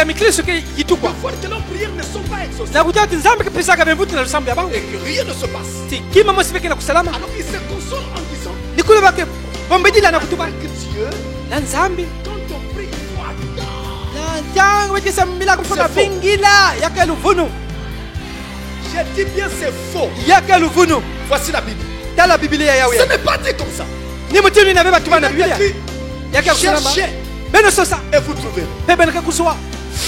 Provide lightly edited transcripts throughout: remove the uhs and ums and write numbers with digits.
mikristo ke yitukwa voir que leurs prières ne sont pas exaucées na kujua ati nzambe kipisaka bembuti na lusambo ya bango et que rien ne se passe. ti kima mosiveke na kusalama Alors ils se consolent en disant nikule bake bombedila na kutuba que Dieu, na nzambe quand on prie une fois tant, na ntango wekisa milako fona C'est faux. vingila yake luvunu j'ai dit bien c'est faux. yake luvunu Voici la Bible. tala bibilia yawe Ce n'est pas dit comme ça. ni mutini na beba tuba na Il bibilia est écrit, yake kusalama cherchez beno sosa et vous trouverez. bebe na kuswa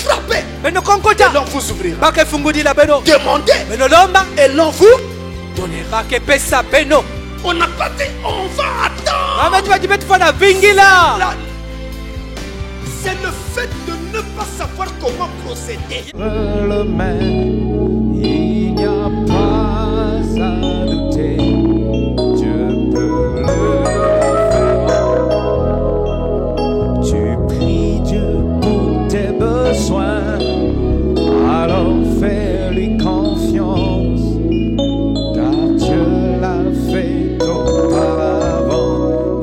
Frappez beno et konkota l'on vous ouvrira. bake fungudila beno Demandez beno lomba et l'on vous donnera. bake pesa beno On n'a pas dit on va attendre. amati bajibetu fona vingila Là, c'est le fait de ne pas savoir comment procéder. Le même, il n'y a pas à douter, Dieu peut le faire. Tu pries Dieu pour tes besoins, alors fais-lui confiance, car Dieu l'a fait auparavant,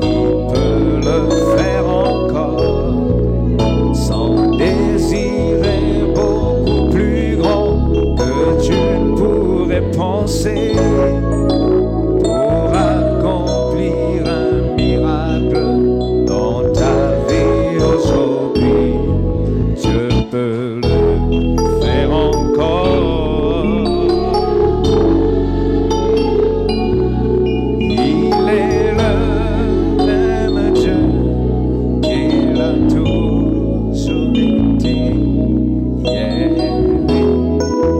il peut le faire encore. Son désir est beaucoup plus grand que tu ne pourrais penser pour accomplir un miracle dans ta vie aujourd'hui. Dieu peut le faire encore. Il est le même Dieu qu'il a toujours été hier,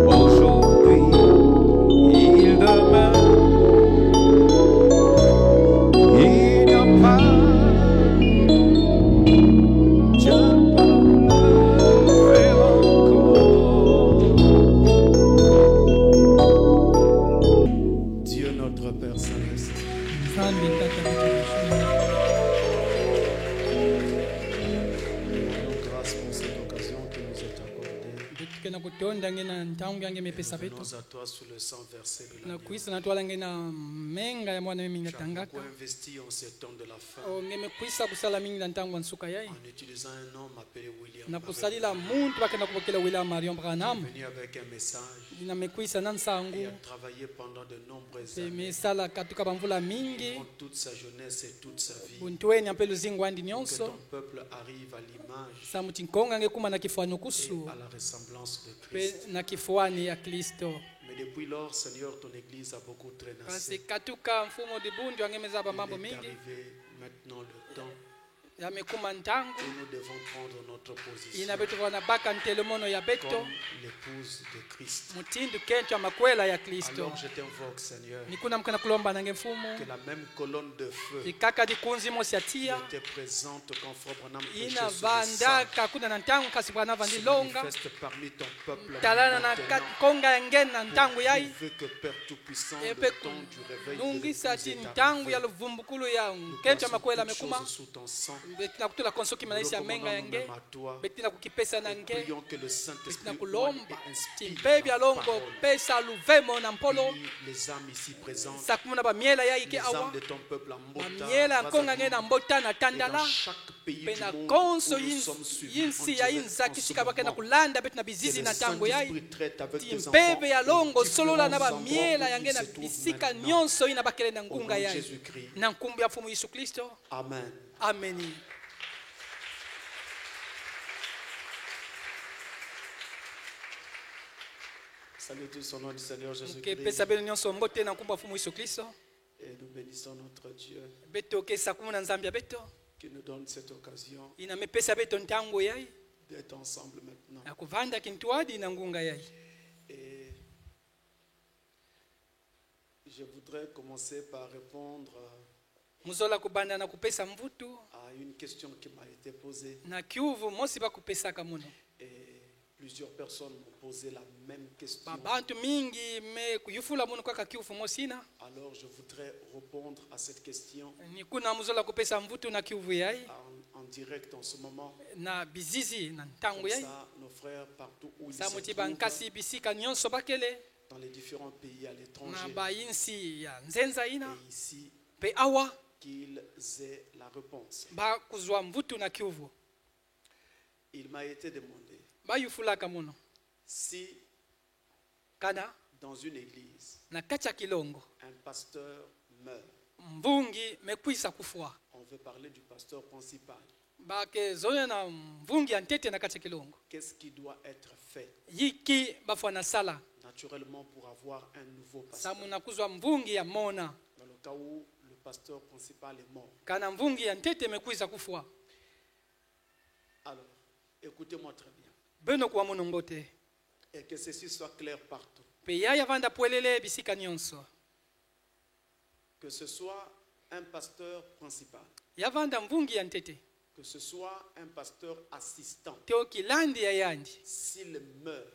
aujourd'hui, il demeure. Il n'y a pas, Dieu peut le faire encore. Dieu notre Père Céleste, nzambe tata nous grâce pour cette occasion que nous est accordée. bitukena kutonda ngena ntangu yange mepesa betu Venons à toi sous le sang versé de na la Bible. kuisa natwala ngena menga ya mwana mingi Tu as tangaka beaucoup investi en ces temps de la fin ngeme kuisa kusala mingi na ntangu wa nsuka yai en utilisant un homme appelé William. na Branham, kusalila muntu bakenda kupokela William Marion Branham venu avec un message na mekuisa na nsangu et a travaillé pendant de nombreuses pe années, mesala katuka bamvula mingi durant toute sa jeunesse et toute sa vie, buntweni ampe luzingu andi que nyonso ton peuple arrive à l'image sa muti nkonga ngekuma na kifuani et kusu à la ressemblance de pe Christ. na kifuani ya Kristo Mais depuis lors, Seigneur, ton Église a beaucoup traînassé. kasi katuka mfumo dibundi wangemezaba mambo Il est mingi arrivé maintenant le temps yamekuma ntangu où nous devons prendre notre position inabetu wana baka ntelemono ya beto comme l'épouse de Christ. mutindu kentu ya makwela ya Kristo Alors je t'invoque, Seigneur, nikuna mkana kulomba nange mfumu que la même colonne de feu ikaka dikunzi mosi ya qui tia était présente quand Frère Branham prêchait ina sur le sang vandaka kuna na ntangu kasi bwana se vandilonga manifeste parmi ton peuple talana na maintenant, konga ya ngeni na ntangu pour yai prouver que Père Tout-Puissant, epe le temps du réveil de nungisa l'Église ti est ntangu ya arrivé. luvumbukulu ya Nous kentu ya plaçons makwela toutes mekuma choses sous ton sang. betina kutula konsoki Nous malaisi ya menga recommandons yange même à toi betina kukipesa na et nge prions que le Saint-Esprit betina oigne kulomba et inspire timpe bya ta longo parole. pesa luvemo na mpolo Bénis les âmes ici présentes, sakumuna bamiela ya les ike âmes awa de ton peuple en Mbota, bamiela ya nkonga nge na mbota na et dans tandala chaque pays pe du na monde konso où nous sommes suivis yinsi ya en direct yinzaki en ce sika bakenda moment. kulanda betu na Que bizizi le na ntango yai Saint-Esprit traite avec tes enfants timpebe ya aux longo solola na différents endroits bamiela où yange ils na se trouvent bisika maintenant. nyonso ina bakele na Au nom ngunga de yai Jésus-Christ. na nkumbi ya mfumu Yesu Kristo Amen. ameni. Salut tous au nom du Seigneur Jésus-Christ. mukepesa beno nyonso mbote na nkumbi ya mfumu Yesu Kristo Et nous bénissons notre Dieu beto okesa kumuna nzambi ya beto qui nous donne cette occasion inamepesa beto ntango yai d'être ensemble maintenant. na kuvanda kintu adi na ngunga yai. Et je voudrais commencer par répondre muzola kubanda na kupesa mvutu à une question qui m'a été posée. na kiuvu mosi bakupesaka muno Et plusieurs personnes m'ont posé la même question. babantu mingi me kuyufula muno kwaka kiuvu mosina Alors je voudrais répondre à cette question nikuna muzola kupesa mvutu na kiuvu yai en direct en ce moment. na bizizi na ntango Comme yai ça, nos frères partout où ils se samuti trouvent, bankasi bisika nyonso bakele dans les différents pays à na l'étranger bayinsi ya nzenza ina et ici, pe awa qu'ils aient la réponse. bakuzwa mvutu na kiuvu. Il m'a été demandé bayufulaka muno Si kana dans une église, na kati ya kilongo un pasteur meurt, mvungi mekwisa kufwa on veut parler du pasteur principal. bakezoya na mvungi ya ntete na kati ya kilongo Qu'est-ce qui doit être fait yiki bafwa na sala naturellement pour avoir un nouveau pasteur? samu na kuzwa mvungi ya mona Dans le cas où le pasteur principal est mort. kana mvungi ya ntete mekwisa kufwa Alors, écoutez-moi très bien. beno kuwa munongo te Et que ceci soit clair partout. pe yaya vanda pwelele bisika nyonso Que ce soit un pasteur principal, yavanda mvungi ya ntete que ce soit un pasteur assistant, teo kilandi ya yandi s'il meurt,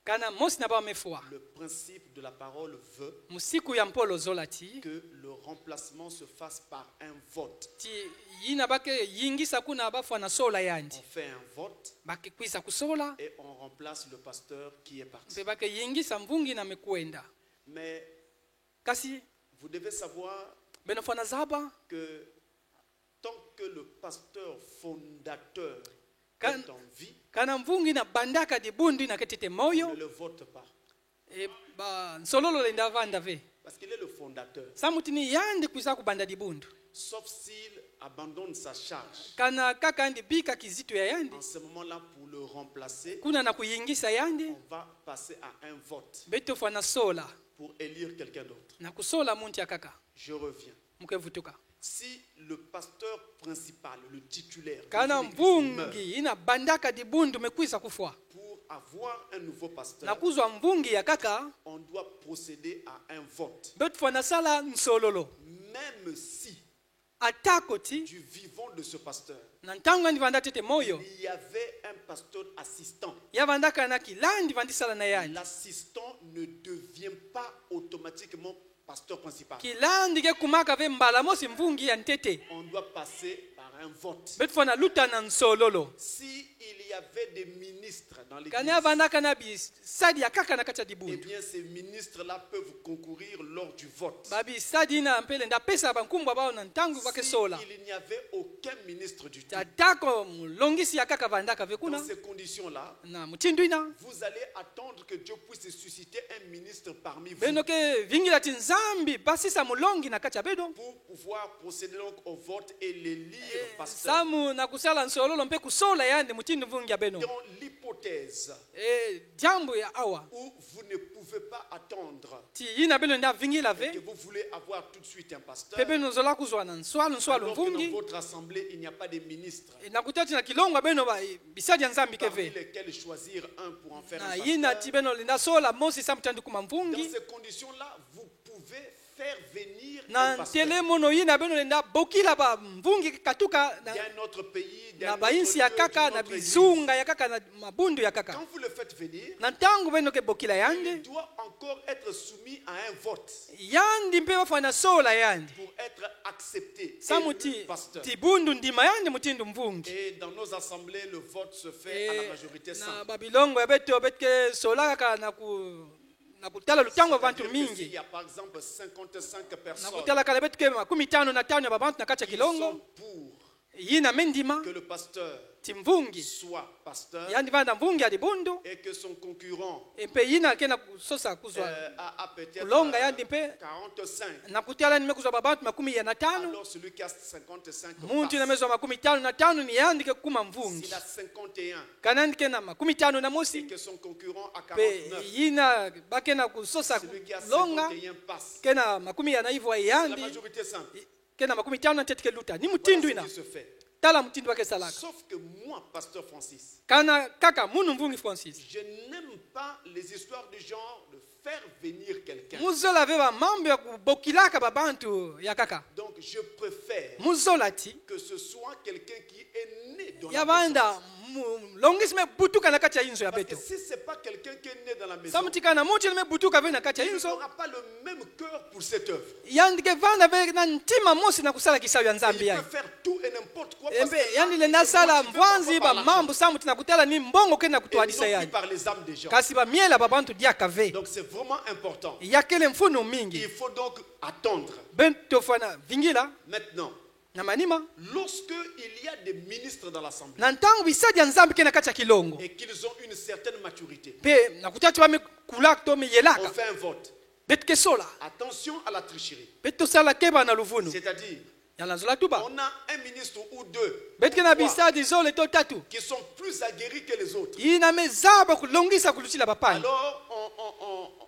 kana mosi na bamefwa le principe de la parole veut musiku ya mpolo zolati que le remplacement se fasse par un vote. ti yina bake yingisa kuna bafwa na sola yandi On fait un vote bakikwisa kusola et on remplace le pasteur qui est parti. mpe bake yingisa mvungi na mekwenda Mais kasi vous devez savoir beno fwa na zaba que tant que le pasteur fondateur Quand- est en vie, kana mvungi na bandaka di bundu na ketete on moyo ne le vote pas. e ba nsololo lenda vanda ve Parce qu'il est le fondateur. samutini yandi kwisa kubanda di bundu Sauf s'il abandonne sa charge. kana kaka andi bika kizito ya yandi En ce moment-là, pour le remplacer, kuna na kuyingisa yandi on va passer à un vote beto fwa na sola pour élire quelqu'un d'autre. na kusola muntu ya kaka Je reviens. mukevutuka Si le pasteur principal, le titulaire, kana de l'église meurt, mvungi ina bandaka di bundu mekwisa kufwa pour avoir un nouveau na pasteur, kuzwa mvungi ya kaka on doit procéder à un vote. beto fwa na sala nsololo Même si atako ti du vivant de ce pasteur, na ntango andi vanda tete moyo il y avait un pasteur assistant. yavandaka na kilandi vandi sala na yandi L'assistant ne devient pas automatiquement pasteur principal. kilandi ke kumaka ve mbala mosi mvungi ya ntete On doit passer par un vote. beto fwa na luta na nsololo Si il y avait des ministres dans l'église, kani avandaka na bisadi ya kaka na kati ya eh dibundu bien ces ministres-là peuvent concourir lors du vote. babisadi ina mpele ndapesa bankumbwa bao na ntango Si bakesola il n'y avait aucun ministre du tout, atako mulongisi ya kaka vandaka ve kuna dans ces conditions-là, na mutindu ina vous allez attendre que Dieu puisse susciter un ministre parmi vous beno ke vingila ti nzambi basisa mulongi na kati ya bedo pour pouvoir procéder donc au vote et l'élire pasteur. samu na kusala nsololo mpe kusola yandi mutindu mvungi ya beno Dans l'hypothèse jambo ya awa où vous ne pouvez pas attendre ti yina beno nda vingila que ve vous voulez avoir tout de suite un pasteur, pe beno zola kuzwa na nswalu alors que dans mvungi votre assemblée il n'y a pas de ministre na kutati na kilongo beno bisadi ya nzambi ke parmi ve lesquels choisir un pour en faire na un yina pasteur. ti beno linda sola mosi samutandu kuma Dans mvungi ces conditions-là, vous pouvez faire venir un na pasteur. ntele mono yina beno linda bokila ba mvungi katuka Il y a un autre pays, il y a na un autre bainsi lieu, ya kaka d'une na autre église. bizunga ya kaka na mabundu ya kaka Quand vous le faites venir, na ntango beno ke bokila il yandi doit encore être soumis à un vote yandi mpe bafwa na sola yandi pour être accepté samu élu ti pasteur. tibundu ndima yandi mutindu mvungi Et dans nos assemblées, le vote se fait à la majorité na simple. babilongo ya beto betke sola kaka na kutala lutango bantu C'est-à-dire que s'il mingi y a par exemple 55 na personnes kutala kala betke 15 ya babantu na kati ya qui kilongo sont pour yina mendima que le pasteur ti mvungi soit pasteur yandi vanda mvungi adi bundu et que son concurrent mpe yina kena kusosa kuzwa a peut-être kulonga yandi mpe 45. na kutala nime kuzwa babantu 15 Alors celui qui a 55 muntu na passe. mezo 15 ni yandi ke kuma mvungi S'il a 51 kanandi kena 15 na et mosi que son concurrent a pe 49, yina bakena kusosa celui qui a longa 51 passe. kena 40 hivyo C'est la yandi majorité simple. kena 15 na tetike luta ni Voilà mutindu ce ina qui se fait. tala mutindu wake salaka Sauf que moi, pasteur Francis, kana kaka munu mvungi Francis je n'aime pas les histoires du genre de faire venir quelqu'un. muzola ve bamambo ya kubokilaka babantu ya kaka Donc je préfère muzola ti que ce soit quelqu'un qui est né dans ya la banda maison. longisi me butuka na kati ya inzo ya Parce que beto si ce n'est pas quelqu'un qui est né dans la maison, samutika na muti me butuka ve na kati ya il inzo n'aura pas le même cœur pour cette œuvre. yandike vanda ve na ntima mosi na kusala kisayo ya Et nzambi il yake peut faire tout et n'importe quoi. Parce embe que yani là, le il est nasala motivé parfois mvanzi par ba l'argent mambo samuti na kutala ni mbongo kena et kutwadisa non plus yani par les âmes des gens. kasi bamiela babantu diaka ve Donc c'est vraiment important. yakele mfunu Il mingi faut donc attendre. bento fana vingila Maintenant, na manima lorsque il y a des ministres dans l'Assemblée na ntango bisadi ya nzambe ke na kati ya kilongo et qu'ils ont une certaine maturité, mpe nakutati bamekulaka to on miyelaka fait un vote. beti ke sola Attention à la tricherie. beti tosala keba na luvunu C'est-à-dire, ya na nzola tuba on a un ministre ou deux beti ke na trois, bisadi zole to tatu qui sont plus aguerris que les autres. ina mezaba kulongisa kulutila bapani Alors,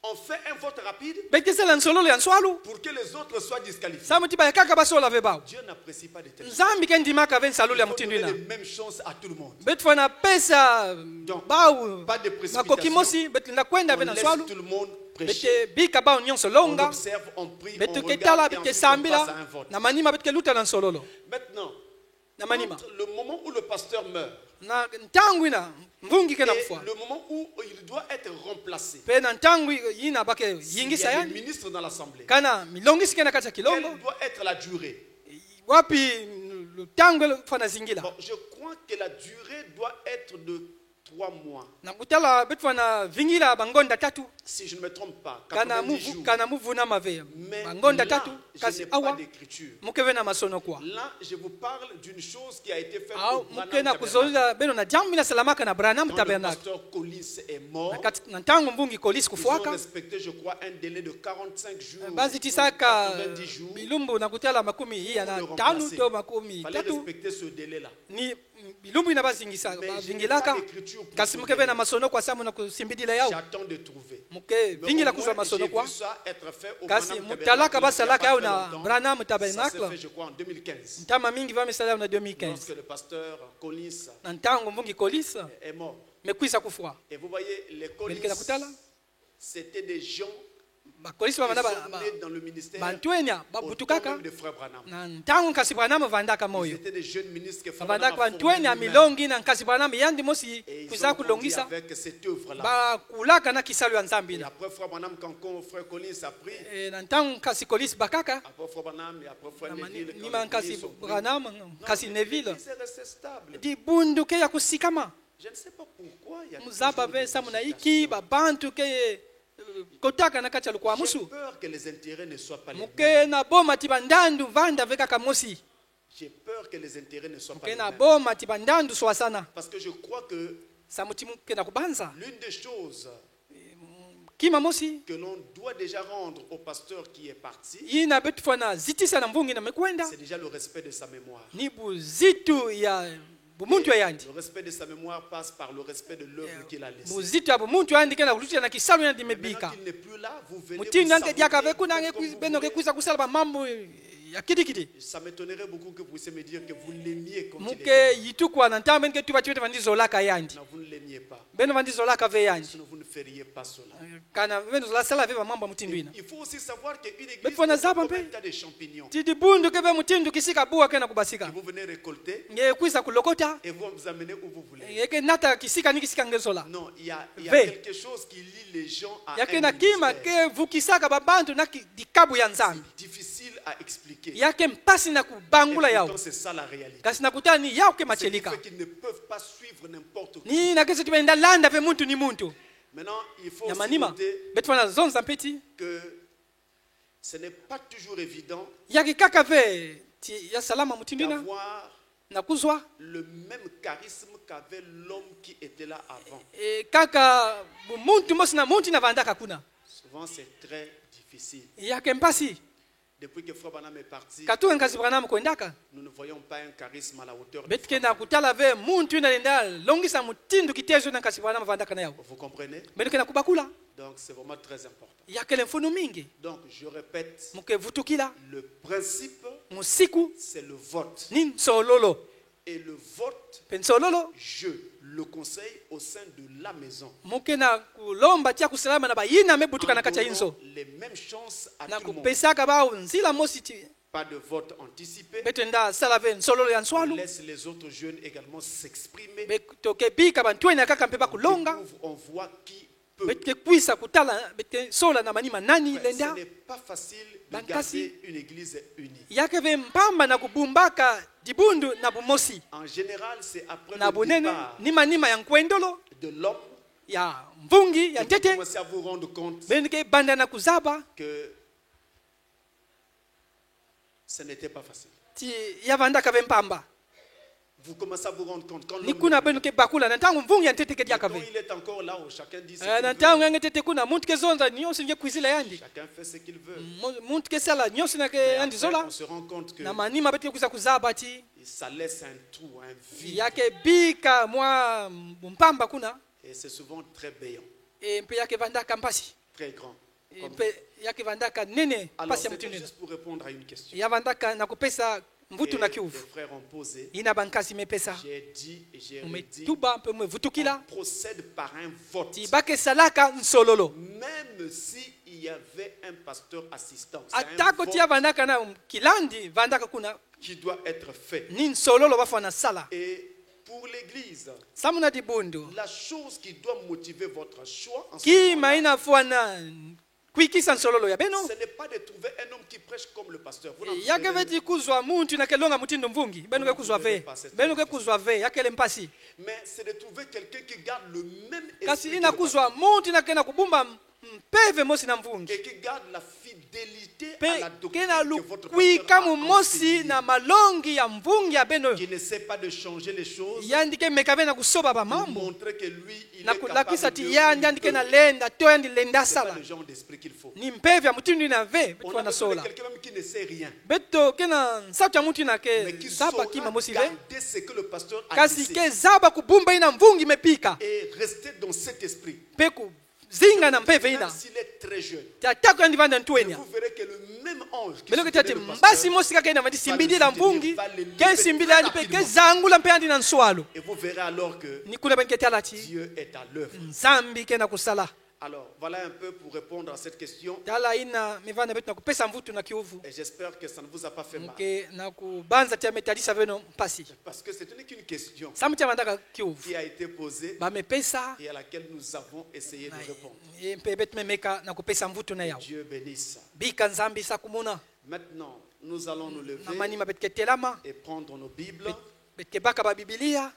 on fait un vote rapide beti ke sala nsololo ya nswalu pour que les autres soient disqualifiés. sa muti bayakaka basola ve bawo Dieu n'apprécie pas de telles choses. nzambi ke ndimaka ve nsalulu Il ya faut mutindu donner ina les mêmes chances à tout le monde. beti fana pesa bawu Pas de makoki précipitation. mosi beti nakwenda On ve na laisse nswalu tout le monde prêcher. beti bika bawu nyonso On longa observe, on prie, on beti ke regarde tala et beti ke ensuite on passe à sambila un vote. na manima beti ke luta na nsololo Maintenant, na manima entre le moment où le pasteur meurt na ntango ina mvungi ke na et kufa le moment où il doit être remplacé, mpe na ntango ina bake s'il y yingisa a des yani ministres dans l'Assemblée, kana milongisi ke na kati ya kilongo quelle doit être la durée? wapi lutango fana zingila Bon, je crois que la durée doit être de 3 mois. na kutala beti fana vingila bangonda tatu Si je ne me trompe pas, kana 90 jours. kana muvuna mave Mais bangonda là, tatu je kasi n'ai pas awa d'écriture. mukeve na masono kwa Là, je vous parle d'une chose qui a été faite au au Branham muke na Tabernacle. kuzolila beno na jambi na salamaka na Branham Quand le Tabernacle pasteur Collis est mort, na ntango mbungi kolisi ils ont kufuaka respecté, je crois, un délai de 45 jours. bazi ou tisaka 90 jours. bilumbu na kutala makumi iya Pour na le tanu remplacer. to makumi Il fallait tatu respecter ce délai-là. ni bilumbu ina bazingisa Mais je n'ai bavingilaka pas d'écriture pour kasi ce mukeve délai. na masono kwa samu na kusimbidila yao J'attends de trouver. muke Mais vingila au kuzwa moins, masono j'ai kwa vu ça être fait au kasi Branham mutalaka Tabernacle il y a basalaka pas yao très na longtemps. Branham Ça s'est Tabernacle fait, je crois, en 2015. ntama mingi vamesala na 2015 Lorsque le pasteur Collins na ntango mbungi kolisi est mort. mekwisa kufua Et vous voyez, les Collins, Belike nakutala c'était des gens bakolisi qui bamana sont nés dans le ministère bantwenya au temps babutukaka même de Frère Branham. na ntango nkasi Branham vandaka Ils moyo étaient des jeunes ministres que Frère vandaka Branham a bantwenya formés lui-même. milongi na nkasi Branham yandi mosi Et ils kuza ont grandi kulongisa avec cette œuvre-là. bakulaka na kisalo ya nzambi Et na après Frère Branham, quand Frère Collins a pris, na ntango nkasi kolisi bakaka après Frère Branham et après Frère na Neville, quand nima les nkasi Collins sont pris, Branham non, nkasi mais Neville l'Église est restée stable. dibunduke ya kusikama Je ne sais pas pourquoi il y a muzaba toujours des vesa muna iki agitations. babantu ke kotaka na kati ya lukwa J'ai musu peur que les intérêts ne soient pas les mêmes. muke na boma ti bandandu vanda vekaka mosi J'ai peur que les intérêts ne soient pas muke les na mêmes. boma ti bandandu swasana Parce que je crois que samuti muke na kubanza l'une des choses kima mosi que l'on doit déjà rendre au pasteur qui est parti, ina betu fana zitisa na mvungi na mekwenda c'est déjà le respect de sa mémoire. ni buzitu ya bumuntu yandi Le respect de sa mémoire passe par le respect de l'œuvre qu'il a laissée. buzitu ya bumuntu yandi ke na kulutila na kisalo yandi Maintenant mebika qu'il n'est plus là, vous venez mutindo vous yange diaka savourer vekuna comme vous beno voulez. kekuisa kusala bamambo ya kidikidi Ça m'étonnerait beaucoup que vous puissiez me dire que vous l'aimiez comme il muke est. yitukwa na ntambe nke tuba chiwete vandizolaka yandi Non, vous ne l'aimiez pas. beno vandizolaka ve yandi Sinon, vous ne feriez pas cela. kana veno zolasala ve bamambo ya mutindu ina Il faut aussi savoir qu'une église Mais faut n'est na zaba pas comme mpe. un tas de champignons tidi bundu ke ve mutindu kisika buwa ke na que kubasika vous venez récolter nge kwisa kulokota et vous vous amenez où vous voulez. yeke nata kisika ni kisika ngezola Non, il y a Ve. quelque chose qui lie les gens à yake un na kima ministère. ke vukisaka babantu na dikabu ya nzambi Difficile à expliquer. yake mpasi na Et kubangula yao pourtant, c'est ça la réalité. kasi nakutana ni yao ke Ce qui machelika fait qu'ils ne peuvent pas suivre n'importe qui. ni na kesi tibenda landa ve muntu ni muntu Maintenant, il faut ya aussi manima noter betu fana zonza mpeti que ce n'est pas toujours évident yake kaka ve ti ya salama mutindu ina d'avoir na kuzwa le même charisme qu'avait l'homme qui était là avant. kaka muntu mosi na muntu na vandaka kuna Souvent, c'est très difficile. yake mpasi Depuis que Frère Branham est parti, katuka nkasi Branham kwendaka nous ne voyons pas un charisme à la hauteur de betike Frère na Branham. kutala ve muntu ina lenda longisa mutindu kitezo na nkasi Branham vandaka na yao Vous comprenez? betike na kubakula Donc, c'est vraiment très important. yakele mfunu mingi Donc, je répète, mukevutukila le principe, musiku c'est le vote. ni nsololo Et le vote, pe nsololo je le conseille au sein de la maison. muke na kulomba tia kusalama na bayina En mebutuka na kati ya donnant inso les mêmes chances à na tout le monde. kupesaka bao nzila mosi ti Pas de vote anticipé. betu enda sala ve nsololo ya On nswalu laisse les autres jeunes également s'exprimer. toke bika bantwenya kaka mpe bakulonga Découvre, on voit qui peut. betike kwisa kutala betike sola na manima nani Ouais, ce lenda n'est pas facile de Bankasi. garder une église unie. yake ve mpamba na kubumbaka dibundu na bumosi En général, c'est après na le bunene départ nima ya nkwendolo de l'homme ya mvungi ya que vous ntete commencez à vous rendre compte benike banda na kuzaba que Ce n'était pas facile. ti yavandaka vempamba Vous commencez à vous rendre compte quand ni kuna benu ke bakula na ntangu mvungi yantete ke quand diakave il est encore là où chacun dit ce na qu'il veut. ntangu yangetete kuna muntu ke zonza nyonso nge kwizila yandi Chacun fait ce qu'il veut. muntu ke sala nyonso na ke Mais yandi après, zola on se rend compte que na manima beti kuza kuzaba ti ça laisse un trou, un vide. yake bika mwa mpamba kuna Et c'est souvent très béant, mpe yake vandaka mpasi très grand. mpe yake vandaka nene Alors, pasi ya c'était mutuni juste pour répondre à une question. yavandaka na kupesa Et mvutu na les kiuvu frères ont posé. ina bankasi mepesa J'ai dit et j'ai redit. umetuba mpe mwevutukila On procède par un vote. ti bakesalaka nsololo Même s'il y avait un pasteur assistant, c'est un atako ti vote yavandaka na kilandi vandaka kuna qui doit être fait. ni nsololo bafana sala Et pour l'Église, samuna di bundu la chose qui doit motiver votre choix en ce ki moment-là, maina fuana kuikisa nsololo ya beno ce n'est pas de trouver un homme qui prêche comme le pasteur. Vous n'en yake trouverez veti kuzwa muntu na kelonga mutindo mvungi benu ke kuzwa ve benu ke kuzwa ve yakele mpasi mais c'est de trouver quelqu'un qui garde le même kasi esprit ina que le kuzwa muntu na kena kubumba mpeve mosi na pasteur, mvungi et qui garde la fidélité à pe la doctrine kena que votre lukwika pasteur a mumosi enseignée, na malongi ya mvungi ya beno qui n'essaie pas de changer les choses, yandike meka na kusoba ba pour mambo montrer que lui, il na est kulakisa capable ti de yandi andike na lenda to yandi lenda c'est pas sala le genre d'esprit qu'il faut. ni mpeve ya mutindo na ve On betu a na besoin de sola quelqu'un même qui ne sait rien, beto kena nsatu ya mutu na mais ke qui zaba saura kima mosi ve garder ce que le pasteur a kasi laissé ke zaba kubumba ina mvungi mepika et rester dans cet esprit. pe kuzinga na mpeve Même ina s'il est très jeune, tatako yandi vanda mais ntuenya vous verrez que le même ange qui beloko soutenait tati le mbasi pasteur, mosi kaka ina vandi simbidi la mvungi va le ke libérer simbidi yandi pe ke rapidement. zangula mpe yandi na nswalo et vous verrez alors que ni kula benke tala ti Dieu est à l'œuvre. nzambi ke na kusala Alors, voilà un peu pour répondre à cette question. tala ina mivana betu na kupesa mvutu na kiuvu Et j'espère que ça ne vous a pas fait mal. ke na kubanza ti ametalisa veno mpasi Parce que ce n'est qu'une question samu ti avandaka kiuvu qui a été posée bamepesa et à laquelle nous avons essayé de répondre. mpe betu memeka na kupesa mvutu na yawo Dieu bénisse. bika nzambi sakumuna Maintenant, nous allons nous na lever manima betu ke telama et prendre nos Bibles. betu ke baka babibilia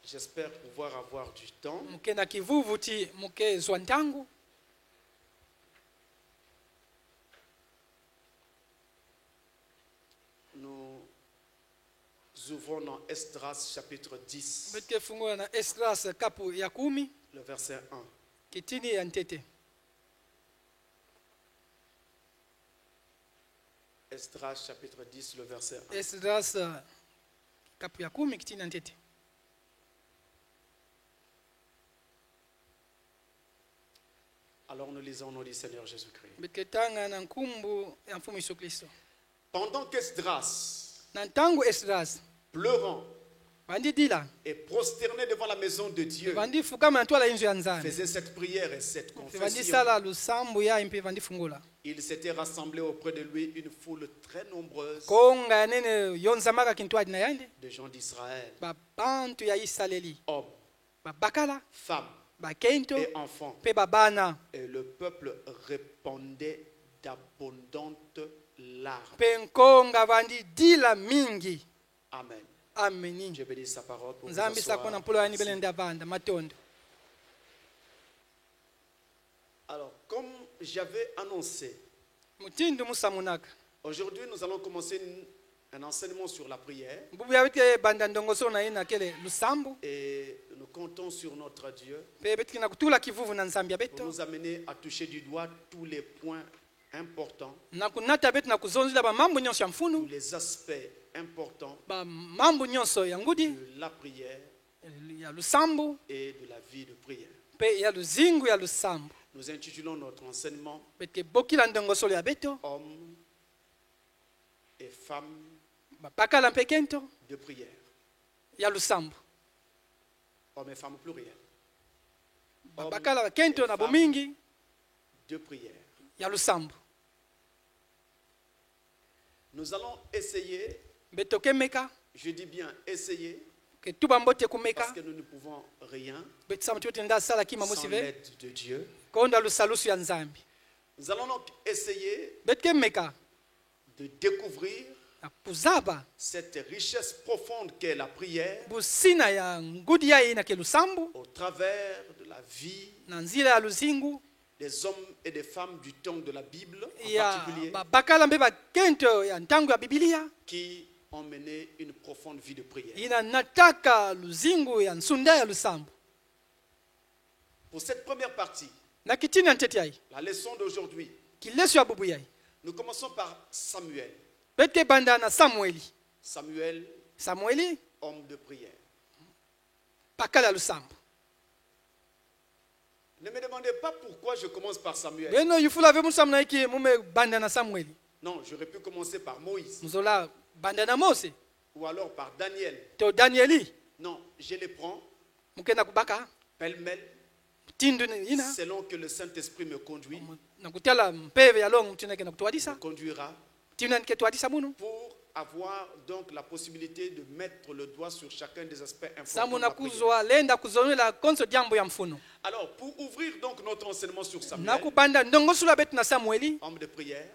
J'espère pouvoir avoir du temps. muke na kivuvu ti muke zwa ntangu Nous ouvrons dans Esdras chapitre 10, betu ke fungula na Esdras kapu ya 10 le verset 1. kitini ya ntete Esdras chapitre 10, le verset 1. Esdras kapu ya 10 kitini ya ntete Alors nous lisons au nom du Seigneur Jésus-Christ. betu ke tanga na nkumbu ya mfumu Yesu Kristo Pendant qu'Esdras, na ntangu Esdras pleurant bandi dila et prosterné devant la maison de Dieu, bandi fukama na twala inzu ya nzambe faisait cette prière et cette bandi confession, sala lusambu ya mpe bandi fungula il s'était rassemblé auprès de lui une foule très nombreuse konga ya nene yonzamaka kintu adi na yande de gens d'Israël, babantu ya Israeli hommes, babakala femmes bakento et enfants. mpe babana Et le peuple répandait d'abondantes larmes. mpe nkonga bandi dila mingi Amen. ameni Je bénis sa parole pour vous nzambi sakona asseoir. mpolo yani belende avanda matondo Alors, comme j'avais annoncé, mutindu musamunaka aujourd'hui nous allons commencer un enseignement sur la prière mbubu yabitike banda ndongosolo na ye na kele lusambu et nous comptons sur notre Dieu mpe betiki na kutula kivuvu na nzambi ya pour beto nous amener à toucher du doigt tous les points importants, na kunata betu na kuzonzela bamambo nyonso ya tous mfunu les aspects importants bamambo nyonso ya ngudi de la prière ya lusambu et de la vie de prière. mpe ya luzingu ya lusambu Nous intitulons notre enseignement betike bokila ndongosolo ya beto Hommes et femmes babakala mpe kento de prière. ya lusambu Hommes et femmes au pluriel. babakala kento na bomingi De prière. ya lusambu Nous allons essayer, beto kemeka je dis bien essayer, ke tuba mbote parce kumeka que nous ne pouvons rien betu sama tiote nda sala kima sans mosi ve l'aide de Dieu. konda lusalusu ya nzambi Nous allons donc essayer betu kemeka de découvrir na kuzaba cette richesse profonde qu'est la prière busina ya ngudi ya ye na ke lusambu au travers de la la vie na nzela ya luzingu des hommes et des femmes du temps de la Bible en ya particulier bakala mbe bakento ya ntango ya Biblia qui ont mené une profonde vie de prière. ina nataka luzingu ya nsunda ya lusambo. Pour cette première partie, Na kitini ya ntete yai la leçon d'aujourd'hui, kileso ya bubu yai nous commençons par Samuel. bete banda na Samueli. Samuel, homme de prière. Bakala ya lusambo. Ne me demandez pas pourquoi je commence par Samuel. Beno yufula ve musa mna iki mume banda na Samueli. Non, j'aurais pu commencer par Moïse Mzola banda na Mose. ou alors par Daniel. To Danieli Non, je les prends mukena kubaka pêle-mêle tindu ina selon que le Saint-Esprit me conduit, na kutala mpeve ya longo mtina kena kutwadisa. me conduira Tina nke twadisa munu. pour avoir donc la possibilité de mettre le doigt sur chacun des aspects importants Samu de na la prière. kuzwa lenda kuzonela konso jambo ya mfuno. Alors, pour ouvrir donc notre enseignement sur Na Samuel, kubanda ndongo sula betu na Samueli homme de prière,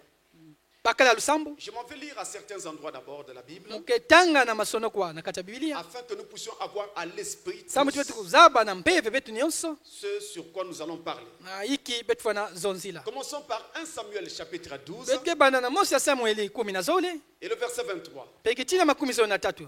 bakala ya lusambo. je m'en vais lire à certains endroits d'abord de la Bible Muketanga na masono kwa na kata Biblia. afin que nous puissions avoir à l'esprit Samu tous twetu kuzaba na mpeve betu nyonso. ce sur quoi nous allons parler. Na iki betu fana zonzila. Commençons par 1 Samuel chapitre 12 Beke banda na Mose ya Samueli 10 et le verset 23. peke tina 13.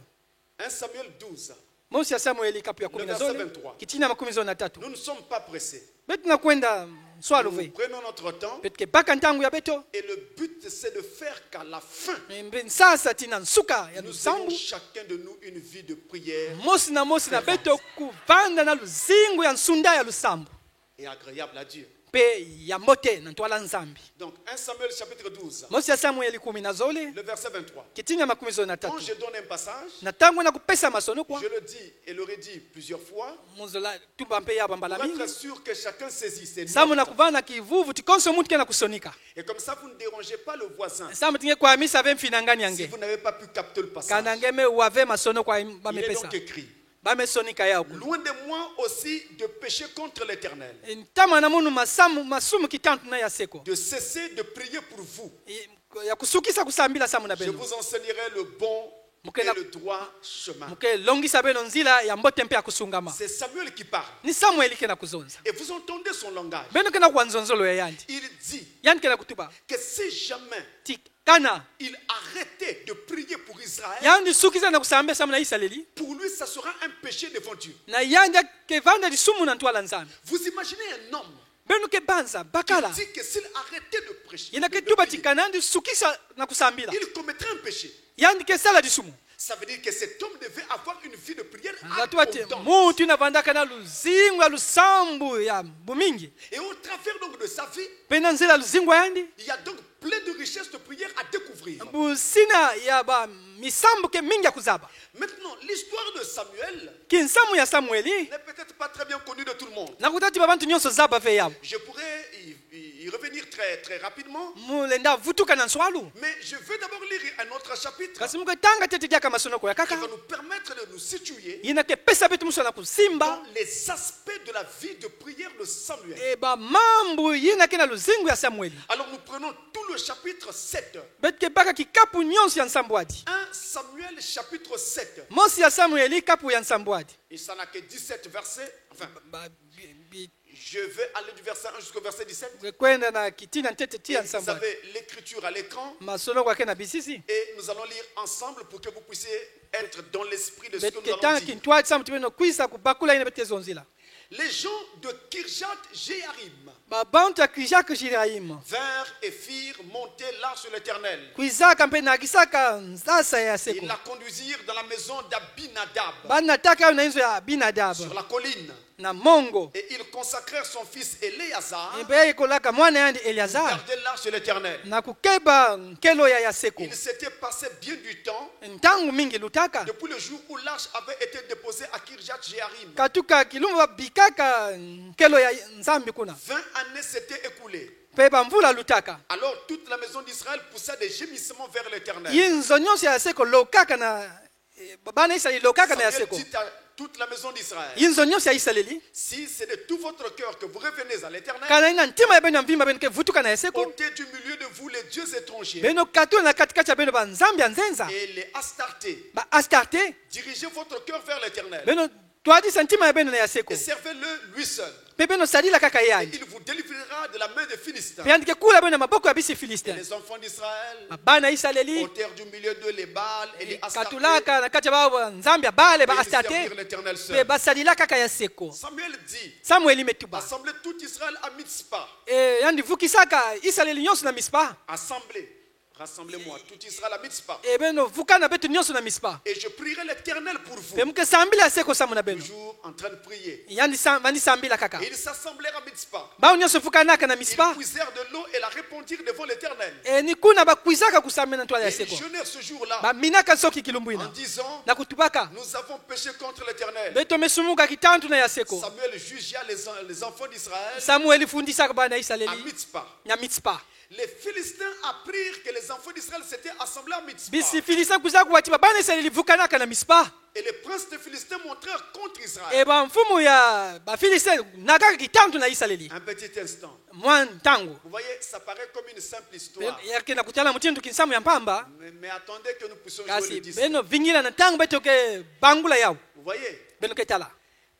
1 Samuel 12. Mose ya Samueli kapu ya Le verset 10 23. kitina 13. Nous ne sommes pas pressés. Betu na kwenda swalo Nous ve. prenons notre temps Betu ke baka ntangu ya beto. et le but c'est de faire qu'à la fin, Mbe sasa tina nsuka ya nous lusambo. ayons chacun de nous une vie de prière Mose na beto kuvanda na luzingu ya nsunda ya lusambo. et agréable à Dieu. Pe ya mbote na ntwala nzambi. Donc 1 Samuel chapitre 12, Mose ya Samueli 10 le verset 23. kitina Quand 13. je donne un passage, Na tangu na kupesa masono kwa je le dis et le redis plusieurs fois muzola tuba mpe ya bambala pour mingi. être sûr que chacun saisit ses Samu na notes. kuvana kivuvu tikonso mutu kena kusonika. Et comme ça, vous ne dérangez pas le voisin. Samu tinge kwa misa ve mfinangani Si yange. vous n'avez pas pu capter le passage, Kanange me wave masono kwa il est bamepesa. donc écrit: Bame sonika ya ku. loin de moi aussi de pécher contre l'Éternel, Ntama na munu masumu kitantu na ya seko. de cesser de prier pour vous. Ya kusukisa kusambila samu na Je beno. vous enseignerai le bon et le droit chemin. Muke longisa beno nzila ya mbote mpe ya kusungama. C'est Samuel qui parle. Ni Samueli kena kuzonza. Et vous entendez son langage. Beno kena kuanzonzolo ya yandi. Il dit Yandi kena kutuba. que si jamais Tikana. il arrêtait de prier pour Israël, Yandi sukisa na kusambia samu na Israeli. pour lui, ça sera un péché devant Dieu. Na yandi kevanda disumu na ntwala nzambi. Vous imaginez un homme Beno ke banza bakala. qui dit que s'il arrêtait de prêcher, Yina de ke tuba prier, tikana ndi sukisa na kusambila. il commettrait un péché. Yandi ke sala disumu. Ça veut dire que cet homme devait avoir une vie de prière Ngatu ati abondante. mutu inavandaka na luzingu ya lusambu ya bumingi. Et au travers donc de sa vie, Pena nzela luzingu yandi. il y a donc plein de richesses de prière à découvrir. Busina ya ba misambu ke mingi ya kuzaba. Maintenant, l'histoire de Samuel Kinsamu ya Samueli. n'est peut-être pas très bien connue de tout le monde. Nakutati babantu nyonso zaba fe yabo. Je pourrais y revenir très, très rapidement, Mulenda vutuka na nswalu. mais je veux d'abord lire un autre chapitre Kasi muke tanga tete diaka masono kwa qui kaka. va nous permettre de nous situer Yina ke pesa betu muso na kusimba. dans les aspects de la vie de prière de Samuel. E ba mambu yina ke na luzingu ya Samueli. Alors nous prenons tout le chapitre 7. Betu ke baka kikapu nyonso ya nsambwadi. 1 Samuel chapitre 7. Mosi ya Samueli kapu ya nsambwadi. Il s'en a que 17 versets. Enfin, Ba- je vais aller du verset 1 jusqu'au verset 17. kwenda na kitina ntete Et tia vous nsambwadi. avez l'écriture à l'écran. Masono kwake na bisisi. Et nous allons lire ensemble pour que vous puissiez être dans l'esprit de ce que nous Betke tanga allons dire. kintwadi samu tibeno kwisa kubakula ina bete zonzila. Les gens de Kirjat Jéarim Babantu ya Kijaka Shiraim. vinrent et firent monter l'arche de l'Éternel. Kuizaka mpe na kisaka nzasa ya seko. Ils la conduisirent dans la maison d'Abinadab Bana taka na inzo ya Abinadab sur la colline. na Mongo. Et ils consacrèrent son fils Éléazar Ebe kolaka mwana yandi pour Eliazar garder l'arche de l'Éternel. na kukeba nkelo ya seko. Il s'était passé bien du temps Ntangu mingi lutaka. depuis le jour où l'arche avait été déposée à Kirjat Jéarim. Katuka kilumba bikaka nkelo ya nzambi kuna. 20 années s'étaient écoulées. Pe bamvula lutaka. Alors toute la maison d'Israël poussa des gémissements vers l'Éternel. Yinzo nyonso ya seko lokaka na bana Israeli lokaka na ya Samuel seko. dit à toute la maison d'Israël: Yinzo nyonso ya Israeli. si c'est de tout votre cœur que vous revenez à l'Éternel, Kana ina ntima ya beno mvimba beno ke vutuka na ya seko. ôtez du milieu de vous les dieux étrangers Beno katula na katikati ya beno ba nzambi ya nzenza. et les Astartés. Ba Astarte. Dirigez votre cœur vers l'Éternel Beno twadi santima ya beno na ya seko. et servez-le lui seul. mpe beno salila kaka Et yandi il vous délivrera de la main des Philistins. mpe yandike kula beno na maboko ya bisi Et filistin les enfants d'Israël bana Israeli ôtèrent du milieu de les Baals et les Astartés. katulaka na kati ya banzambe ya bale Et ba ils astate servirent l'Éternel mpe seul. basalila kaka ya seko Samuel dit, samueli metuba assemblez tout Israël à Mitzpah. yandi vukisaka Israeli nyonso na mispa Assemblez, rassemblez-moi tout Israël à Mitzpah. beno vukana betu nyonso na mispa Et je prierai l'Éternel pour vous. mpe muke sambila ya seko samu na beno Toujours en train de prier. yandi bandi sambila kaka Et ils s'assemblèrent à Mitzpah. bao nyonso vukanaka na Ils mispa puisèrent de l'eau et la répandirent devant l'Éternel. ni kuna bakwizaka kusambela ntwala ya Et ils seko jeûnèrent ce jour-là baminaka nsoki en kilumbuina disant, na kutubaka nous avons péché contre l'Éternel. beto mesumuka kitantu na ya seko Samuel jugea les enfants d'Israël samueli fundisaka bana à Israeli Mitzpah. na mitzpa Les Philistins apprirent que les enfants d'Israël s'étaient assemblés à Mitzpah. bisi filistin kuza kuwatiba bana Israeli vukanaka na mispa Et les princes des Philistins montrèrent contre Israël. bamfumu ya bafilistin nakaka kitantu na Israeli Un petit instant. mwa ntango Vous voyez, ça paraît comme une simple histoire. yakenda kutala mutindu kinsamu ya mpamba Mais attendez que nous puissions jouer le kasi disque. beno vingila na ntango betoke bangula yao Vous voyez, beno ketala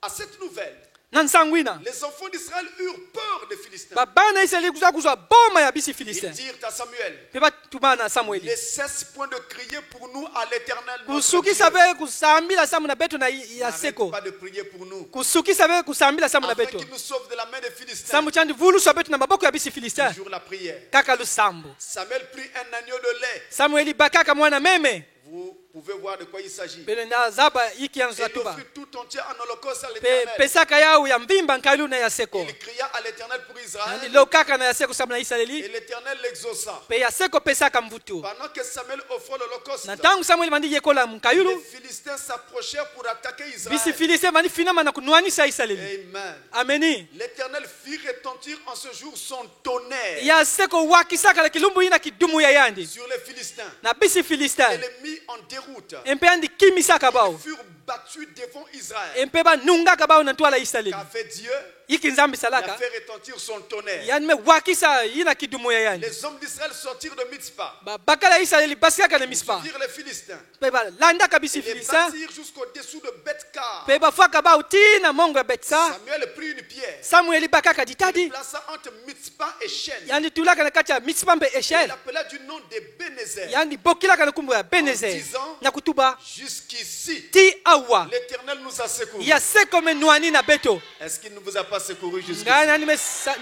à cette nouvelle, na nsangwina les enfants d'Israël eurent peur des Philistins. babana Israeli kuza kuzwa boma ya bisi Ils filistin dirent à Samuel, mpe batuma na samueli ne cesse point de crier pour nous à l'Éternel. notre kusukisa Dieu. be kusambila samu na beto na ya N'arrête seko pas de prier pour nous. kusukisa be kusambila samu na Afin beto qu'il nous sauve de la main des Philistins. samu chandi vuluswa beto na maboko ya bisi filistin Toujours la prière. kaka lusambo Samuel prit un agneau de lait. samueli bakaka mwana meme Vous pouvez voir de quoi il s'agit. pele na zaba iki yanzu Il latuba offrit tout entier en holocauste à pe l'Éternel. pesaka yao ya mvimba nkailu na ya seko Il cria à l'Éternel pour Nani Israël. lo kaka na ya seko samu na Et Israeli l'Éternel l'exauça. pe ya seko pesaka mvutu Pendant que Samuel offrait l'holocauste, na ntango samueli bandi yekola les mkayulu Philistins s'approchèrent pour attaquer bisi Israël. filistin bandi finama na kunwanisa Israeli Amen. ameni L'Éternel fit retentir en ce jour son tonnerre ya seko wakisaka na kilumbu ina kidumu ya yandi sur les Philistins na bisi et filistin les mit en déroute. mpe andi kimisaka Ils bao furent battus devant Israël. mpe banungaka bao na ntwala Israeli Qu'a fait Dieu? iki nzambe Il a salaka fait retentir son tonnerre. yani me wakisa ina kidumu ya yandi Les hommes d'Israël sortirent de Mitzpah. bakala Israeli basikaka na mispa Suivirent les Philistins. mpe balandaka bisi Ils les filistin battirent jusqu'au-dessous de Beth-Kar. mpe bafwaka bao tina mongo ya betsa Samuel prit une pierre. samueli bakaka Il ditadi plaça entre Mitzpah et Shen. yani tulaka na kati ya mitzpa mpe Il eshel l'appela du nom de Bénézer. yani bokilaka na kumbu ya benezer disant, na kutuba Jusqu'ici, ti awa l'Éternel nous a secourus. ya seko me nwani na beto Est-ce qu'il ne vous a pas secourus jusqu'ici? ngai nani me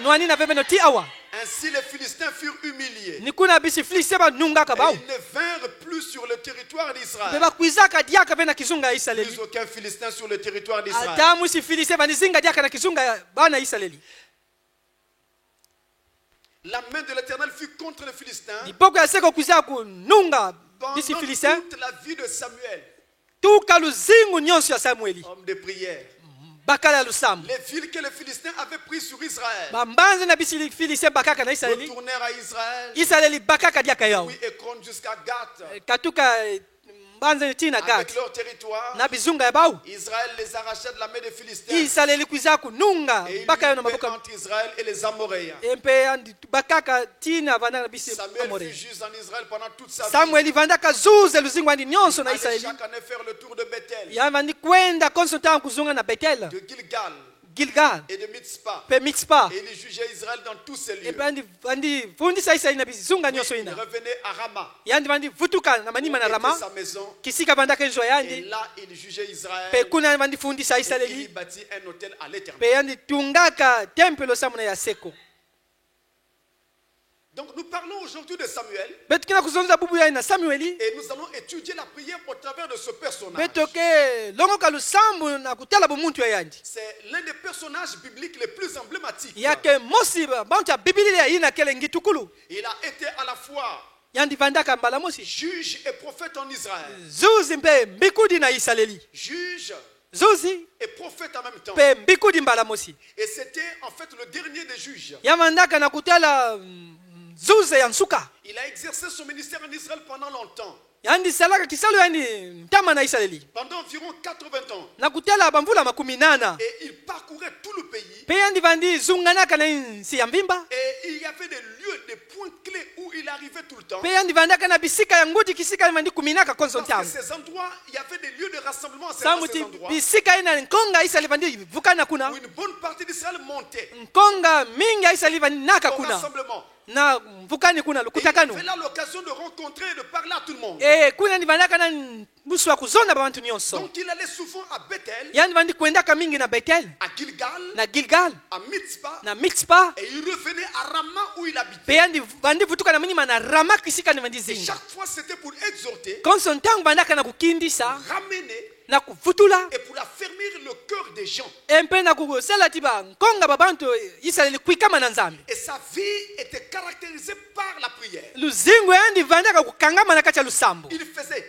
nwani na vemeno ti awa Ainsi les Philistins furent humiliés. ni kuna bisi filistin banungaka Et bao ils ne vinrent plus sur le territoire mpe d'Israël. bakwizaka diaka mpe na kizunga ya Israeli Plus aucun Philistin sur le territoire d'Israël. ata musi filistin banizinga diaka na kizunga ya bana Israeli La main de l'Éternel fut contre les Philistins liboko ya seko kuza kununga bisi pendant filistin toute la vie de Samuel, tuka luzingu nyonso ya samueli homme de prière. bakala ya lusambo Les villes que les Philistins avaient prises sur Israël bambanze na bisi filistin bakaka na Israeli retournèrent à Israël. Israeli bakaka diaka yao Oui, Ekron jusqu'à Gath. katuka mbanze tina Avec Gat leur territoire, na bizunga ya bao Israël les arracha de la main des Philistins. Israeli kuza kununga Et il baka yo na y eut maboko entre Israël et les Amoréens. mpe andi bakaka tina vanda na bisi Samuel fut amore juge en Israël pendant toute sa vie. samueli vandaka zuze luzingu andi nyonso na Allait Israeli chaque année faire le tour de Bethel, ya vandi kwenda konso ntango kuzunga na Betel de Gilgal Gilgal et de Mitzpah. mpe Mitzpa Et il jugeait Israël dans tous ces lieux. mpe andi fundisa Israeli na bizunga Oui, nyonso il ina revenait à Rama, yandi vandi vutuka na où manima na était Rama sa maison. kisika vandaka nzwa Et yandi là, il jugeait Israël. mpe kuna vandi fundisa Et il y Israeli bâtit un hôtel à l'Éternel. mpe yandi tungaka tempelo samu na ya seko Donc nous parlons aujourd'hui de Samuel betukina kuzonza bubu yai na samueli et nous allons étudier la prière au travers de ce personnage. betoke longoka lusambu na kutala bumuntu ya yandi C'est l'un des personnages bibliques les plus emblématiques. yake mosi bantu ya bibili ya ina kele ngitukulu Il a été à la fois yandi vandaka mbala mosi juge et prophète en Israël. zuzi mpe mbikudi na Israeli Juge zuzi et prophète en même temps. mpe mbikudi mbala mosi Et c'était en fait le dernier des juges. yavandaka na kutala zuze ya nsuka Il a exercé son ministère en Israël pendant longtemps. yandi salaka kisalo yandi ntama na Israeli pendant environ 80 ans. na kutela bamvula makumi nana Et il parcourait tout le pays. pe yandi vandi zunganaka na nsi ya mvimba Et il y avait des lieux, des points clés où il arrivait tout le temps. pe yandi vandaka na bisika ya ngudi kisika vandi kuminaka konso Parce que ntamu ces endroits, il y avait des lieux de rassemblement à ces samuti endroits. bisika ina nkonga Israeli vandi vukana kuna Où une bonne partie d'Israël montait nkonga mingi ya Israeli vandi naka au kuna rassemblement. na vukani kuna Et il lukutakano avait là l'occasion de rencontrer et de parler à tout le monde. kuna ndi vandaka na busu wa kuzonda bantu nyonso Donc il allait souvent à Bethel, yandi vandi kuendaka mingi na Betel à Gilgal, na Gilgal à Mitzpah, na Mitzpah et il revenait à Rama où il habitait. pe yandi vandi vutuka na minima na Rama kisika ni vandi Et zinga chaque fois c'était pour exhorter, konso ntangu vandaka na kukindisa ramener na kuvutula et pour affermir le cœur des gens. empe na kusala tiba nkonga babantu Israeli kuikama na nzambe Et sa vie était caractérisée par la prière. luzingu yandi vandaka kukangama na kati ya lusambo Il faisait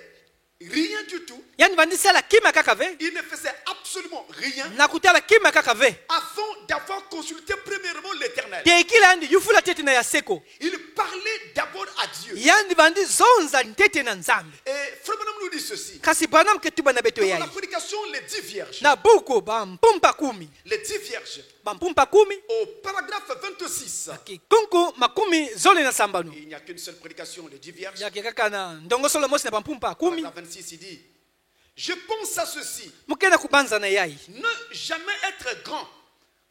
rien du tout. yandi vandi sala kima kaka ve Il ne faisait absolument rien na kutala kima kaka ve avant d'avoir consulté premièrement l'Éternel. tekila yandi yufula tete na ya seko Il parlait d'abord à Dieu. yandi vandi zonza ntete na nzambe Et Frère Branham nous dit ceci. kasi Branham ketuba na beto Dans yayi la prédication, les 10 vierges. na buku bampumpa kumi Les 10 vierges. bampumpa kumi Au paragraphe 26. kikunku makumi zole na sambanu Il n'y a qu'une seule prédication, les 10 vierges. yake kaka na ndongosolo mosi na bampumpa kumi Paragraphe 26, il dit, je pense à ceci. mukena kubanza na yayi Ne jamais être grand.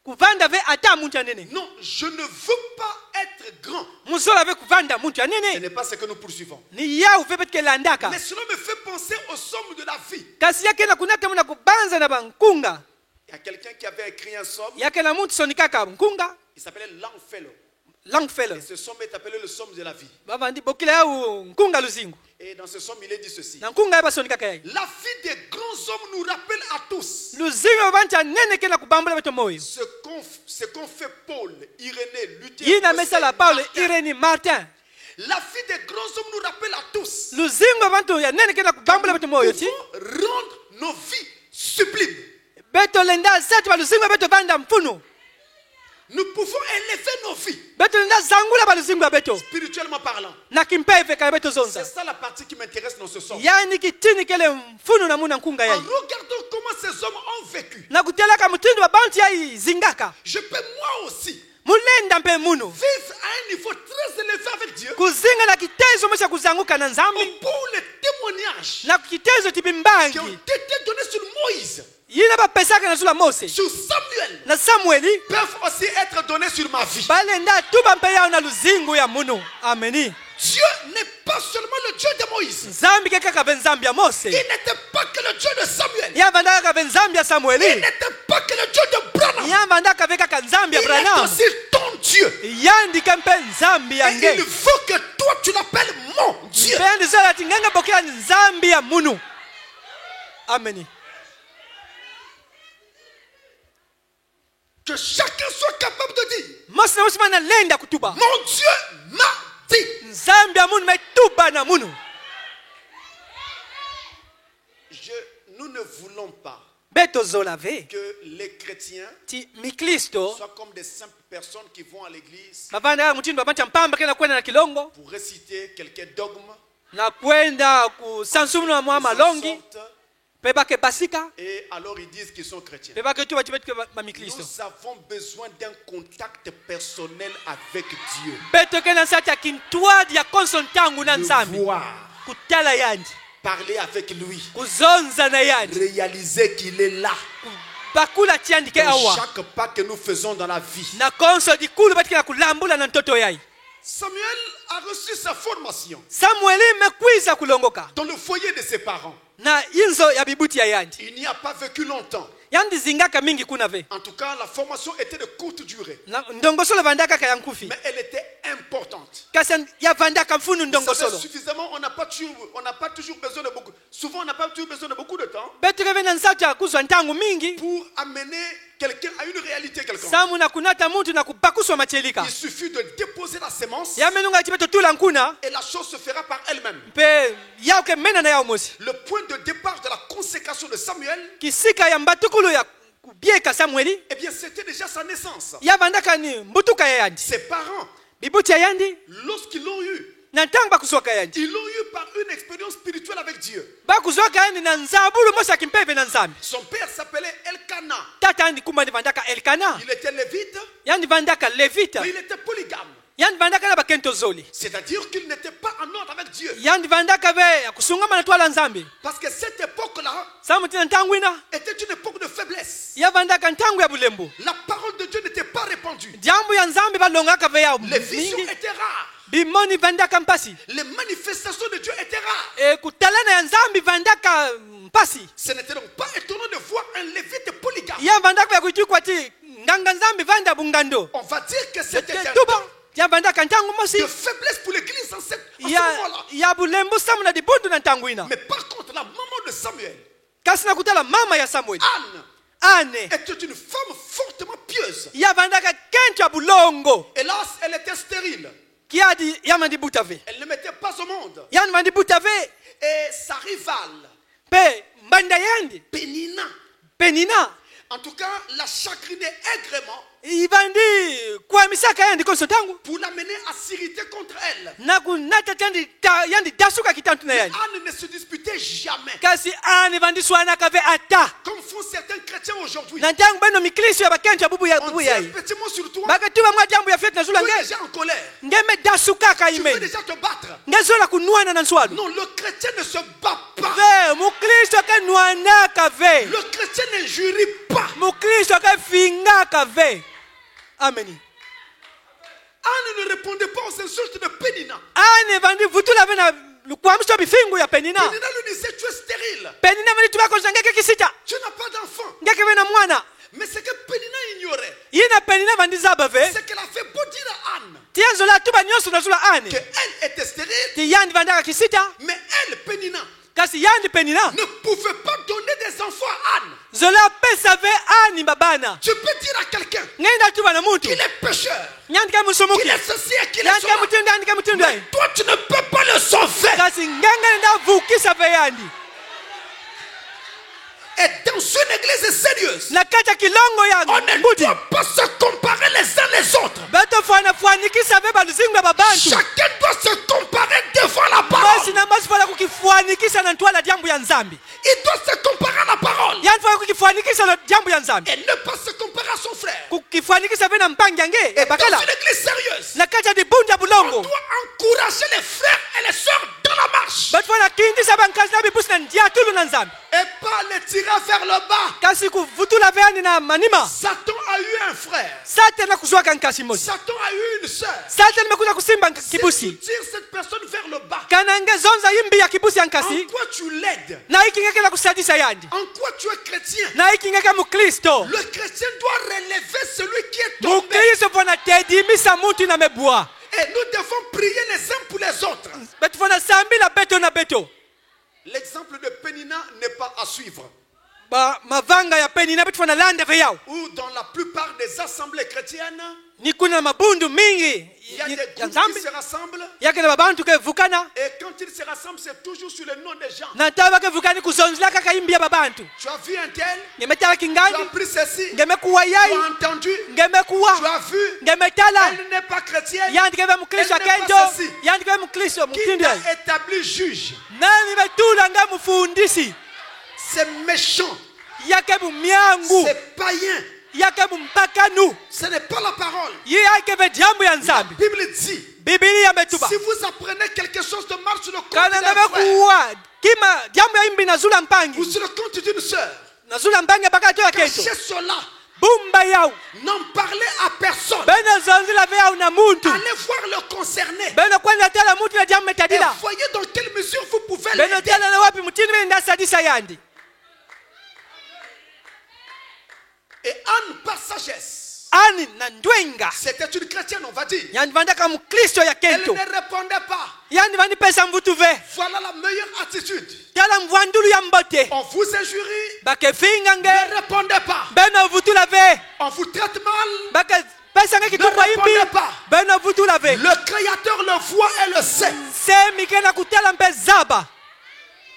kuvanda ve ata muntu anene Non, je ne veux pas être grand. muzola ve kuvanda muntu Ce anene n'est pas ce que nous poursuivons. ni yau ve betke landaka Mais cela me fait penser aux sommes de la vie. kasi yake na kunata muna kubanza na bankunga Il y a quelqu'un qui avait écrit un somme. yake na muntu sonikaka nkunga Il s'appelait Longfellow. Longfellow Et ce somme est appelé le somme de la vie. bavandi bokila yau nkunga luzingu Et dans ce somme, il est dit ceci. na nkunga yaba sonikaka yayi La vie des grands hommes nous rappelle à tous luzingu babantu anene kena kubambula beto moyo ce qu'ont fait Paul, Irénée, Luther, yina Wesley, mesala Paulo Martin. Irene Martin La vie des grands hommes nous rappelle à tous. luzingu babantu anene kena kubambula beto moyo Nous ti pouvons rendre nos vies sublimes. beto lenda sati baluzingu beto vanda mfunu Nous pouvons élever nos vies, beto lenda zangula baluzingu ya beto spirituellement parlant. na kimpeve ka beto C'est zonza ça la partie qui m'intéresse dans ce somme. yani kitini kele mfunu na muna nkunga En yayi regardant comment ces hommes ont vécu, na kutelaka mutindo babantu yayi zingaka je peux moi aussi mulenda mpe munu vivre à un niveau très élevé avec Dieu. kuzinga na kitezo mesha kuzanguka na nzambi Pour les témoignages na kitezo qui ont tibimbangi été donnés sur Moïse, yina bapesaka na zula Mose sur Samuel, na Samueli peuvent aussi être donnés sur ma vie. balenda tuba mpe yao na luzingu ya munu ameni Dieu n'est pas seulement le Dieu de Moïse. nzambi ke kaka ve nzambi ya Mose Il n'était pas que le Dieu de Samuel. yavanda kaka ve nzambi ya Il Samueli n'était pas que le Dieu de Branham. yavanda kaka ve kaka nzambi ya Il est Branham aussi ton Dieu. yandika mpe nzambi Et il yange veut que toi tu l'appelles mon Dieu. mpe yandi zola ati nganga bokela ni nzambi ya munu ameni Que chacun soit capable de dire, mosi na mosi mana lenda kutuba mon Dieu m'a dit. nzambi ya munu metuba na munu Nous ne voulons pas beto zola ve que les chrétiens ti mikristo soient comme des simples personnes qui vont à l'église bavanda mutindo babantu ya mpamba kena kwenda na kilongo pour réciter quelques dogmes. na kwenda kusansumuna mwa Ils en malongi sortent, pe bake basika et alors ils disent qu'ils sont chrétiens. pe bake tuba tibetike bamikristo Nous avons besoin d'un contact personnel avec Dieu. beto kena sati ya kintwadi ya konso ntangu na De nzambi voir, kutala yandi parler avec lui, kuzonza na yandi réaliser qu'il est là. bakula tiandi ke Dans awa chaque pas que nous faisons dans la vie. na konso dikulu batikela kulambula na ntoto yayi Samuel a reçu sa formation Samueli mekwiza kulongoka dans le foyer de ses parents. na inzo ya bibuti ya yandi Il n'y a pas vécu longtemps. yandi zingaka mingi kuna ve En tout cas, la formation était de courte durée. na ndongosolo vandaka ka yankufi Mais elle était importante. kasi yavandaka mfunu Vous savez, ndongosolo suffisamment, on n'a pas toujours besoin de beaucoup. Souvent, on n'a pas toujours besoin de beaucoup de temps betukeve na nsatu ya kuzwa ntangu mingi pour amener quelqu'un à une réalité quelconque. samu na kunata muntu na kubakuswa machelika Il suffit de déposer la sémence yamenunga chibeto tula nkuna et la chose se fera par elle-même. mpe yauke mena na yao mosi Le point de départ de la consécration de Samuel, kisika ya mbatukulu ya kubieka Samueli eh bien, c'était déjà sa naissance. yavandaka ni mbutuka ya yandi Ses parents, bibuti ya yandi lorsqu'ils l'ont eu, na ntango bakuzwaka yandi ils l'ont eu par une expérience spirituelle avec Dieu. bakuzwaka yandi na nzabulu mosa kimpeve na nzambi Son père s'appelait Elkana. tata yandi kumba ndi vandaka elkana Il était lévite, yandi vandaka levita mais il était polygame. yandi vandaka na bakento zoli C'est-à-dire qu'il n'était pas en ordre avec Dieu. yandi vandaka ve akusungama na twala nzambi Parce que cette époque-là samuti na ntango ina était une époque de faiblesse. ya vandaka ntango ya bulembu La parole de Dieu n'était pas répandue. jambo ya nzambi balongaka ve ya Les visions mingi étaient rares. bimoni vandaka mpasi Les manifestations de Dieu étaient rares. kutalana ya nzambi vandaka mpasi Ce n'était donc pas étonnant de voir un lévite polygame. ya vandaka ya kuchikwa ti nganga nzambi vanda bungando On va dire que c'était un tuba temps ya vandaka ntango mosi de faiblesse pour l'église en à ce ya moment-là. ya bulembu samu na dibundu na ntango ina Mais par contre, la maman de Samuel, kasi na kutala mama ya samueli Anne, ane était une femme fortement pieuse. ya vandaka kento ya bulongo Hélas, elle était stérile. kiadi yamandi buta ve Elle ne mettait pas au monde. yani mandi buta ve Et sa rivale, pe mbanda yandi Pénina, penina en tout cas, la chagrinait aigrement ivandi kwamisaka yandi konso tangu pour l'amener à s'irriter contre elle. na kunatata yandi dasuka kitantu na yandi Anne ne se disputait jamais. kasi ane vandi swanaka ve ata Comme font certains chrétiens aujourd'hui. na ntango beno mikristo ya bakento ya bubu On dit un yayi petit mot sur toi. bakatuba mwa jambo ya feti na Tu zula es nge déjà en colère. ngeme dasukaka Tu veux imeni déjà te battre. ngezola kunwana na nswalu Non, le chrétien ne se bat pas. ve mukristo ke nwanaka ve Le chrétien n'injurie pas. mukristo ke fingaka ve ameni Anne ne répondait pas aux insultes de Pénina. ane vandi vutula ve na lukwamswa bifingu ya penina Pénina lui disait, tu es stérile. penina vandi tubakonza ngeke kisita Tu n'as pas d'enfant. ngeke ve na mwana Mais ce que Pénina ignorait, yina penina vandi zaba ve c'est qu'elle a fait beau dire à Anne tienzola tuba nyonso na zula ane qu'elle était stérile, ti yandi vandaka kisita mais elle, Pénina, kasi yandi penina ne pouvait pas donner des enfants à Anne. zola apesa ve ani babana Tu peux dire à quelqu'un ngenda tuba na mutu qu'il est pécheur, nyandi ke qu'il musomoki est ceci et qu'il est yandi ke cela. mutindu yandi ke mutindu Mais toi, tu ne peux pas le sauver. kasi ngenge nda vukisa ve yandi Et dans une église sérieuse, na kati ya kilongo ya on ne mbudi doit pas se comparer les uns les autres. betofuanafuanikisa ve baluzingu ya babantu Chacun doit se comparer devant la basi parole. na basi fana kukifuanikisa na ntwala jambo ya nzambi Il doit se comparer à la parole. yani fana kukifuanikisa na jambo ya nzambi Et ne pas se comparer à son frère. kukifuanikisa ve na mpangi yange Et dans bakala une église sérieuse, na kati ya dibundu ya on bulongo doit encourager les frères et les sœurs dans la marche. batu fana kindisa bankazi na bipusi na ndiatulu na nzambi Et pas les tirer vers le bas. kasi kuvutula ve yani na manima Satan a eu un frère. satani akuzwaka nkasi mosi Satan a eu une sœur. satani mekuza kusimba Si tu kibusi tires cette personne vers le bas, kana ngezonza yimbi ya kibusi ya en nkasi quoi tu l'aides? na ikingekela kusadisa yandi En quoi tu es chrétien? na ikingeka mukristo Le chrétien doit relever celui qui est tombé. mukristo fana tedimisa mutu na mebwa Et nous devons prier les uns pour les autres. betu fana sambila beto na beto L'exemple de Pénina n'est pas à suivre. mavanga ya penina betu fana landa ve yao Ou dans la plupart des assemblées chrétiennes, ni kuna mabundu mingi il y a des ya groupes nzambi qui se rassemblent. yake na babantu ke vukana Et quand ils se rassemblent, c'est toujours sur le nom des gens. na taba ke vukani kuzonzela kaka yimbi ya babantu Tu as vu un tel, ngemetala tu kingani as pris ceci, tu ngemekuwa yai as entendu, tu ngemekuwa as vu, ngemetala elle n'est pas chrétienne. yandike ve mukristo Elle n'est akento pas ceci. yandike ve mukristo Qui mutindo t'a établi juge? nani betula nga mufundisi C'est méchant, yake bumyangu c'est païen. yake bumpakanu Ce n'est pas la parole. ye yake ve jambo ya La nzambi Bible dit, bibilia betuba si vous apprenez quelque chose de mal sur le compte kana d'un ngabe frère kuwa kima jambo ya imbi nazula ou mpangi sur le compte d'une sœur, nazula mpangi pakati ya kento cachez cela. bumba yao N'en parlez à personne. bena zonzila ve yao na muntu Allez voir le concerné. bena kwenda tela mutu na jambo Et metadila voyez dans quelle mesure vous pouvez bena l'aider. tela na wapi mutini ve ndasadisa yandi Et Anne, par sagesse, ani na ndwenga c'était une chrétienne, on va dire. yandi vandaka mukristo ya Elle kento ne répondait pas. yandi vandipesa mvutu ve Voilà la meilleure attitude. tela mvwandulu ya mbote On vous injurie, bakefinga nge ne répondez pas. bena vutula ve On vous traite mal, bakepesa nge kitumba Ne imbi répondez pas. bena vutula ve le Créateur le voit et le sait. semike na kutela mpe zaba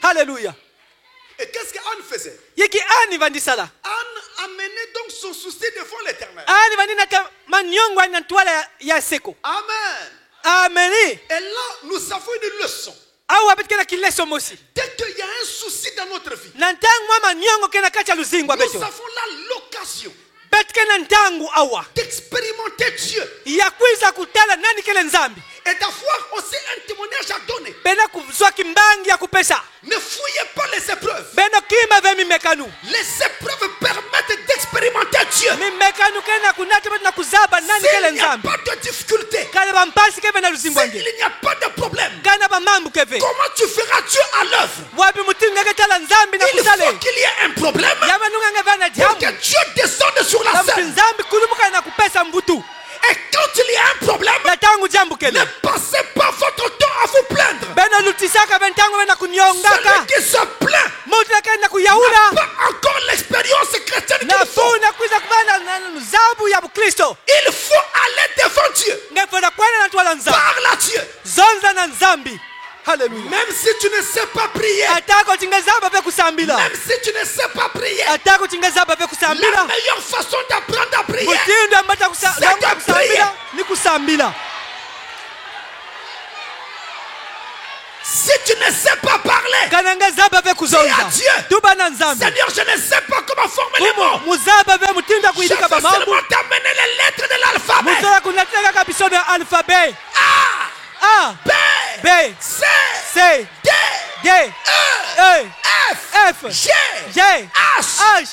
haleluya Et qu'est-ce qu'Anne faisait? yiki ani vandisala Anne amenait donc son souci devant l'Éternel. ani vandinaka manyongo ani na ntwala ya seko Amen. Amen. Et là, nous avons une leçon. Awa betkena kileso mosi. Dès qu'il y a un souci dans notre vie, Nantangu mama nyongo kena kacha luzingwa nous beto. avons là l'occasion Betkena ntangu awa. d'expérimenter Dieu Ya kwiza kutala nani kele nzambi. et d'avoir aussi un témoignage à donner. Bena kuzwa kimbangi ya kupesa. Ne fouillez pas les épreuves. Bena kima ve mimekanu. Les épreuves permettent d'expérimenter Dieu. Mimekanu kena kunata betu na kuzaba nani kele S'il n'y a nzambi. pas de difficulté, Kana bampasi kebe na luzingwa nge. s'il n'y a pas de problème, Kana bamambu keve. comment tu feras Dieu à l'œuvre? Wapi mutinga ketala nzambi na Il faut kutale. qu'il y ait un problème Yama nunga ngevana pour jamu. que Dieu descende sur la Samuti scène. nzambi kulumuka na kupesa mbutu. Et quand il y a un problème, Na tangu jambu ne kele. passez pas votre temps à vous plaindre. Bena lutisaka bentangu bena kunyongaka. Celui qui se plaint Mutu na kena n'a kuyaula. pas encore l'expérience chrétienne qu'il Na faut. funa kuiza kubana na nzabu ya Bukristo. Il faut aller devant Dieu. Ngefona kwena na twala nzambi. Parle à Dieu. Zonza na nzambi. Hallelujah. Même si tu ne sais pas prier, Atako chingazaba pe kusambila. même si tu ne sais pas prier, Atako chingazaba pe la kusambila. meilleure façon d'apprendre à prier, Mutindo ambata kusambila ni kusambila. si tu ne sais pas parler, Kananga zaba pe dis à kuzonza. Dieu, Tuba na nzambi. Seigneur, je ne sais pas comment former les mots. Muzaba pe mutindo Je kuidika veux bamambu. seulement t'amener les lettres de l'alphabet. Muzara kunataka kabisono ya alphabet. A, A, B, B, C, C, D, D, E, E, F, F, G, G, H, I,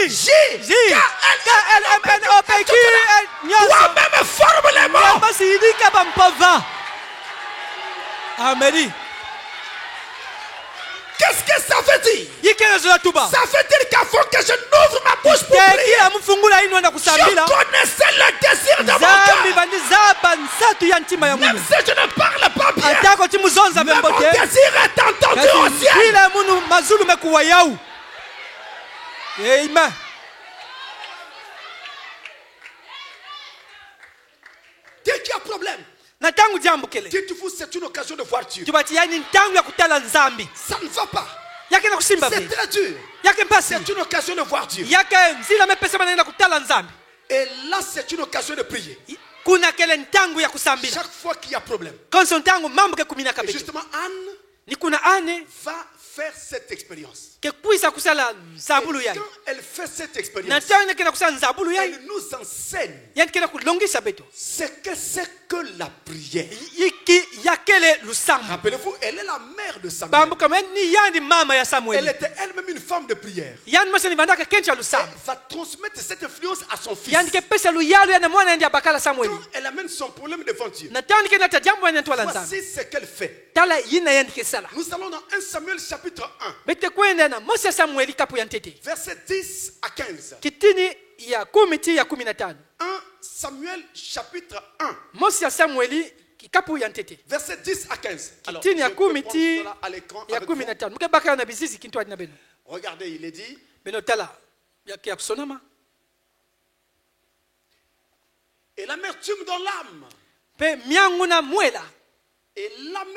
J, K, L, M, N, O, P, Q, Nyoso. toi-même forme les mots. Yamba sidika bampova. Amen. Qu'est-ce que ça veut dire? Yikena zola tuba. Ça veut dire qu'avant que je n'ouvre ma bouche pour prier, Tekila mfungula ino na je kusambila. connaissais le désir de mon Zambi cœur. bandi zaba nsatu ya ntima ya Même munu. si je ne parle pas bien, Atako timuzonza mais mon membote. désir est entendu au Kasi ciel. kila munu mazulu mekuwa yau. Amen. Dès qu'il y a problème, Na tangu jambo kele. dites-vous, c'est une occasion de voir Dieu. Tubati yani ntangu ya kutala nzambi. Ça ne va pas. Yake na kusimba C'est vile. très dur. Yake mpasi. C'est une occasion de voir Dieu. Yake nzila mepesa banaenda kutala nzambi. Et là, c'est une occasion de prier. Kuna kele ntangu ya kusambila. Chaque fois qu'il y a problème. Konso ntangu mambo ke kumina Et kabetu. justement, Anne Ni kuna ane va faire cette expérience. ke kuisa kusala Et nzabulu yayi. quand elle fait cette Na expérience, tangu kena kusala nzabulu yayi. elle nous enseigne Yani kena kulongisa betu. ce que c'est que la prière. Yiki yakele lusamba. Rappelez-vous, elle est la mère de Samuel. Bambu kama ni yani mama ya Elle Samuel. était elle-même une femme de prière. Yani masa ni bandaka kencha Elle lusamba. va transmettre cette influence à son fils. Yani ke pesa luyalu yana mwana ndi abakala Samuel. Quand elle amène son problème devant Dieu, Na tangu kena tajambo yana twala nzambi. voici ce qu'elle fait. Tala yina yani ke sala. Nous allons dans 1 Samuel chapitre 1, Bete kwenda na Mose Samuel kapu ya ntete. versets 10 à 15. Kitini ya 10 ti ya 15. 1 Samuel chapitre 1, Mose ya Samuel kapu ya ntete. versets 10 à 15. Alors, Kitini je ya peux 10 prendre ti cela à l'écran ya avec vous. 15. Muke baka na bizizi kintu adina beno. Regardez, il est dit, Beno tala ya kia kusonama. et l'amertume dans l'âme, Pe miangu na mwela. et l'âme,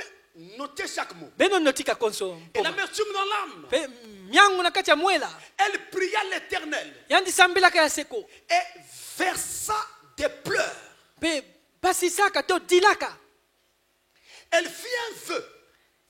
notez chaque mot, Beno notika konso. et l'amertume dans l'âme, Pe miangu na kati ya mwela. elle pria l'Éternel Yandi sambila kaya seko. et versa des pleurs. Pe basisaka to dilaka. Elle fit un vœu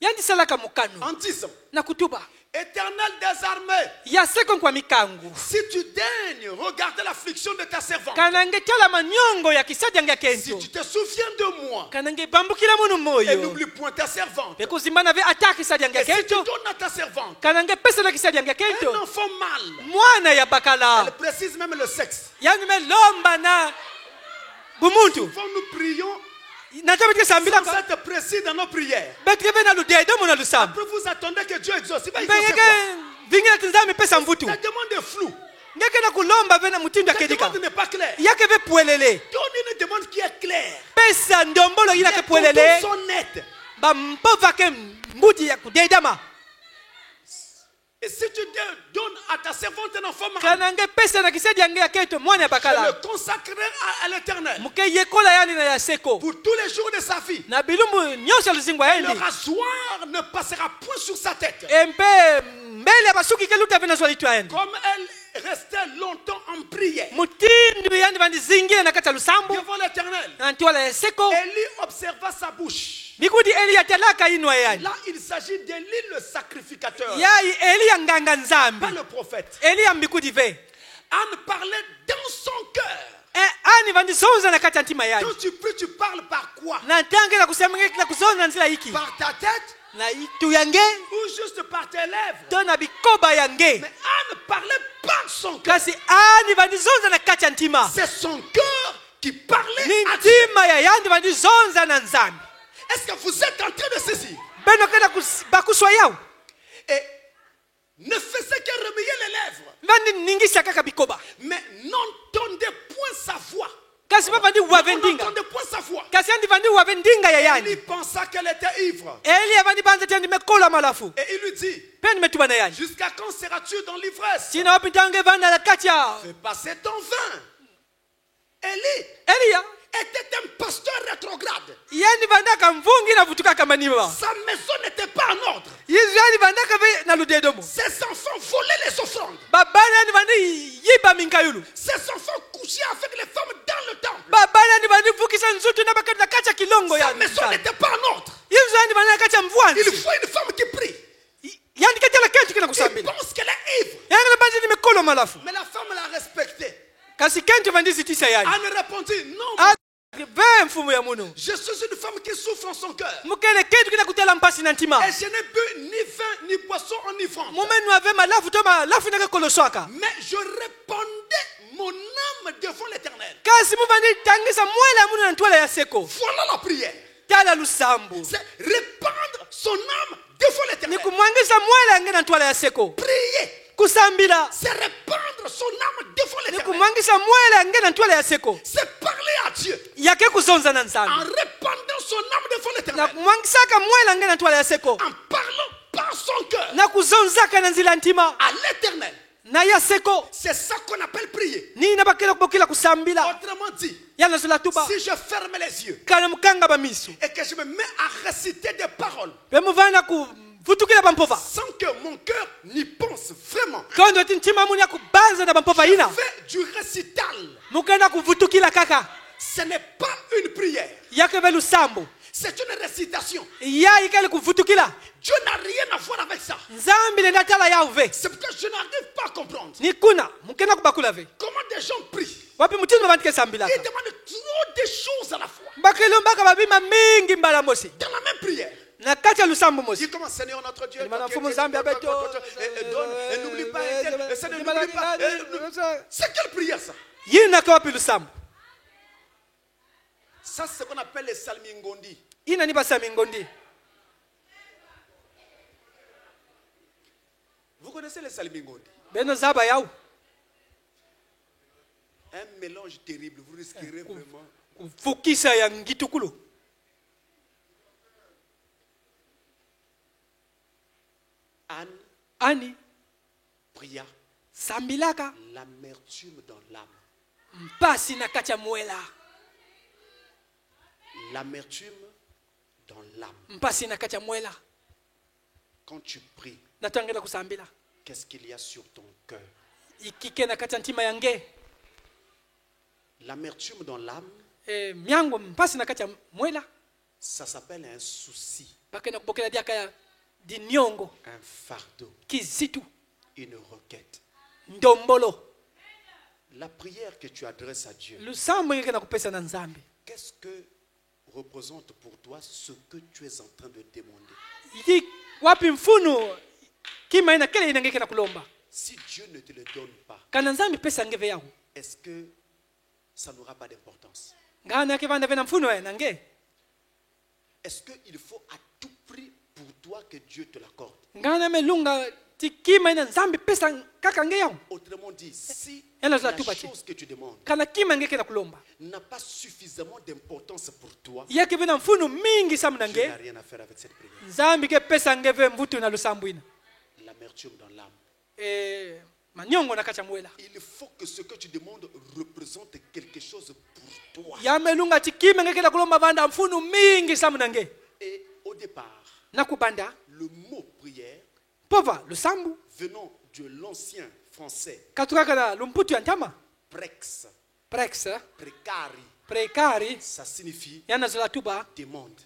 Yandi salaka mukano. en disant, Na kutuba. Éternel des armées, Ya seko kwa mikangu. si tu daignes regarder l'affliction de ta servante, Kanange tala manyongo ya kisajanga si kento. tu te souviens de moi, Kanange bambukila munu et moyo. n'oublie point ta servante, Pe kuzimana ve ataki kisajanga et si tu kento. donnes à ta servante Kanange pesa la kisajanga un kento. enfant mâle, Mwana ya bakala. elle précise même le sexe. Yani me lomba na bumuntu. Souvent nous prions Nataka bitike sambila sans ka. être précis dans nos prières. Betike be na ludedo mona lusamba. Après vous attendez que Dieu exauce. Il va exaucer Bengeke quoi? vingine tinzami pesa mvutu. La demande est floue. Ngeke na kulomba ve na mutindo La akedika. demande n'est pas claire. Yake ve puelele. Donne une demande qui est claire. Pesa ndombolo ina ke Les puelele. contours sont nets. Ba mpova ke mbuti ya kudedama. Et si tu donnes à ta servante un enfant mâle, Kanange pesa na kisajanga ya kento mwana ya je bakala. le consacrerai à l'Éternel Muke yekola yani na ya seko. pour tous les jours de sa vie. Na bilumbu nyosha luzingwa Le endi. rasoir ne passera point sur sa tête. Empe mbele ya basuki ke luta vena zwali tu aendi. Comme elle restait longtemps en prière mutindu yandi vandizingira na kati ya lusambo devant l'Éternel. na ntwala ya seko Élie observa sa bouche. mikudi eli yatalaka inwa yani Là, il s'agit d'Élie le sacrificateur, yayi eli ya nganga nzambi pas le prophète. eli ya mbikudi ve Anne parlait dans son cœur. ani vandizonza na kati ya ntima yani Quand tu pries, tu parles par quoi? na ntangela kusemekela kuzonza na nzila hiki Par ta tête na itu yange ou juste par tes lèvres? to na bikoba yange Mais Anne parlait par son cœur. kasi ani vandizonza na kati ya ntima C'est son cœur qui parlait ni à Dieu. ntima ya yandi vandizonza na nzambi Est-ce que vous êtes en train de saisir? beno kenda bakuswa yao Et ne faisait que remuer les lèvres, vandi ningisa kaka bikoba mais n'entendait point sa voix. kasi bavandi On wavendinga n'entendait point sa voix. kasi andi vandi wavendinga ya Il yani pensa qu'elle était ivre. eli avandi banza tya ndimekola malafu Et il lui dit, pe nimetuba na yani jusqu'à quand seras-tu dans l'ivresse? tina wapi ntange vanda na kati ya Fais passer ton vin. Élie eliya était un pasteur rétrograde. yani vandaka mvungi na vutuka kama niwa Sa maison n'était pas en ordre. yizo yani vandaka ve na ludedomo Ses enfants volaient les offrandes. babani yani vandi yiba minkayulu Ses enfants couchaient avec les femmes dans le temple. babani yani vandi vukisa nzutu na bakati na kati ya kilongo Sa yani maison n'était pas en ordre. yizo yani vandi na kati ya Il mvwanzi faut une femme qui prie. yani kati ya la kentu kina Il kusambila pense qu'elle est ivre. yani na banzi nimekolo malafu Mais la femme l'a respecté. kasi kentu vandi zitisa yani Anne répondit, non, ve mfumu ya muno je suis une femme qui souffre en son cœur. mukele kentu kina kutela mpasi na ntima Et je n'ai bu ni vin ni boisson enivrante. mumenu ave malafu to malafu nake koloswaka Mais je répandais mon âme devant l'Éternel. kasi muvandi tangisa mwela ya muno na ntwala ya seko Voilà la prière. tala lusambu C'est répandre son âme devant ni l'Éternel. kumwangisa mwela yange na ntwala ya seko Prier, kusambila c'est répandre son âme devant ni l'Éternel. kumwangisa mwela yange na ntwala ya seko C'est parler à Dieu yake kuzonza na en nzambi répandant son âme devant na l'Éternel. kumwangisaka mwela yange na ntwala ya seko En parlant par son cœur na kuzonzaka na nzila ntima à l'Éternel. na ya seko C'est ça qu'on appelle prier. nina bakela kubokela kusambila Autrement dit, yana zola tuba si je ferme les yeux kana mukanga bamiso et que je me mets à réciter des paroles bemuvana kuvutukila bampova sans que mon cœur n'y pense vraiment, kondo ti ntima muni ya kubanza na bampova ina fais du récital. mukenda kuvutukila kaka Ce n'est pas une prière, yake ve lusambo c'est une récitation. ya ikele kuvutukila Dieu n'a rien à voir avec ça. nzambi lenda tala yao ve C'est pourquoi je n'arrive pas à comprendre ni kuna mukenda kubakula ve comment des gens prient. wapi mutindo bavandike sambilaka Ils demandent trop de choses à la fois. mbakelo mbaka babima mingi mbala mosi Dans la même prière. na kati ya lusambo mosi Dis comment Seigneur notre Dieu. Limana mfumu zambi abeto Donne et n'oublie pas. Et Seigneur n'oublie pas. C'est quelle prière ça? yina ka wapi lusambo Ça c'est ce qu'on appelle les salmingondi. ina ni basami ngondi Vous connaissez les salmingondi? beno zaba yao Un mélange terrible. Vous risquerez vraiment. kuvukisa ya ngitukulu Anne ani pria sambilaka l'amertume dans l'âme. mpasi na kati ya mwela L'amertume dans l'âme. mpasi na kati ya mwela Quand tu pries, natangela kusambila qu'est-ce qu'il y a sur ton cœur? ikike na kati ya ntima yange L'amertume dans l'âme, myango mpasi na kati ya mwela ça s'appelle un souci, bakenda kubokela diaka ya dinyongo un fardeau, kizitu une requête. ndombolo La prière que tu adresses à Dieu, lusambo ngeke na kupesa na nzambi qu'est-ce que représente pour toi ce que tu es en train de demander? iki wapi mfunu kima ina kele ina ngeke na kulomba Si Dieu ne te le donne pas, kana nzambi pesa ngeve yao est-ce que ça n'aura pas d'importance? ngana yake vanda vena mfunu ya nange Est-ce qu'il faut à tout prix pour toi que Dieu te l'accorde? ngana melunga tikima ina nzambi pesa kaka nge yao Autrement dit, si Elle a la tout bâti. chose que tu demandes kana kima ngeke na kulomba n'a pas suffisamment d'importance pour toi, yake vena mfunu mingi samu Dieu n'a nange rien à faire avec cette prière. nzambi ke pesa ngeve mvutu na lusambu ina L'amertume dans l'âme. manyongo na kati ya mwela Il faut que ce que tu demandes représente quelque chose pour toi. yamelunga tikima ngeke na kulomba vanda mfunu mingi samu nange Et au départ, na kubanda le mot prière pova lusambu venant de l'ancien français katukaka na lumputu ya ntama prex, prex precari, prekari ça signifie yana zola tuba demande.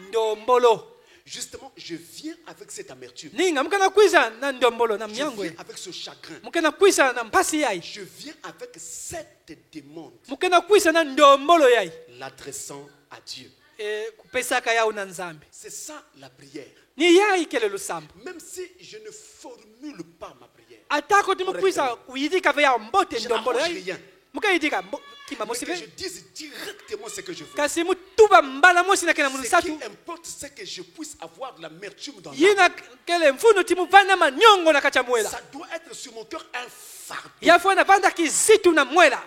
ndombolo. Justement, je viens avec cette amertume. Ninga mukana kwisa na ndombolo na Je myangwe. viens avec ce chagrin. Mukana kwisa na mpasi yai. Je viens avec cette demande, Mukana kwisa na ndombolo yai. l'adressant à Dieu. Kupesaka yao na nzambi. C'est ça la prière. Ni yai kele lusambo. Même si je ne formule pas ma prière, Atako timukwisa uyidika veya mbote je ndombolo n'arrange yai. rien. Mukayidika kima Mais que je mosive. dise directement ce que je veux. Kasi mutuba mbala mosi na kena Ce munusatu. qui importe, c'est que je puisse avoir de l'amertume dans l'âme. Yina kele mfuno timuvana manyongo na kachamuela. Ça doit être sur mon cœur un fardeau. Yafo na vanda kizitu na mwela.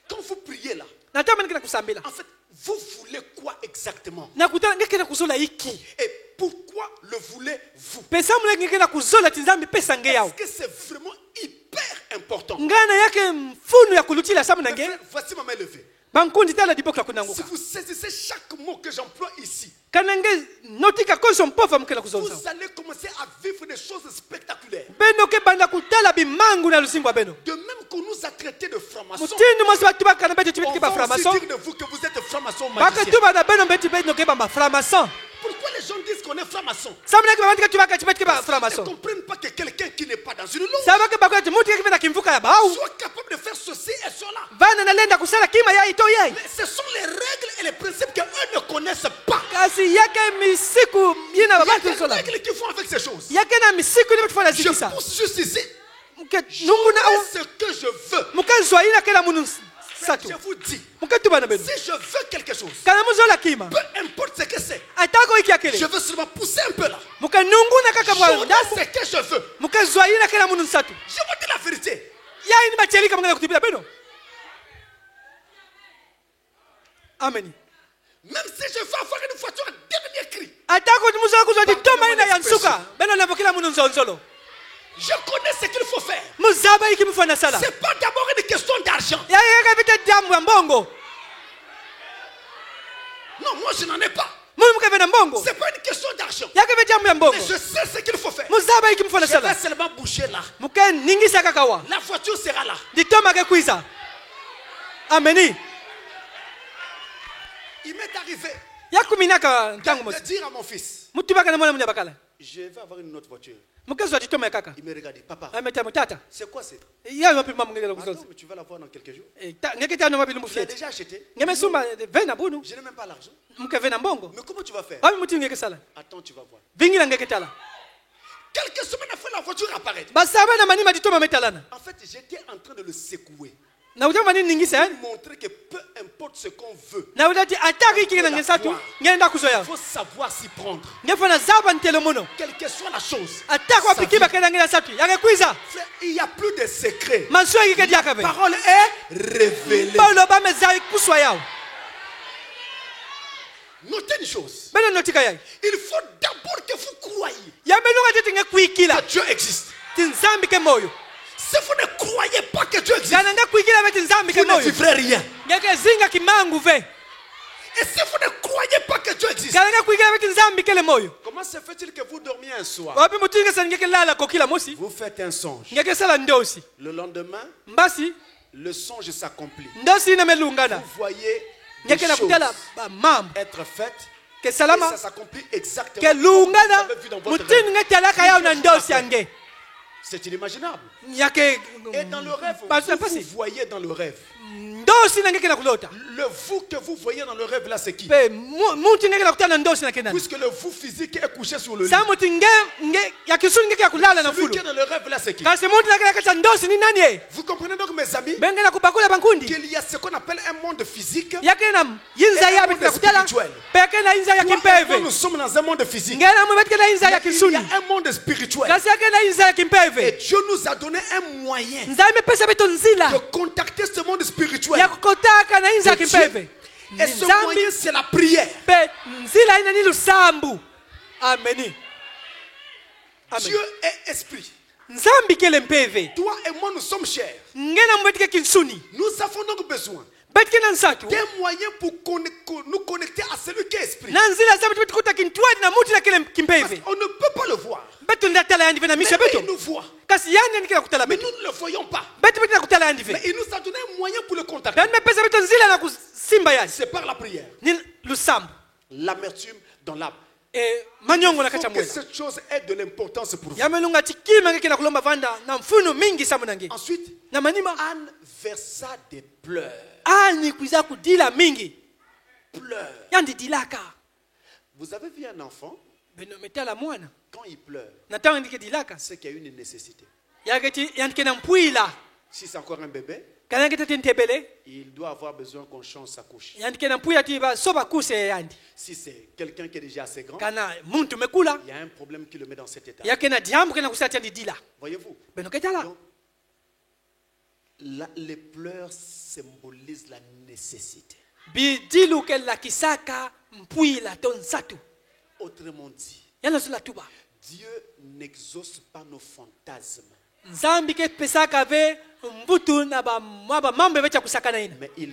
Quand vous priez là, Natama nikina kusambila. en fait, vous voulez quoi exactement? Nakutana ngekena kuzola iki. Et pourquoi le voulez-vous? Pesa mule ngekena kuzola tinzambi pesa nge yao. Est-ce que c'est vraiment hyper important? Ngana yake mfunu ya kulutila samu Mes nange. frères, voici ma main levée. Bankundi tala diboka Si kunanguka. vous saisissez chaque mot que j'emploie ici, Kanange notika konso mpofa mukela kuzonza. vous allez commencer à vivre des choses spectaculaires. Beno ke banda kutala bimangu na lusimbo beno. De même qu'on nous a traités de francs-maçons, Mutindu mosi watu bakana betu on tibeti ba va aussi framason. dire de vous que vous êtes francs-maçons Baka magiciens. tuba na beno betu beno ke ba framason. Pourquoi les gens disent qu'on est francs-maçons? Samuna ke bandika tibaka tibeti ba Ils ne framason. comprennent pas que quelqu'un qui n'est pas dans une langue Sabaka bakwa timuti ke bena kimfuka ya bau. soit capable de faire ceci et cela. Vana na lenda kusala kima ya ito yai. Mais ce sont les règles et les principes qu'eux ne connaissent pas. Kasi yake misiku yina Il y a babatu des sola. règles qui font avec ces choses. Yake na misiku ni betu fana Je zikisa. pousse juste ici. Muke nungu na au. C'est ce que je veux. Muke zwaina kela munu satu. Je vous dis, Muke tuba na beno. si je veux quelque chose, Kana muzola kima. peu importe ce que c'est, Atako iki akele. je veux seulement pousser un peu là. Muke nungu na kaka Je bwa veux ndamu. ce que je veux. Muke zwaina kela munu satu. Je vous dis la vérité. Yai ni bachelika mungana kutibila beno. Amen. Même si je veux avoir une voiture à dernier cri, Atako muzola kuzwa di toma ina ya expression. nsuka. Beno na vokila munu nzonzolo. je connais ce qu'il faut faire. Muzaba iki mufana sala. C'est pas d'abord une question d'argent. Yai yaka vita damu ya mbongo. Non, moi je n'en ai pas. Munu muke vena mbongo. C'est pas une question d'argent. Yaka vita damu ya mbongo. Mais je sais ce qu'il faut faire. Muzaba iki mufana Je vais sala. seulement bouger là. Muke ningisa kakawa. La voiture sera là. Di toma ke kuiza. Ameni. Il m'est arrivé Yakuminaka ntango de mosi. dire à mon fils, Mutubaka na mwana munya bakala. je vais avoir une autre voiture. Muke zwa di toma ya kaka. Il me regardait, papa, Ameta mutata. c'est quoi c'est? Yayo mapi mamu ngekela Attends, kuzonza. mais tu vas l'avoir dans quelques jours. Ngeke tano mapi Tu l'as lumufyeti. déjà acheté. Ngeme sumba vena bunu. Je n'ai même pas l'argent. Muke vena mbongo. Mais comment tu vas faire? Wapi muti ngeke sala. Attends, tu vas voir. Vingila ngeke tala. Quelques semaines après, la voiture apparaît. Basaba na manima di toma metalana. En fait, j'étais en train de le secouer. Na utama nini ningisa yani? Montrer que peu importe ce qu'on veut, Na udati ataki kike na ngesatu. Ngenda kuzoya. il faut savoir s'y prendre. Ngefana zaba ntelo muno. Quelle que soit la chose. Atako Ça apiki vient. bakela ngela satu. Yake kuiza. Frère, il n'y a plus de secret. Manso yake dia kabe. La parole est révélée. Balo ba mezai kuswa yao. Notez une chose. Beno notika yai. Il faut d'abord que vous croyez Yamenunga tete nge kuikila. que Dieu existe. Tinzambi ke moyo. Si vous ne croyez pas que Dieu existe, Kana nge kuikila beti nzambi ke vous ne moyo. vivrez rien. Ngeke zinga kimangu ve. Et si vous ne croyez pas que Dieu existe, Kana nge kuikila beti nzambi kele moyo. comment se fait-il que vous dormiez un soir? Wapi mutinga sana ngeke lala kokila mosi. Vous faites un songe. Ngeke sala ndosi. Le lendemain, Mbasi le songe s'accomplit. ndosi na melungana. Vous voyez des Ngeke na choses kutala ba mambo. être faites Ke et salama ça s'accomplit exactement ke comme vous lungana avez vu dans votre mutini rêve. nge talaka yao na ndosi yange. C'est inimaginable. Yake Et dans le rêve, Pasi- vous pasi. voyez dans le rêve. ndosi na ngeke na kulota. Le vous que vous voyez dans le rêve là, c'est qui? Pe muti ngeke na kutana ndosi na kenana. Puisque le vous physique est couché sur le lit. Sa muti nge ya kisuni ngeke ya kulala na Celui fulu. qui est dans le rêve là, c'est qui? Kasi muti na kata ndosi ni nani ye? Vous comprenez donc, mes amis, Benge na kubakula bankundi. qu'il y a ce qu'on appelle un monde physique. Yake na yinza Et ya un bitu monde kutala. spirituel. Peke na yinza ya Toi et moi, kimpeve. nous sommes dans un monde physique. Ngena mu betkela yinza ya Mais il y kisuni. a un monde spirituel. Kasi yake na yinza ya Et kimpeve. Dieu nous a donné un moyen Nzame pesa beto nzila. de contacter ce monde spirituel. Ya kukotaka na yinza ya De kimpeve. Et ce Nzambi moyen, c'est la prière. pe nzila ina ni lusambu. Ameni. Amen. Dieu est esprit. Nzambi kele mpeve. Toi et moi, nous sommes chers. Ngena mu betkela kinsuni. Nous avons donc besoin Betkela nsatu. d'un moyen pour nous connecter à celui qui est esprit. Na nzila zabe tukuta kintwadi na muti na kele Parce kimpeve. qu'on ne peut pas le voir. Beto ndatala yandi vena Mais misha lui, beto. il nous voit. kasi yani ndike nakutala Mais betu nous ne le voyons pas. betu betu nakutala yani Mais ve il nous a donné un moyen pour le contacter. yani mepesa betu nzila na kusimba yani C'est par la prière. ni lusambo L'amertume dans l'âme. manyongo na Il faut kacha que mwela cette chose ait de l'importance pour vous. yamelunga tikima ngeke na kulomba vanda na mfuno mingi samu nange Ensuite, na manima Anne versa des pleurs. ani kuiza kudila mingi Pleurs. yandi dilaka Vous avez vu un enfant, beno metala mwana quand il pleure, na tango ndike dilaka c'est qu'il y a une nécessité. yaketi yandike na mpwila Si c'est encore un bébé, kana ngete tentebele il doit avoir besoin qu'on change sa couche. yandike na mpwila tiba soba kuse yandi Si c'est quelqu'un qui est déjà assez grand, kana muntu mekula il y a un problème qui le met dans cet état. yake na diambo kana kusati yandi dila Voyez-vous? beno ketala Donc, les pleurs symbolisent la nécessité. bidilu kella kisaka mpwila tonsatu Autrement dit, yana sula tuba Dieu n'exauce pas nos fantasmes, nzambi ke pesaka ve mbutu na ba mambe becha kusakana ina mais il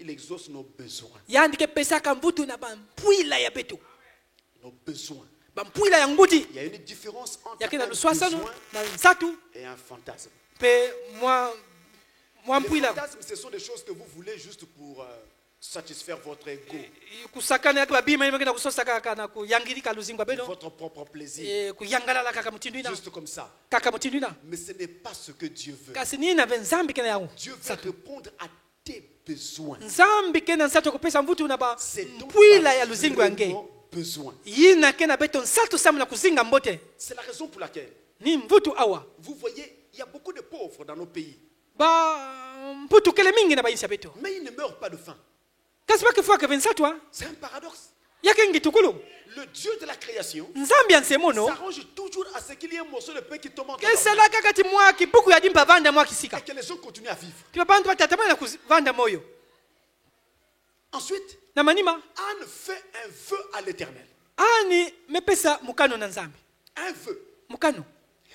exauce nos besoins. yandi ke pesaka mbutu na ba mpwila ya betu Nos besoins. ba mpwila ya nguti Il y a une différence entre yake na un luswasano besoin na nsatu et un fantasme. pe mwa Les mpwila fantasmes, ce sont des choses que vous voulez juste pour satisfaire votre ego, kusakana yake babima imeke na kusosa kaka na kuyangilika luzingwa beno votre propre plaisir, kuyangalala kaka mutindo ina juste comme ça. kaka mutindo ina Mais ce n'est pas ce que Dieu veut. kasi nina ve nzambi kena yangu Dieu veut répondre à tes besoins. nzambi kena nsatu kupesa mbutu na ba C'est donc mpwila ya luzingo yange vraiment besoin. yina kena beto nsatu samu na kuzinga mbote C'est la raison pour laquelle, ni mvutu awa vous voyez, il y a beaucoup de pauvres dans nos pays, ba mputu kele mingi na baisha beto mais ils ne meurent pas de faim. kasi bakifua ke nsatu C'est un paradoxe. yake ngitukulu Le Dieu de la création nzambi ya nsemono s'arrange toujours à ce qu'il y ait un morceau de pain qui tombe entre kesala kaka ti mwa kibuku ya dimba vanda mwa kisika et que les gens continuent à vivre. tiba bantu batatamana na kuvanda moyo Ensuite, na manima Anne fait un vœu à l'Éternel. ani mepesa mukano na nzambi Un vœu. mukano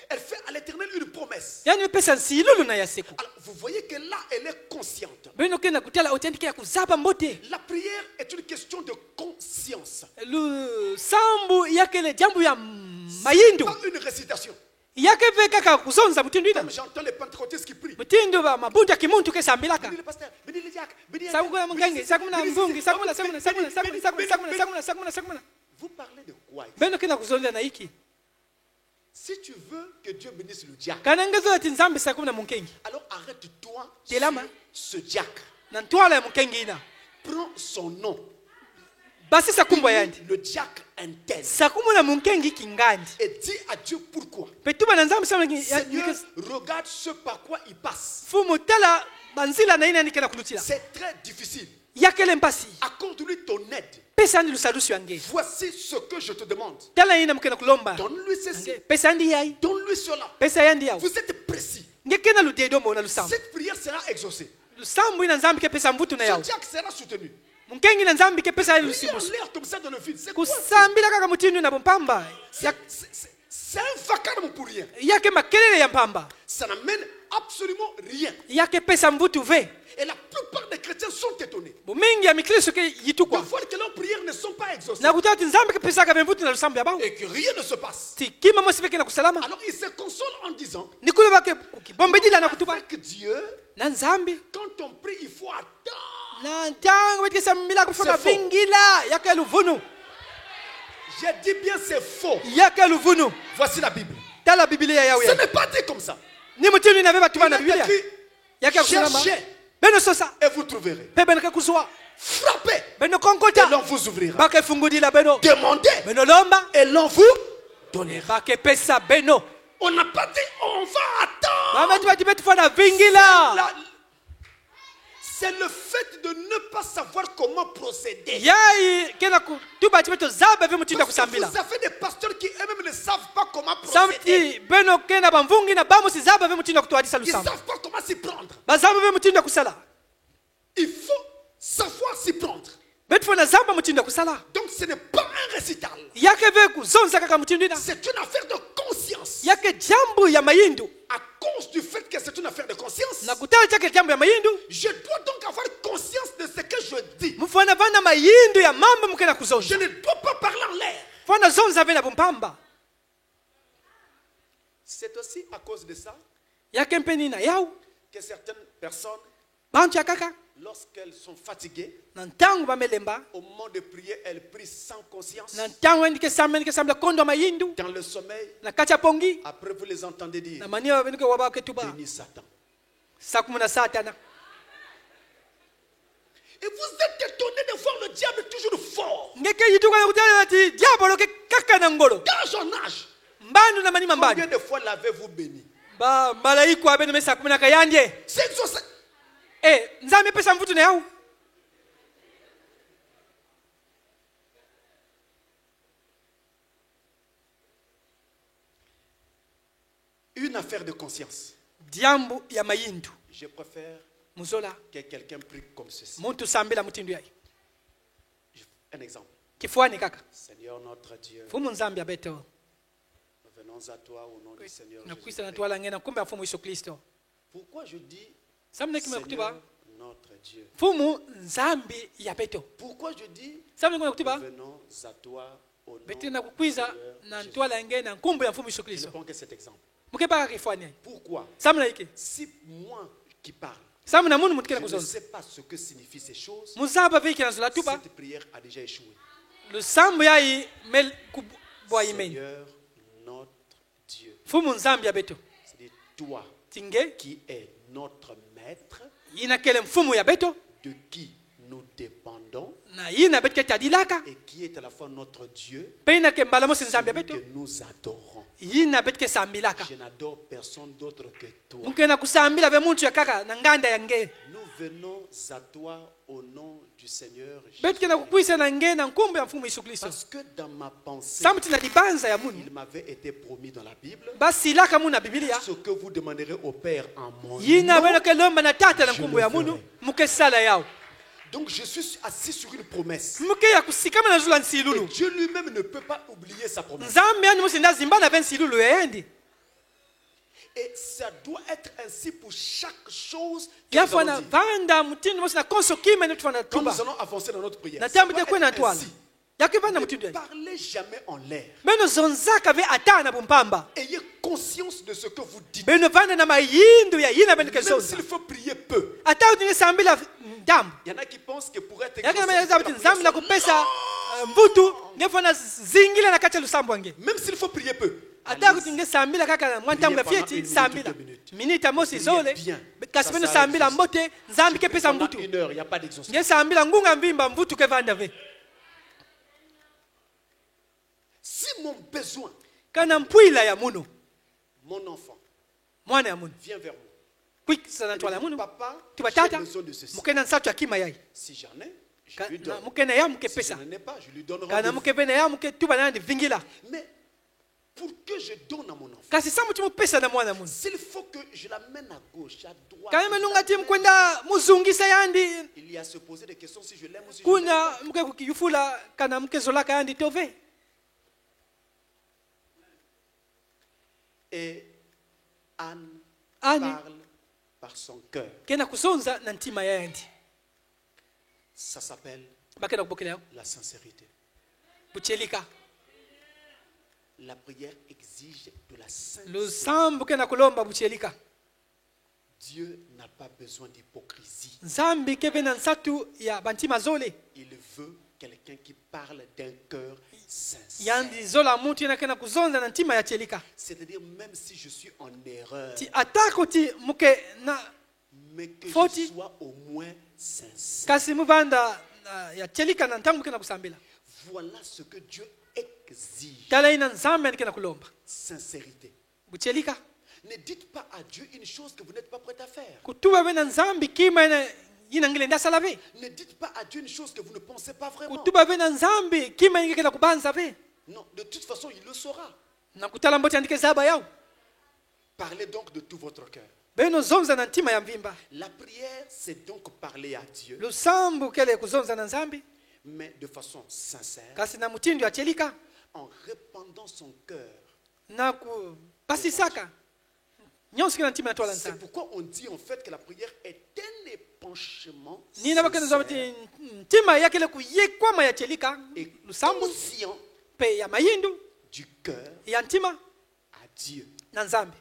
Elle fait à l'Éternel une promesse. yani mepesa nsilulu na ya seku Alors, vous voyez que là, elle est consciente. beno kena kutala otendike ya kuzaba mbote La prière est une question de conscience. lusambu yake le jambu ya mayindu Pas une récitation. yake ve kaka kuzonza mutindo ina Comme j'entends les pentecôtistes qui prient. mutindo ba mabunda kimuntu kesambilaka Bénis le pasteur, bénis les diacres, bénis sakuna mungenge sakuna mvungi sakuna sakuna sakuna sakuna sakuna sakuna sakuna sakuna sakuna Vous parlez de quoi ici? beno kena kuzonza na iki Si tu veux que Dieu bénisse le diacre, kana ngezo ati nzambi sakuna munkengi alors arrête-toi Telama. sur ce diacre. na ntwala ya munkengi ina Prends son nom. basi sakumbwa yandi Le diacre intègre. sakumuna munkengi kingandi Et dis à Dieu pourquoi. petuba na nzambi sama Seigneur, regarde ce par quoi il passe. fumu tala banzila na ina nikena kulutila C'est très difficile. yakele mpasi Accorde-lui ton aide. pesa andi lusalusu yange Voici ce que je te demande. tala ina mukena kulomba Donne-lui ceci. pesa andi yai Donne-lui cela. pesa yandi yao Vous êtes précis. ngekena ludedo na lusambu Cette prière sera exaucée. lusambu ina nzambi ke pesa mvutu na Ce yao diacre sera soutenu. munkengi na nzambi ke pesa Prier en lusimusu l'air comme ça dans le vide. C'est quoi ça? kusambila kaka mutindo na bompamba C'est un vacarme pour rien. yake makelele ya mpamba Ça n'amène absolument rien. yake pesa mvutu ve Et la plupart des chrétiens sont étonnés bumingi ya mikristo ke de yitukwa voir que leurs prières ne sont pas exaucées na kutala ti nzambi ke pesa ka mvutu na lusambu ya bao et que rien ne se passe. ti kima mosi peke na kusalama Alors ils se consolent en disant nikulu bake kibombedila na kutuba avec Dieu, na nzambi quand on prie, il faut attendre. na ntango betikesambila kufaka C'est faux. vingila yake luvunu J'ai dit bien c'est faux. yake luvunu Voici la Bible. tala bibilia yawe Ce n'est pas dit comme ça. ni mutindo inave batuba na Il est bibilia écrit, yake ya kusalama cherchez beno sosa et vous trouverez. pe beno ke kuswa Frappez beno et konkota l'on vous ouvrira. bake fungudila beno Demandez beno lomba et l'on vous donnera. bake pesa beno On n'a pas dit on va attendre. bamati bati betufana vingila La- C'est le fait de ne pas savoir comment procéder. yai kena kutuba ti beto zaba ve mutindo ya Parce que kusambila vous avez des pasteurs qui eux-mêmes ne savent pas comment procéder. samti beno kena bamvungi na bamusi zaba ve mutindo ya kutwadisa Ils ne lusambu savent pas comment s'y prendre. bazaba ve mutindo ya kusala Il faut savoir s'y prendre. betufana zamba mutindo ya kusala Donc ce n'est pas un récital. yake ve kuzonza kaka mutindo ina C'est une affaire de conscience. yake jambu ya mayindu À cause du fait que c'est une affaire de conscience, na kutala chake jambu ya mayindu je dois donc avoir conscience de ce que je dis. mufana vana mayindu ya mambo mukena Je kuzonza ne dois pas parler en l'air. fana zonza ve na bumpamba C'est aussi à cause de ça yake mpeni na yau que certaines personnes, bantu ya kaka lorsqu'elles sont fatiguées, na ntango bamelemba au moment de prier, elles prient sans conscience. na ntango endike sambla kondo mayindu Dans le sommeil, na kati ya pongi après vous les entendez dire, na mania benike waba ketuba bénis Satan. sakumuna satana. Et vous êtes étonné de voir le diable toujours fort. Ngeke yituka ya kutala ati diabolo ke kaka na ngolo Dans son âge, mbandu na manima combien mbani de fois l'avez-vous béni? ba malaiko abene mesa kumuna kayandye nzambe pesa mvutu na yau Une affaire de conscience. diambu ya mayindu Je préfère muzola que quelqu'un prie comme ceci. muntu sambila mutindu yayi Un exemple. kifuani kaka Seigneur notre Dieu, fumu nzambe abeto nous venons à toi au nom du Seigneur na Jésus. kwisa na twala ngena kumbe afumu Yesu Kristo Pourquoi je dis samne kima kutuba Seigneur notre Dieu? fumu nzambi ya beto Pourquoi je dis samne kima nous kutuba venons à toi au nom beti na du kukwiza Seigneur na Jésus? twala ngena kumbe afumu Yesu Je ne Kristo prends que cet exemple. mukepaka kifuani yayi Pourquoi? samna yake Si moi qui parle, samna munu mutikena je ne kuzonza sais pas ce que signifient ces choses, muzaba viki na zola tuba cette prière a déjà échoué. lusambu yayi mel kubwa imeni Seigneur notre Dieu, fumu nzambi ya beto c'est-à-dire toi tinge qui es notre maître, yina kele mfumu ya beto de qui nous dépendons na yina beto ke tadilaka et qui est à la fois notre Dieu, pe yina ke mbala mosi nzambi ya celui beto que nous adorons. yina beto ke sambilaka Je n'adore personne d'autre que toi. mukena kusambila ve muntu ya kaka na nganda ya nge Nous venons à toi au nom du Seigneur beto Jésus. kena kukwisa na nge na nkumbu ya mfumu Yesu Kristo Parce que dans ma pensée, samti na libanza ya munu il m'avait été promis dans la Bible, basilaka munu na bibilia ce que vous demanderez au Père en mon yina nom. beno ke lomba na tata na Je nkumbu le ya munu ferai. muke sala yao Donc je suis assis sur une promesse. muke ya kusikama na zula Et nsilulu Dieu lui-même ne peut pas oublier sa promesse. nzambe yani musi ndazimba na ve nsilulu yendi Et ça doit être ainsi pour chaque chose que nous yafana allons dire. vanda mutindo mosi na konso kima ni tufana Quand tuba nous allons avancer dans notre prière, na ça tambi doit te kwena être twala ainsi. yake vanda Ne mutindo yayi parlez jamais en l'air. beno zonzaka ve ata na bumpamba Ayez conscience de ce que vous dites. beno vanda na mayindu ya yina beno ke Même zonza s'il faut prier peu. ata utinge sambila ndambu Il y en a qui pensent que pour être yake na exaucé, meza kuti nzambi na kupesa mvutu ngefana zingile na kati ya lusambo wange même s'il faut prier peu. ata kuti nge sambila kaka mwantangu ya Priez pendant fieti une minute sambila ou 2 minutes. minita mosi Priez zole bien. kasi Ça, beno ça sambila existe. mbote nzambi ke pesa Pendant mvutu 1 heure, il n'y a pas d'exaucement. nge sambila ngunga mbimba mvutu ke vanda ve Si mon besoin, kana mpwila ya munu mon enfant, mwana ya munu vient vers moi, kwikisa na et twala ya me dit, munu papa, tiba j'ai tata besoin de ceci. mukena nsatu ya kima yayi Si j'en ai, je lui donne. mukena ya muke Si je pesa n'en ai pas, je lui donnerai. kana muke vene ya muke tuba nandi vingila Mais pour que je donne à mon enfant, kasi sa muti mupesa na mwana munu s'il faut que je l'amène à gauche, à droite, kana menunga ti mkwenda muzungisa yandi il y a à se poser des questions si je l'aime ou si je ne l'aime kuna pas. muke kukiyufula kana muke zolaka yandi tove Et Anne Anne. parle par son cœur. kena kusonza na ntima ya yandi Ça s'appelle bakena kubokela yao la sincérité. buchelika La prière exige de la sincérité. lusambu kena kulomba buchelika Dieu n'a pas besoin d'hypocrisie. nzambi keve na nsatu ya bantima zole Il veut quelqu'un qui parle d'un cœur sincère. yandi zola mutu yena kena kuzonza na ntima ya chelika C'est-à-dire même si je suis en erreur, ti atako ti muke na mais que Faute. je sois au moins sincère. kasi muvanda ya chelika na ntangu kena kusambila Voilà ce que Dieu exige. tala ina nzambe yani kena kulomba Sincérité. buchelika Ne dites pas à Dieu une chose que vous n'êtes pas prêt à faire. kutuba ve na nzambi kima yina ngile ndasala ve Ne dites pas à Dieu une chose que vous ne pensez pas vraiment. kutuba ve na nzambi kima yinge kena kubanza ve Non, de toute façon, il le saura. na kutala mboti andike zaba yao Parlez donc de tout votre cœur. beno zonza na ntima ya mvimba La prière, c'est donc parler à Dieu, lusambu kele kuzonza na nzambi mais de façon sincère, kasi na mutindo ya chelika en répandant son cœur. na kupasisaka nyonso kena ntima ya twala C'est nzambi pourquoi on dit en fait que la prière est un épanchement nina bakena zaba ti sincère ntima yakele kuyekwama ya chelika et lusambu conscient pe ya mayindu du cœur ya ntima à Dieu. na nzambe.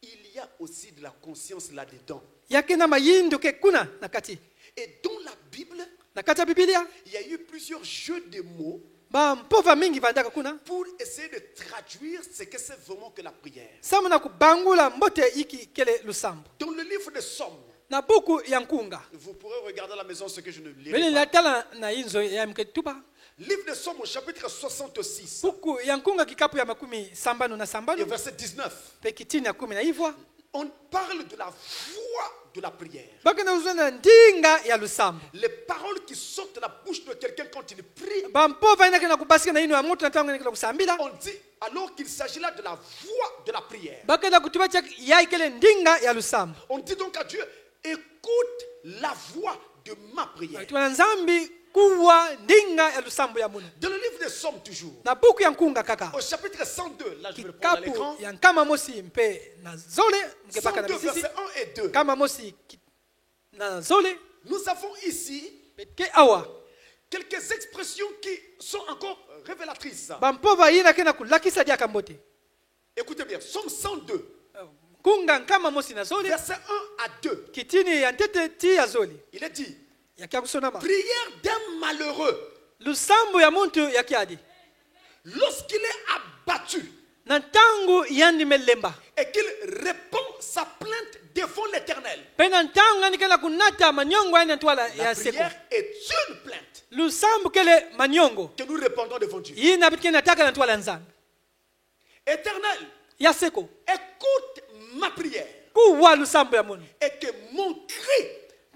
Il y a aussi de la conscience là-dedans. Yake na mayindu ke kuna na kati. Et dans la Bible, Na kati ya Biblia, il y a eu plusieurs jeux de mots ba mpova mingi vandaka kuna. pour essayer de traduire ce que c'est vraiment que la prière. Samu na kubangula mbote iki kele lusambo. Dans le livre de Somme, Na buku ya nkunga. vous pourrez regarder à la maison ce que je ne Bele lirai pas. latala na inzo ya mketuba. Livre de Somme au chapitre 66 Buku ya nkunga kikapu ya makumi sambano na et sambano. verset 19. Pe kitini ya kumi na hivyo. On parle de la voix de la prière. Baka na uzana ndinga ya lusambo. Les paroles qui sortent de la bouche de quelqu'un quand il prie, Ba mpova ina kena kubasika na inu ya mutu na tangu ina kena kusambila. on dit alors qu'il s'agit là de la voix de la prière. Baka na kutuba chak ya ikele ndinga ya lusambo. On dit donc à Dieu, écoute la voix de ma prière. Tuwa na nzambi kuwa ndinga ya lusambo ya munu. Dans le livre des Sommes toujours, Na buku ya nkunga kaka. au chapitre 102, là je vais le prendre à Kikapu l'écran, ya nkama mosi mpe na zole. Mkebaka na 102 misisi. versets 1 et 2. Kama mosi na zole. Nous avons ici Petke awa. quelques expressions qui sont encore révélatrices. Ba mpova ina kena kulakisa dia kambote. Écoutez bien, Somme 102, Kunga nkama mosi na zole. versets 1 à 2. Kitini ya ntete ti ya zoli. Il est dit, Ya kia kusonama. prière d'un malheureux Lusambo ya muntu ya kiadi. lorsqu'il est abattu Na tangu yandi melemba. et qu'il répond sa plainte devant l'Éternel. Pena ntangu ngani kena kunata manyongo ya ntwala La ya seko. prière est une plainte Lusambo kele manyongo. que nous répondons devant Dieu. Yina bitke nataka na ntwala nzambe. Éternel, Ya seko. écoute ma prière Kuwa lusambo ya munu. et que mon cri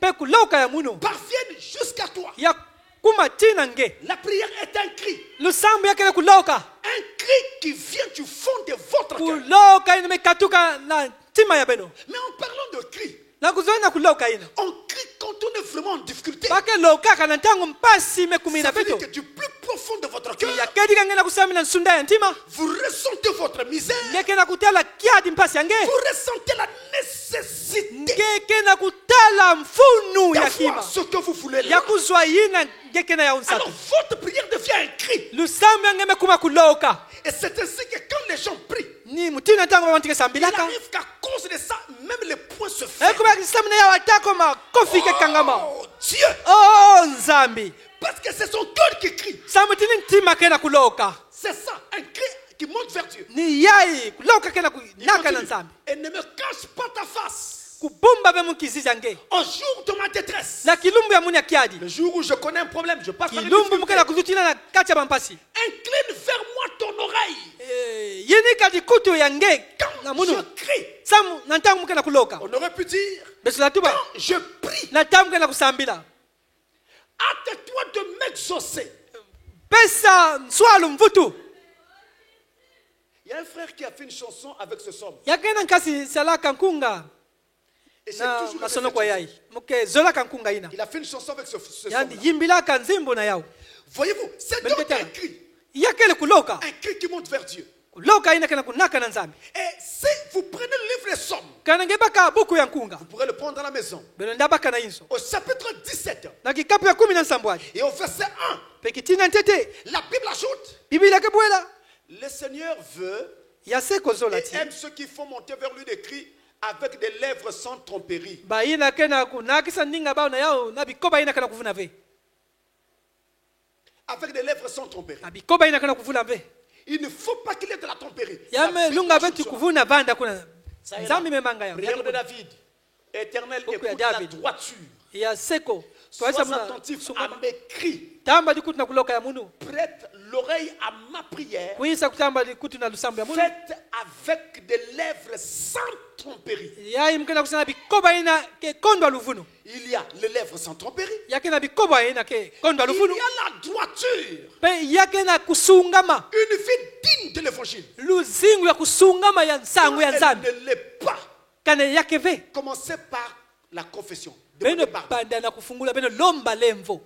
Pe kuloka ya munu. parvienne jusqu'à toi. Ya kuma tina nge. La prière est un cri. Lusambo ya kele kuloka. Un cri qui vient du fond de votre cœur. Kuloka ina mekatuka na tima ya beno. Mais en parlant de cri, Na kuzoena kuloka ina. on crie quand on est vraiment en difficulté. Bake loka kana ntangu mpasi mekumina Ça veut dire peto. que du plus profond de votre cœur, Ya kedi kangena kusami na nsunda ya ntima. vous ressentez votre misère. Ngeke na kutala kiadi mpasi yange. Vous ressentez la nécessité Ngeke na kutala mfunu ya kima. d'avoir ce que vous voulez Ya là. kuzwa yina ngeke na ya Alors unsatu. votre prière devient un cri. Lusambo yange mekuma kuloka. Et c'est ainsi que quand les gens prient, Ni mutina ntangu bawantike il sambilaka. arrive qu'à cause de ça, même les poings se ferment. Ekuba kisamu na ya watako makofi ke kangama. Oh Dieu! Oh nzambi. Parce que c'est son cœur qui crie. Samutini ntima kena kuloka. C'est ça, un cri qui monte vers Dieu. Ni yai kuloka kena Il kunaka na continue. nzambi. Et ne me cache pas ta face. Kubumba be mukizizi yange. Au jour de ma détresse, Na kilumbu ya muni ya kiadi. le jour où je connais un problème, je passe par une Kilumbu difficulté. mukela kuzutina na kati ya bampasi. Incline vers moi ton oreille. Yini kati kutu yange na Quand munu. je crie, Samu na ntangu mukela kuloka. on aurait pu dire, Besula tuba. quand je prie, Na tamu kena kusambila. hâte-toi de m'exaucer. Pesa nswalu mvutu. Il y a un frère qui a fait une chanson avec ce somme. Yakena nkasi salaka nkunga. Et c'est Na toujours avec masono cette kwa chanson. yai. Muke zolaka nkunga ina. Il a fait une chanson avec ce Yani somme. yimbilaka nzimbo na yao. Voyez-vous, c'est Mais donc peut-être- un cri. Yakele kuloka. Un cri qui monte vers Dieu. Kuloka ina kena kunaka na nzambi. Et si vous prenez le livre des Sommes, Kana ngebaka buku ya nkunga. vous pourrez le prendre à la maison. Belo ndabaka na inso. Au chapitre 17 Na kikapu ya 17 et au verset 1, Pekitina ntete. la Bible ajoute, Biblia kebwela. le Seigneur veut Ya seko et zolati. aime ceux qui font monter vers lui des cris avec des lèvres sans tromperie. Ba ina kena kunakisa ndinga bao na yao na bikoba ina kana kuvuna ve. Avec des lèvres sans tromperie. Na bikoba ina kana kuvuna ve. Il ne faut pas qu'il y ait de la tromperie. Ya La me Bible lunga ajoute vetu cela. kuvuna banda kuna. Ça ira. Nzambi memanga yao. Prière de David. Éternel, Beaucoup écoute ya la David. droiture. Ya seko. Sois Tuacha muna attentif à sungama. mes cris. Tamba dikutu na kuloka ya munu. Prête l'oreille à ma prière. Kuisa kutamba dikutu na lusambo ya munu. Faites avec des lèvres sans tromperie. Ya imkena kusana bikoba ina ke kondo aluvunu. Il y a les lèvres sans tromperie. Ya kena bikoba ina ke kondo Il aluvunu. y a la droiture. Pe ya kena kusungama. Une vie digne de l'évangile. Luzingu ya kusungama ya nsangu ya Elle nzambi. ne l'est pas. Kane yake ve. Commencez par la confession. Beno Demandez pardon. banda na kufungula beno lomba lemvo.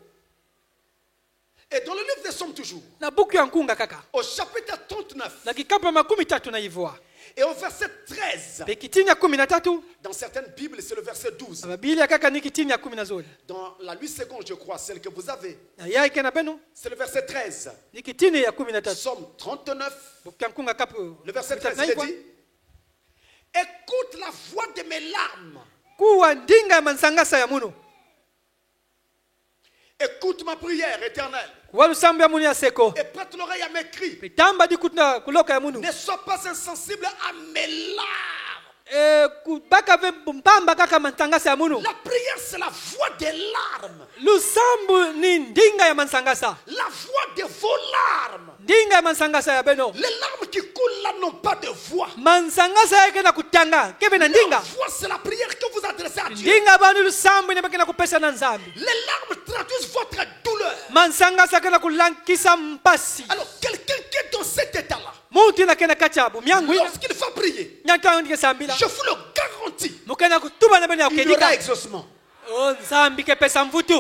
Et dans le livre des Sommes toujours, Na buku ya nkunga kaka. au chapitre 39 Na kikapa 13 na ivoa. et au verset 13, Pe kitini ya 13. dans certaines Bibles, c'est le verset 12. Biblia kaka ni kitini ya 10 zoli. Dans la 8 secondes, je crois, celle que vous avez, Na ya ikena beno c'est le verset 13. ni kitini ya 13. Somme 39, Buku ya nkunga kapu. le verset 13, na il est ivoa. dit, la voix de mes larmes. kuwa ndinga ya mansangasa ya munu. Écoute ma prière éternelle. Kuwa lusambu ya munu ya seko. Et prête l'oreille à mes cris. Pitamba di kutna kuloka ya munu. Ne sois pas insensible à mes larmes. Kubaka ve mpamba kaka mansangasa ya munu. La prière, c'est la voix des larmes. Lusambu ni ndinga ya mansangasa. La voix de vos larmes. Ndinga ya mansangasa ya beno. Les larmes qui coulent là n'ont pas de voix. Mansangasa yake na kutanga. Kebe na ndinga. La voix, c'est la prière que vous adressez à Dieu. Ndinga banu lusambu ina baki na kupesa na nzambi. Les larmes traduisent votre douleur. Mansangasa kana kulankisa mpasi. Alors, quelqu'un qui est dans cet état-là, Muti na kena kachabu. Miangu ina. lorsqu'il va prier, Nyaka ndike sambila. je vous le garantis, Mukena kutuba na beno ya il y aura kedika. exaucement. Oh nzambi ke pesa mvutu.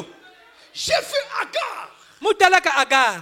J'ai vu Agar, Mutalaka Agar.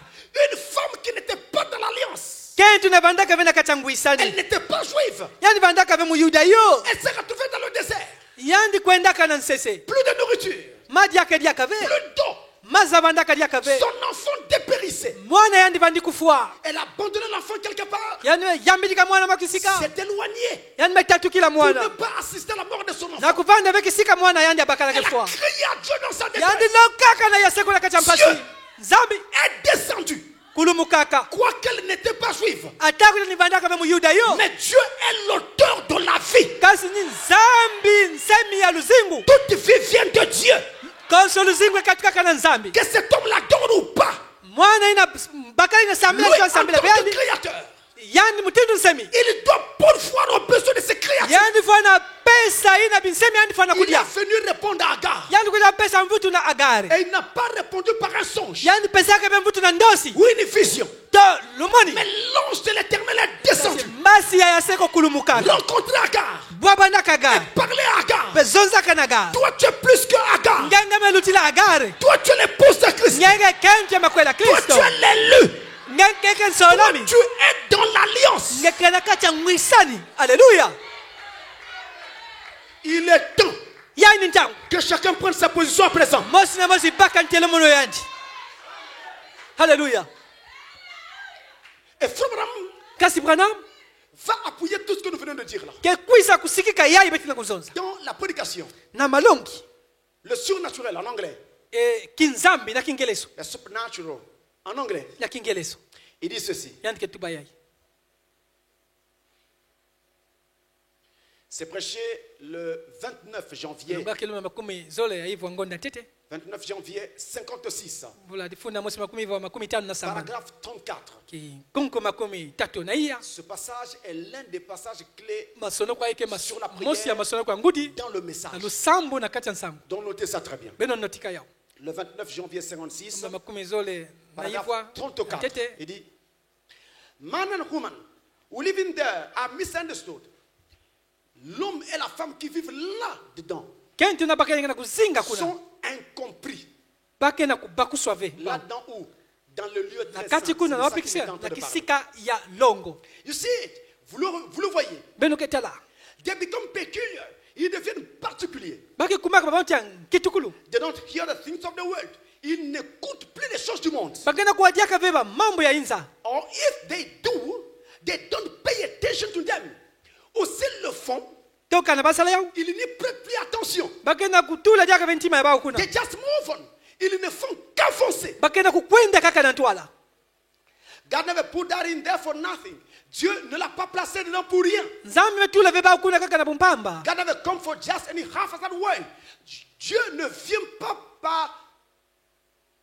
une femme qui n'était pas dans l'alliance. Kentu na vandaka vena kachangwisani. Elle n'était pas juive. Yani vandaka ve muyuda yo. Elle s'est retrouvée dans le désert. Yandi kwendaka na nsese. Plus de nourriture, Madi yake diaka ve. plus d'eau. Maza vandaka diaka ve. Son enfant dépérissait. Mwana yandi vandi kufua. Elle a abandonné l'enfant quelque part. Yani yambidika mwana makisika. S'est éloignée Yani metatu kila pour ne mwana. pas assister à la mort de son enfant. Na kuvanda ve kisika mwana yandi abakala Elle a kefua. crié à Dieu dans sa Yandi détresse. lokaka na yaseko na kachampasi. Dieu. Zambi Est descendue. kulumukaka. Quoiqu'elle n'était pas juive. Ataku ni vandaka ve muyuda yo. Mais Dieu est l'auteur de la vie. Kasi ni nzambi nsemi ya luzingu. Toute vie vient de Dieu. Konso luzingu katika kana nzambi. Que cet homme la donne ou pas. Mwana ina bakala ina Lui, sambila en kwa tant sambila que bendi. créateur, Yani mutindu nsemi. il doit pourvoir aux besoins de ses créatures. Yani fana pesa ina binsemi yani fana Il est kudia. venu répondre à Agar. Yani kudia pesa mvutu na agari. Et il n'a pas répondu par un songe Yani pesa yake be mvutu na ndosi. ou une vision. To lumoni. Mais l'ange de l'Éternel est descendu. Masi ya yaseko kulumukaka. Rencontrer Agar. Bwaba na kaga. Parler à Agar. Bezonza kanaga. Toi, tu es plus que Agar. Nganga melutila agari. Toi, tu es l'épouse de Christ. Nganga kente makwela Toi, Kristo. tu es l'élu. Nganga keke Toi, sonomi. tu es dans l'alliance. Ngakana kacha mwisani. Alléluia. Il est temps Yani ntangu. que chacun prenne sa position à présent. Mosi na mosi baka ntele mono yandi. Alléluia. Et Frère Branham Kasi Branham va appuyer tout ce que nous venons de dire là. ke kwisa kusikika yayi betina kuzonza. Dans la prédication, Na malongi le surnaturel en anglais, kinzambi na kingeleso. le supernatural en anglais, Ya kingeleso. il dit ceci. Yani ke tuba yayi. C'est prêché le 29 janvier. Lunga keluma makumi zole ya hivyo ngonda tete. 29 janvier 56. Vula difuna mosi makumi hivyo makumi tano na saba. Paragraphe 34. Ki kunko makumi tatu na iya. Ce passage est l'un des passages clés Masono kwa ike Sur la prière. mosi ya masono kwa ngudi. dans le message. Na lusambu na kati ya nsambu. Donc notez ça très bien. Beno notika yao. Le 29 janvier 56, Mba makumi zole na hivyo. paragraphe 34. Tete. Il dit, Man and woman who living there are misunderstood. L'homme et la femme qui vivent là-dedans Kenti na baka na kuzinga kuna. sont incompris. Bake na kubakuswave. Là-dedans où? Dans le lieu Na très kati saint. kuna na C'est de ça qu'il est wapikisia en train na de parler. kisika ya longo. You see it? Vous le voyez. Beno ketala. They become peculiar. Ils deviennent particuliers. Bake kumaka babantia kitukulu. They don't hear the things of the world. Ils n'écoutent plus les choses du monde. Bake na kuadiaka veba mambo ya inza. Or if they do, they don't pay attention to them. Ou s'ils le font, Toka na basala yao. ils n'y prêtent plus attention. Bake na kutula diaka ventima ya bao kuna. They just move on. Ils ne font qu'avancer. Bake na kukwenda kaka na ntwala. God never put that in there for nothing. Dieu ne l'a pas placé dedans pour rien. Nzambi metula veba kuna kaka na bumpamba. God never come for just any half-assed way. Dieu ne vient pas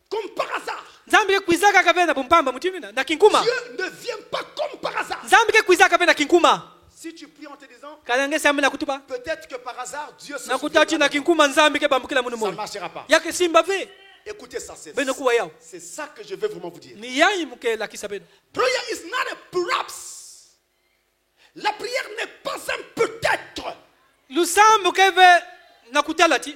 comme par hasard. Nzambi ke kuizaka kaka na bumpamba mutimina na kinkuma. Dieu ne vient pas comme par hasard. Nzambi ke kuizaka na kinkuma. Si tu pries en te disant, Kana ngesa na kutuba. peut-être que par hasard, Dieu se Na kutachi na souviendra. kinkuma nzambi ke bambukila munu Ça ne mo. marchera pas. Yake simba ve. Écoutez ça, c'est Beno kuwa yao. ça que je veux vraiment vous dire. Ni yayi muke la kisabeno. Prayer is not a perhaps. La prière n'est pas un peut-être. Lusambu keve na kutalati.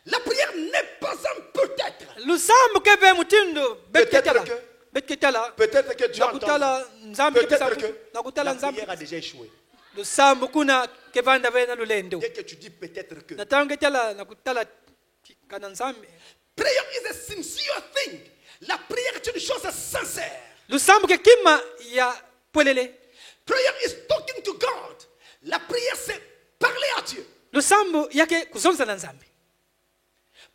La prière n'est pas un peut-être. Lusambu keve mutindo betketala. Peut-être que- Betketala. Peut-être que Dieu Na entend. kutala nzambi ke Peut-être pesa. que Na kutala la nzambi. prière a déjà échoué. Lusambu kuna kevanda ve na lulendo. Dès que tu dis peut-être que. Na tangetala na kutala kana nzambi. Prayer is a sincere thing. La prière est une chose sincère. Lusambu ke kima ya polele. Prayer is talking to God. La prière, c'est lusambo yake kuzonza na nzambi.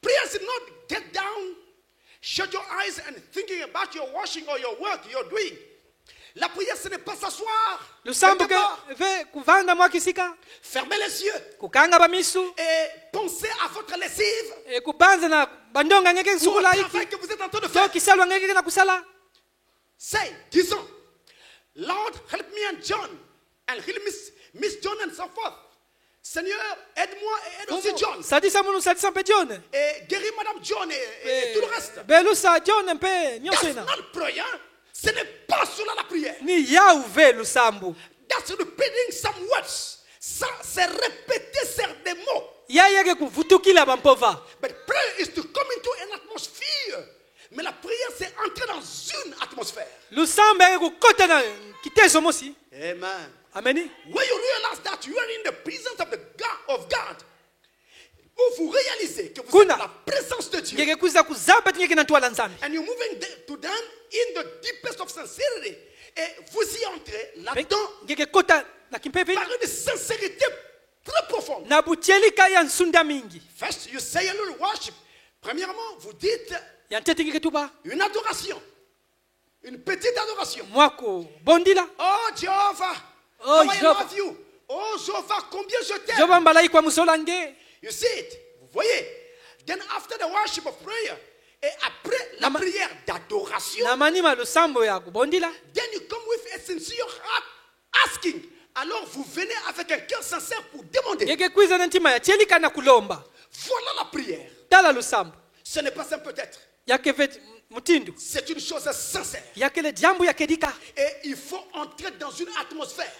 Prayer is not get down, shut your eyes and thinking about your washing or your work you're doing. La prière, ce n'est pas s'asseoir. Lusambo quelque part, ve kuvanda mwakisika, fermer les yeux kukanga bamisu, et penser à votre lessive kubanza na bandonga ngeke ou au sukula travail iki. que vous êtes en train de So faire. kisalwa ngeke na kusala. Say, disons, Lord, help me and John, and help Miss John and so forth. Seigneur, aide-moi et aide aussi John. Sadisa munu sadisa mpe John. Et guéris Madame John et tout le reste. Belusa John mpe That's nyosena. not prayer. Ce n'est pas cela la prière. Ni yauve lusambo. That's repeating some words. Ça, c'est répéter des mots. Yayeke kuvutukila bampova. But prayer is to come into an atmosphere. Mais la prière, c'est entrer dans une atmosphère. Lusambo yake kukota na kitezo mosi. Amen. Ameni. When you realize that you are in the presence of God, où vous réalisez que vous êtes Kuna. dans la présence de Dieu, Ngeke kuza kuzamba ngeke na twala nzambi. and you're moving to them in the deepest of sincerity, et vous y entrez là-dedans Ngeke kota na kimpepe par une sincérité très profonde. na butielika ya nsunda mingi. First, you say a little worship. Premièrement, vous dites Ya ntete ngeke tuba une adoration, une petite adoration. mwako bondila. Oh Jehovah, Oh, how I Jehovah. love you. Oh Jehovah, combien je t'aime. Joba mbalai kwa musolange. You see it, vous voyez. Then after the worship of prayer, et après la Nama- prière d'adoration, Na manima lusambo ya kubondila. then you come with a sincere heart asking. Alors vous venez avec un cœur sincère pour demander. Ngeke kwiza na ntima ya tielika na kulomba. Voilà la prière. Tala lusambo. Ce n'est pas un peut-être. Yake vet mutindu. C'est une chose sincère. Yake le jambo yake dika. Et il faut entrer dans une atmosphère.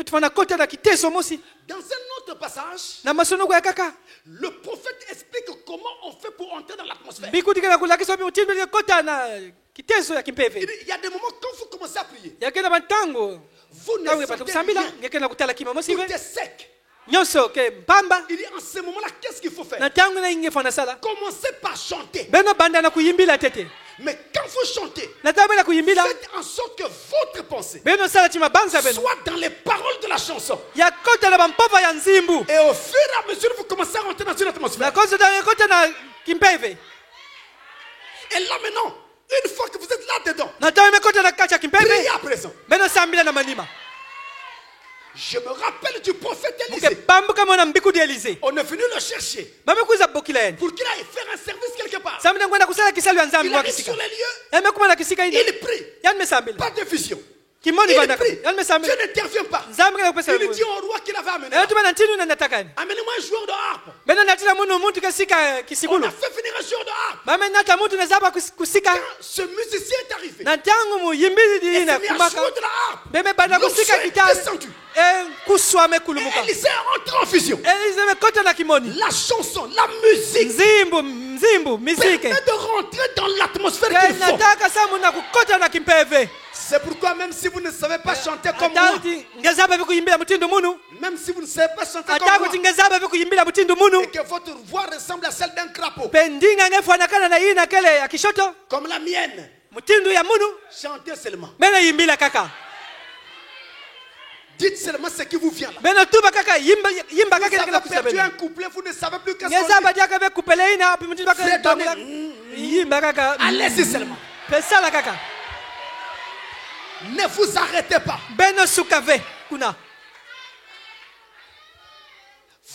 Tufana kota na kiteso mosi. Dans un autre passage, Na masono ya kaka. le prophète explique comment on fait pour entrer dans l'atmosphère. Bikutika na kulakiswa mutindu ya kota na kiteso ya Il kimpeve. dit, il y a des moments quand vous commencez à prier, Yake na bantango. vous ne Tangu pata sentez kusambila rien. ngeke na kutala kima mosi Tout ve. est sec. Nyoso ke mpamba. Il dit en ce moment-là, qu'est-ce qu'il faut faire? Na tangu na inge fana sala. Commencez par chanter. Beno banda na kuyimbila tete. Mais quand vous chantez, Na tabe na kuyimbila. faites en sorte que votre pensée Beno sala tima banza beno. soit dans les paroles de la chanson. Ya kota na bampova ya nzimbu. Et au fur et à mesure, vous commencez à rentrer dans une Na atmosphère. kosa na kota na kimpeve. Et là maintenant, une fois que vous êtes là-dedans, Na tabe me kota na kacha priez kimpeve. à présent. Beno sambila na manima. Je me rappelle du prophète Muke Élisée. bambuka mwana mbiku di Elize. On est venu le chercher Bamekuza bokila yeni. pour qu'il aille faire un service quelque part. Sambila kwenda kusala kisalu ya nzambi Il kwa arrive kisika. sur les lieux, Yame kuma na kisika ine. il prie. Yan me sambila. Pas de vision. Kimoni Il banda. prie. Yan me sambila. Dieu n'intervient pas. Nzambi kana kupesa. Il dit au roi qu'il avait amené. Na tuma na ntinu na natakani. Amenez-moi un joueur de harpe. Beno natina munu muntu kasika On kisigulu. a fait venir un joueur de harpe. Bame nata muntu na zaba kusika. Quand ce musicien est arrivé, Na tangu mu yimbili il di s'est na mis à kumaka. jouer de la harpe. Beme banda Le kusika feu est gitari. descendu. Kuswa me Et kulumuka. Élisée est entré en fusion. Elize me kota na kimoni. La chanson, la musique Nzimbu, mizike. permet de rentrer dans l'atmosphère qu'il faut. Nataka samu na kukota na kimpeve. C'est pourquoi même si vous ne savez pas chanter comme moi, Atauti ngezaba vikuyimbila mutindo munu. même si vous ne savez pas chanter comme Atakuti moi, ngezaba vikuyimbila mutindo munu. et que votre voix ressemble à celle d'un crapaud, Pendinga ngefanakana na ina kele ya kishoto. comme la mienne, Mutindo ya munu. chantez seulement. Bena yimbila kaka. Dites seulement ce qui vous vient là. Bena tuba kaka yimba Vous kaka kila avez kusabela. perdu un couplet, vous ne savez plus qu'est-ce Ngezaba qu'on dit. diaka ve kupele ina api mutindo kaka. Fredonne. Yimba kaka. Allez-y seulement. Pesala kaka. Ne vous arrêtez pas. Beno sukave kuna.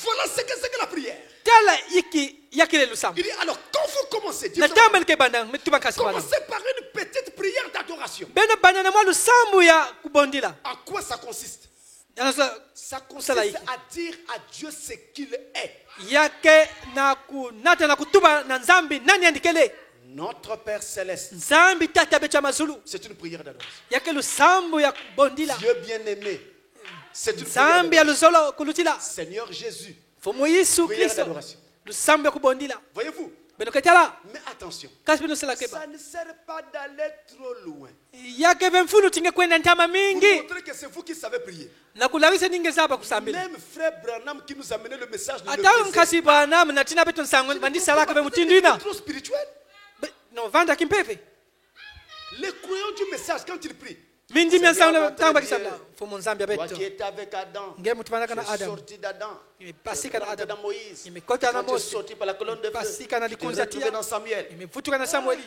Voilà ce que c'est que la prière. Tala iki yakile lusam. Il dit alors quand vous commencez, Na dites tambel ke banda mituba kasi bana. commencez par une petite prière d'adoration. Beno banda na mwa lusambu ya kubondila. En quoi ça consiste? Yanasa Ça consiste Sala hiki. à dire à Dieu ce qu'il est. yake na kunata na kutuba na nzambi nani andikele. Notre Père Céleste. Nzambi tata becha mazulu. C'est une prière d'adoration. Yake lusambu ya kubondila. Dieu bien-aimé. C'est une prière Nzambi ya d'adoration. luzolo kulutila. Seigneur Jésus. Fumu Yesu Prière Kristo. d'adoration. Lusambu ya kubondila. Voyez-vous? Beno ketala. Mais attention. Kasi beno sala keba. Ça ne sert pas d'aller trop loin. Yake vemfunu tinge kwenda ntama Pour mingi. montrer que c'est vous qui savez prier. Na kulawisa ninge zaba kusambila. Même frère Branham qui nous a amené le message ne le Ata faisait nkasi bana mnatina beto nsango bandi sala ka pas. mutindo ina. Trop spirituel. No vanda kimpeve. Les croyants du message, quand ils prient, Minji Seigneur, miensangle notre tamba Dieu, kisabla. Fumu nzambi toi abeto. qui étais avec Adam, Nge mutu tu manaka na es Adam. sorti d'Adam. Imepasika na Tu es rentré Adam. dans Moïse. Imekota na Quand tu es Mose. sorti par la colonne de feu, Imepasika na tu t'es likunzi ya retrouvé tia. dans Samuel. Imefutuka na Samueli.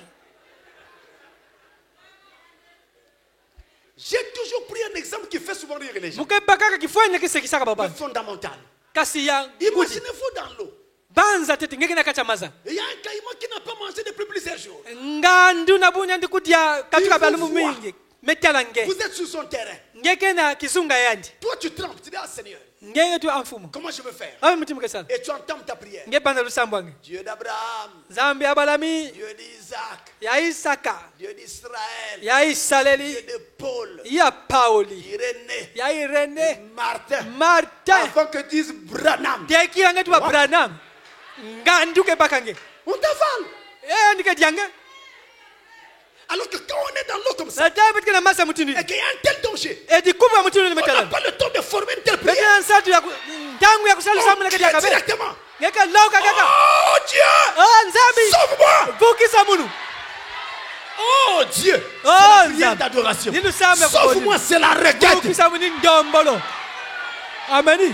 J'ai toujours pris un exemple qui fait souvent rire les gens. Mukeba kaka kifanya kisekisaka Le baba. fondamental. Kasi ya ngudi. Imaginez-vous dans l'eau. Banza tete ngeke nakachamaza. Il y a un caïman qui n'a pas mangé depuis plusieurs jours. Ngandu na bunya ndikudia katika Il balumu vous voit. mingi. Metala nge. Vous êtes sur son terrain. Ngeke na kizunga yandi. Toi, tu trembles. Tu dis, ah Seigneur, Ngeke tu amfumo. comment je veux faire? Awe mutimuke sana. Et tu entends ta prière. Nge bana lusambwange. Dieu d'Abraham, Zambi abalami Dieu d'Isaac, ya Isaka. Dieu d'Israël, Ya Isaleli. Dieu de Paul, Ya Pauli. Irénée, Ya Irene. Martin. Martin. Avant que disent Branham, Deki yange tu wa Branham. Ngandu ke bakange. on t'avale. Ndike diange. Alors que quand on est dans l'eau comme ça, Na tabe tkena masa mutindi. et qu'il y a un tel danger, E dikuba mutindi on n'a metala. pas le temps de former une telle prière. Beke nsatu ya ndangu ya kusali samu On na crie kati akabe. directement. Ngeke lauka kaka. Oh Dieu, Oh nzambi. sauve-moi. Vukisa munu. Oh Dieu, c'est Oh, la prière Nzambi. d'adoration. Ninu sambe Sauve-moi, c'est la requête. Vukisa munu ndombolo. Ameni.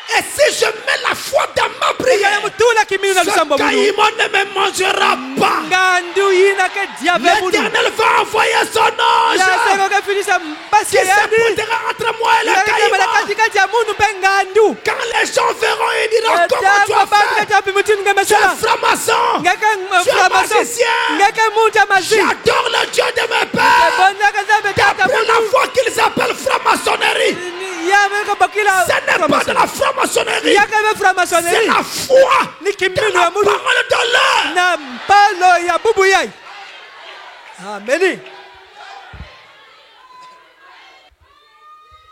Et si je mets la foi dans ma Ngeke prière, mutula kiminu na ce lusambo munu. caïman ne me mangera pas. Ngandu yina ke diabe munu. L'Éternel va envoyer son ange Ya sego ke finisa mbasi qui yandi. s'apportera entre moi et le Ya kemela caïman. katikati ya munu pe ngandu. Quand les gens verront, ils diront comment tu Tango as bantu fait. kati mutindi Tu es ngemesala. franc-maçon. Ngeke Tu es mframaso. magicien. Ngeke muta mazi. J'adore le Dieu de mes pères. Bonaka zabe tata Après la munu. foi qu'ils appellent franc-maçonnerie, Ya meko bakila. ce n'est pas de la franc-maçonnerie. Ya kebe C'est framasonerie. la foi Ni de kimbilu la ya munu. parole de l'heure. Na mpalo ya bubu yai. Ameni.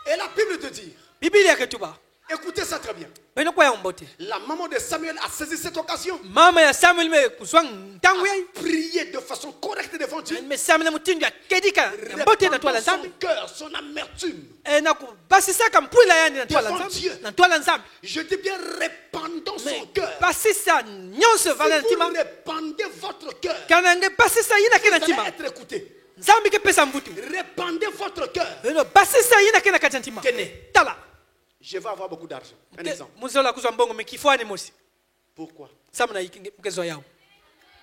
Et la Bible te dit, Biblia ketuba. écoutez ça très bien. Beno kwa ya mbote. La maman de Samuel a saisi cette occasion. Mama ya Samuel me kuswang tangu yai. Prier de façon correcte devant Dieu. Me Samuel mutindu ya kedika. Ya mbote na twala Répandant nzambi. son cœur, son amertume. E na kubasisa kampwila yani na twala Devant nzambi. Dieu. Na twala nzambi. Je dis bien répandant son cœur. Basisa nyonso vala Si ntima. vous répandez votre cœur, Kana nge basisa yina kena vous allez ntima. être écouté. Nzambi ke pesa mvutu. Répandez votre cœur. Beno basisa yina kena kati ntima. Tenez. Tala. Je vais avoir beaucoup d'argent. Un exemple. Muzola kuzwa mbongo mekifwani mosi. Pourquoi? Samuna hiki mkezo yao.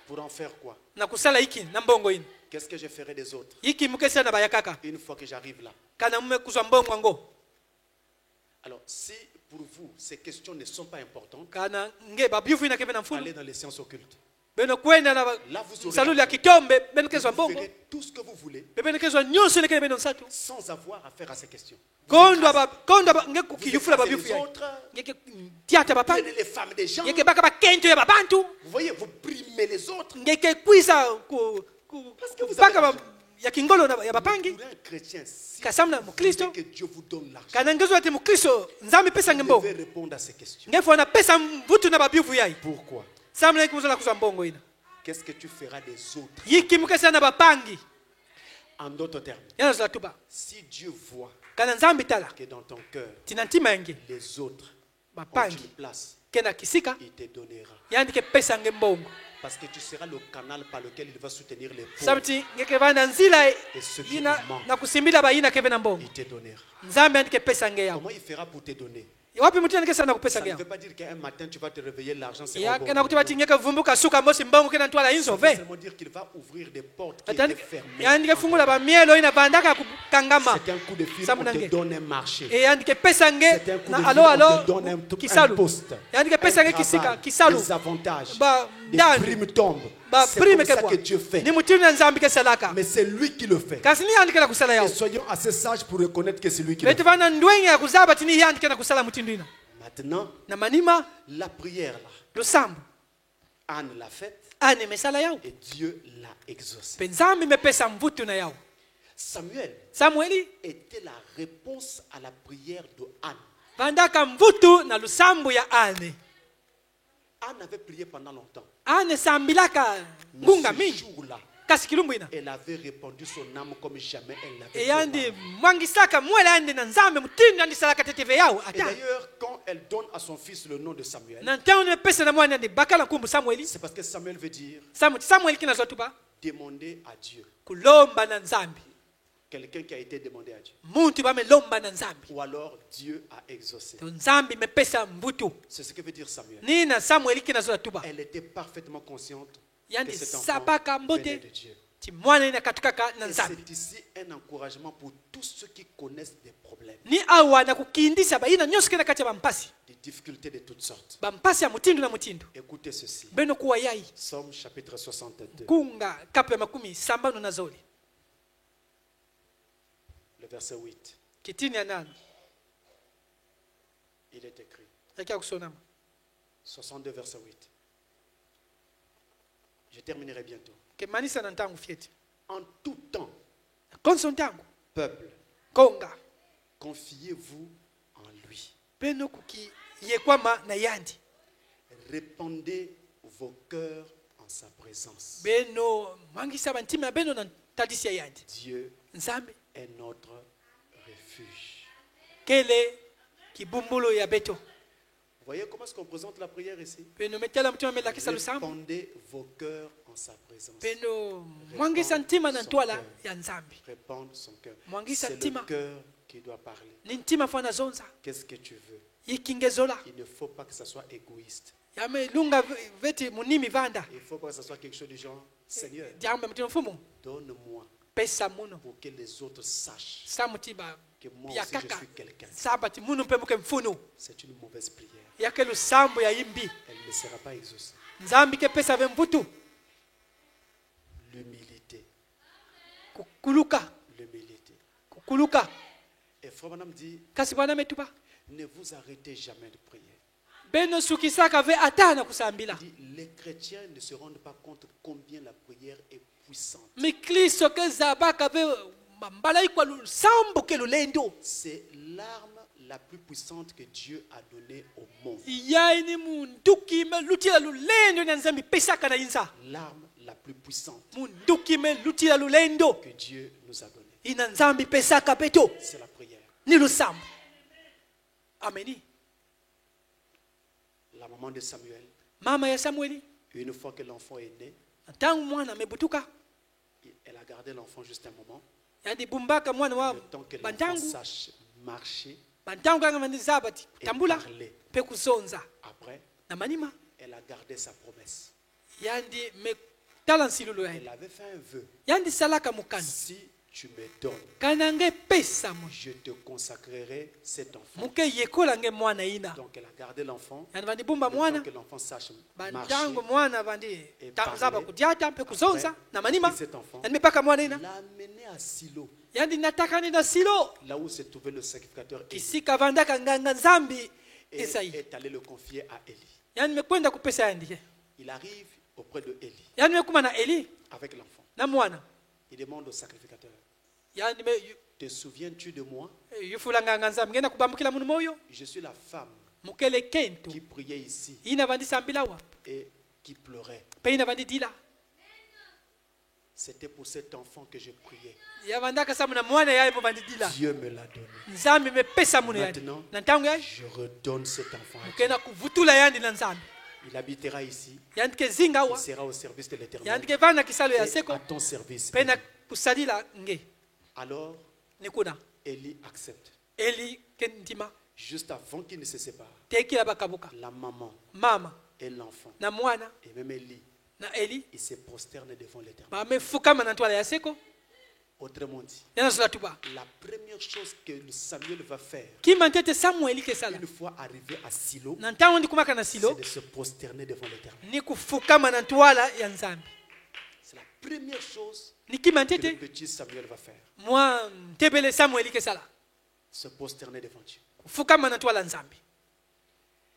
Pour en faire quoi? Na kusala hiki na mbongo ini. Qu'est-ce que je ferai des autres Hiki mkesa na bayakaka. une fois que j'arrive là? Kana mume kuzwa mbongo ngo. Alors, si pour vous ces questions ne sont pas importantes, Kana nge babiufu ina kebe na mfulu. allez dans les sciences occultes. Beno kwenda na Là, vous aurez saluli ya kitombe beno kezwa vous mbongo. ferez tout ce que vous voulez Beno kezwa nyonso ne kebe beno nsatu. sans avoir affaire à ces questions. Kondo aba nge Vous kuyufula écrasez babiufu les ya. autres, Ngeke tiata bapa. prenez les femmes des gens. Ngeke baka bakento ya babantu. Vous voyez, vous brimez les autres. Ngeke kwisa Parce que vous baka avez ya kingolo na ya bapangi. Pour un chrétien, si Kasamna vous mukristo. voulez que Dieu vous donne l'argent, Kana ngezo ati mukristo nzambi pesa vous ngembo. devez répondre à ces questions. Ngefo na pesa mvutu na babiufu yai. Pourquoi? Samuna hiki muzola kuzwa mbongo ina. Qu'est-ce que tu feras des autres? Yiki mkesa na bapangi. En d'autres termes, Yana zola tuba. si Dieu voit Kana nzambi tala. que dans ton cœur, Tina ntima yange. les autres ont Bapangi. une place, Kena kisika. il te donnera. Yandike pesa ngembongo. Parce que tu seras le canal par lequel il va soutenir les pauvres. Sabti ngeke vana nzila Et ce qui ina vous manque, na kusimbila bayina kebe na mbongo. il te donnera. Nzambi andike pesa nge yao. Comment il fera pour te donner? Wapi mtu andike sana kupesa Ça nge ne yao. veut pas dire qu'un matin tu vas te réveiller, l'argent sera Ya bon. kena kuti bati ngeke vumbuka suka mosi mbongo kena ntwala inzo Ça veut ve. seulement dire qu'il va ouvrir des portes qui Atani étaient fermées. yandike fungula ba mielo ina bandaka kukangama. C'est un coup de fil, Samu on te nange. donne un marché. E yandike pesa nge C'est un coup de na fil, alo on alo te donne un kisalu. poste. Yandike pesa Un nge kisika travail, kisalu. des avantages, Ba des ndani. primes tombent. Ba C'est prime comme ça kebwa. que Dieu fait. Ni mutinu na nzambi kesalaka. Mais c'est lui qui le fait. Kasi ni yandike na kusala Et yao. soyons assez sages pour reconnaître que c'est lui qui le Beti fait. vana ndwenye ya kuzaba tini yandike na kusala mutindu ina. Maintenant, Na manima la prière là, lusambu. Anne l'a faite Ane mesala yao. et Dieu l'a exaucée. Penzambi mepesa mvutu na yao. Samuel Samueli était la réponse à la prière de Anne. vandaka mvutu na lusambu ya Ane. Anne avait prié pendant longtemps. Ane sambilaka Mais ngunga ce mingi. jour-là, Kasi kilumbu ina. elle avait répandu son âme comme jamais elle E l'avait yandi fait. mwangisaka mwele yandi na nzambe mutindu yandi salaka teteve yao. Et Ata. d'ailleurs, quand elle donne à son fils le nom de Samuel, Na ntao ne pesa na mwana yandi bakala kumbu Samueli. c'est parce que Samuel veut dire Samueli kina zotuba. demander à Dieu. Kulomba na nzambi. quelqu'un qui a été demandé à Dieu. muntu bamelomba na nzambi Ou alors Dieu a exaucé. to nzambi mepesa mbutu C'est ce que veut dire Samuel. nina samueli kinazola tuba Elle était parfaitement consciente que yani cet enfant sabaka venait mbote de Dieu. ti mwana ina katukaka na Et nzambi c'est ici un encouragement pour tous ceux qui connaissent des problèmes, ni awa na kukindisa bayina nyonso kena kati ya bampasi des difficultés de toutes sortes. bampasi ya mutindu na mutindu Écoutez ceci. beno kuwa yai Somme chapitre 62, kunga kapu ya makumi sambano na zoli le verset 8. kitini ya nane Il est écrit. yakia kusonama 62, verset 8. Je terminerai bientôt. kemanisa na ntangu fieti En tout temps, konso ntangu peuple, konga confiez-vous en lui. beno kuki yekwama na yandi Répandez vos cœurs en sa présence. beno mwangisa bantima ya beno na tadisi ya yandi Dieu nzambe est notre refuge. kele kibumbulu ya beto Vous voyez comment est-ce qu'on présente la prière ici? beno metala mutima melakisa lusambo Répandez vos cœurs en sa présence. beno mwangisa ntima na ntwala ya nzambi Répandre son cœur. Mwangisa C'est ntima. le cœur qui doit parler. ni ntima fana zonza Qu'est-ce que tu veux? yikingezola Il ne faut pas que ça soit égoïste. yame lunga veti munimi vanda Il ne faut pas que ça soit quelque chose du genre, Seigneur, jambe mutino mfumu donne-moi pesa muno pour que les autres sachent sa mutiba que moi ya aussi je kaka suis quelqu'un. sabati muno mpe muke mfunu C'est une mauvaise prière. yake lusambo ya yimbi Elle ne sera pas exaucée. nzambi ke pesa ve mbutu L'humilité. kukuluka L'humilité. kukuluka Et Frère Branham dit, kasi bwana metuba ne vous arrêtez jamais de prier. beno sukisaka ve ata na kusambila Il dit, les chrétiens ne se rendent pas compte combien la prière est puissante. mikristo ke zabaka ve mbala ikwa lusambo ke lulendo C'est l'arme la plus puissante que Dieu a donnée au monde. yaini munduki me lutila lulendo na nzambi pesaka na inza L'arme la plus puissante munduki me lutila lulendo que Dieu nous a donnée. ina nzambi pesaka beto C'est la prière. ni lusambo ameni La maman de Samuel, mama ya samueli une fois que l'enfant est né, ntangu mwana amebutuka elle a gardé l'enfant juste un moment. yandi bumbaka mwana wa Le temps que l'enfant bantangu sache marcher bantangu anga mandizabati et tambula parler. pe kuzonza Après, na manima elle a gardé sa promesse. yandi me tala nsilulu Elle yaye avait fait un vœu. yandi salaka mukani Si tu me donnes, kana nge pesa mo je te consacrerai cet enfant. muke yekola nge mwana ina Donc elle a gardé l'enfant. yandi bandi bumba Le temps mwana que l'enfant sache marcher. bantangu mwana bandi Et zaba parler. kudiata mpe kuzonza Après, na manima et cet enfant, yandi mepaka mwana ina l'amener à Silo, yandi natakani na silo là où se trouvait le sacrificateur Élie, kisika vandaka nganga nzambi et esai est allé le confier à Élie. yandi mekwenda kupesa yandi Il arrive auprès de Élie yandi mekuma na eli avec l'enfant. na mwana Il demande au sacrificateur, yandi te souviens-tu de moi? yufula nganga nzambi ngenda kubambukila munu moyo Je suis la femme mukele kento qui priait ici ina vandi sambilawa et qui pleurait. pe ina vandi dila C'était pour cet enfant que je priais. ya vandaka samu na mwana yaye mo vandi dila Dieu me l'a donné. nzambi mepesa munu yandi Maintenant, na ntangu yaye je redonne cet enfant à Dieu. mukenda kuvutula yandi na nzambi Il habitera ici. yandi ke zinga Il wa sera au service de l'éternel. yandi ke vanda kisalo ya Et seko à ton service. pe na kusalila nge Alors, nikuna Élie accepte. eli ke ndima Juste avant qu'ils ne se séparent, tekila bakabuka la maman mama et l'enfant, na mwana et même Élie, na eli ils se prosternent devant l'éternel. bamefukama na ntwala ya seko Autrement dit, yana zola tuba la première chose que Samuel va faire, kima ntete samueli ke sala une fois arrivé à Silo, na ntango ndi kumaka na c'est silo de se prosterner devant l'éternel. ni kufukama na ntwala ya nzambi C'est la première chose ni kima que le ntete petit Samuel va faire. mwa ntebele samueli ke sala Se prosterner devant Dieu. kufukama na ntwala nzambi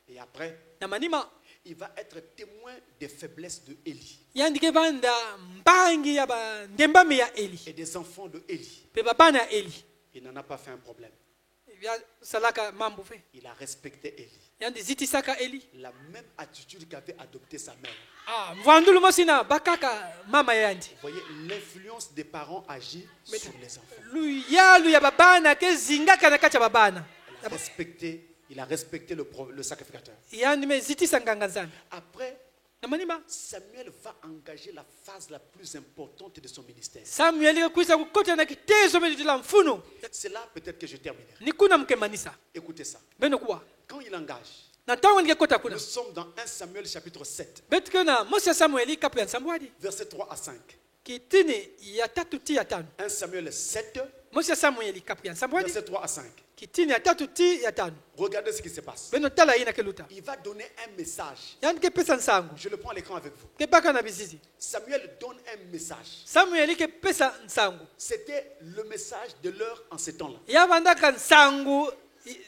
Et après, na manima il va être témoin des faiblesses de Élie yandike banda mbangi ya bandembami ya eli et des enfants de Élie. pe babana ya eli Il n'en a pas fait un problème. ya salaka mambo fe Il a respecté Élie. yandi zitisaka eli La même attitude qu'avait adopté sa mère. mvwandulu mosina bakaka mama yandi Vous voyez, l'influence des parents agit sur les enfants. luyalu ya babana ke zingaka na kati ya babana Il a respecté le sacrificateur. yandi me zitisa nganga nzambi Après, na manima Samuel va engager la phase la plus importante de son ministère. Samuel yakwisa kukota na kitezo meli la mfuno C'est là peut-être que je terminerai. nikuna mkemanisa Écoutez ça. beno kuwa Quand il engage, na tango ngekota kuna nous sommes dans 1 Samuel chapitre 7, betke na mosi ya Samuel kapu ya nsambwadi versets 3 à 5. kitini ya tatu ti ya tano 1 Samuel 7, mosi ya Samuel kapu ya nsambwadi versets 3 à 5. kitini ya tatu ti ya tano Regardez ce qui se passe. beno tala ina keluta Il va donner un message. yani ke pesa nsangu Je le prends à l'écran avec vous. ke baka na bizizi Samuel donne un message. Samuel ke pesa nsangu C'était le message de l'heure en ce temps-là. ya bandaka nsangu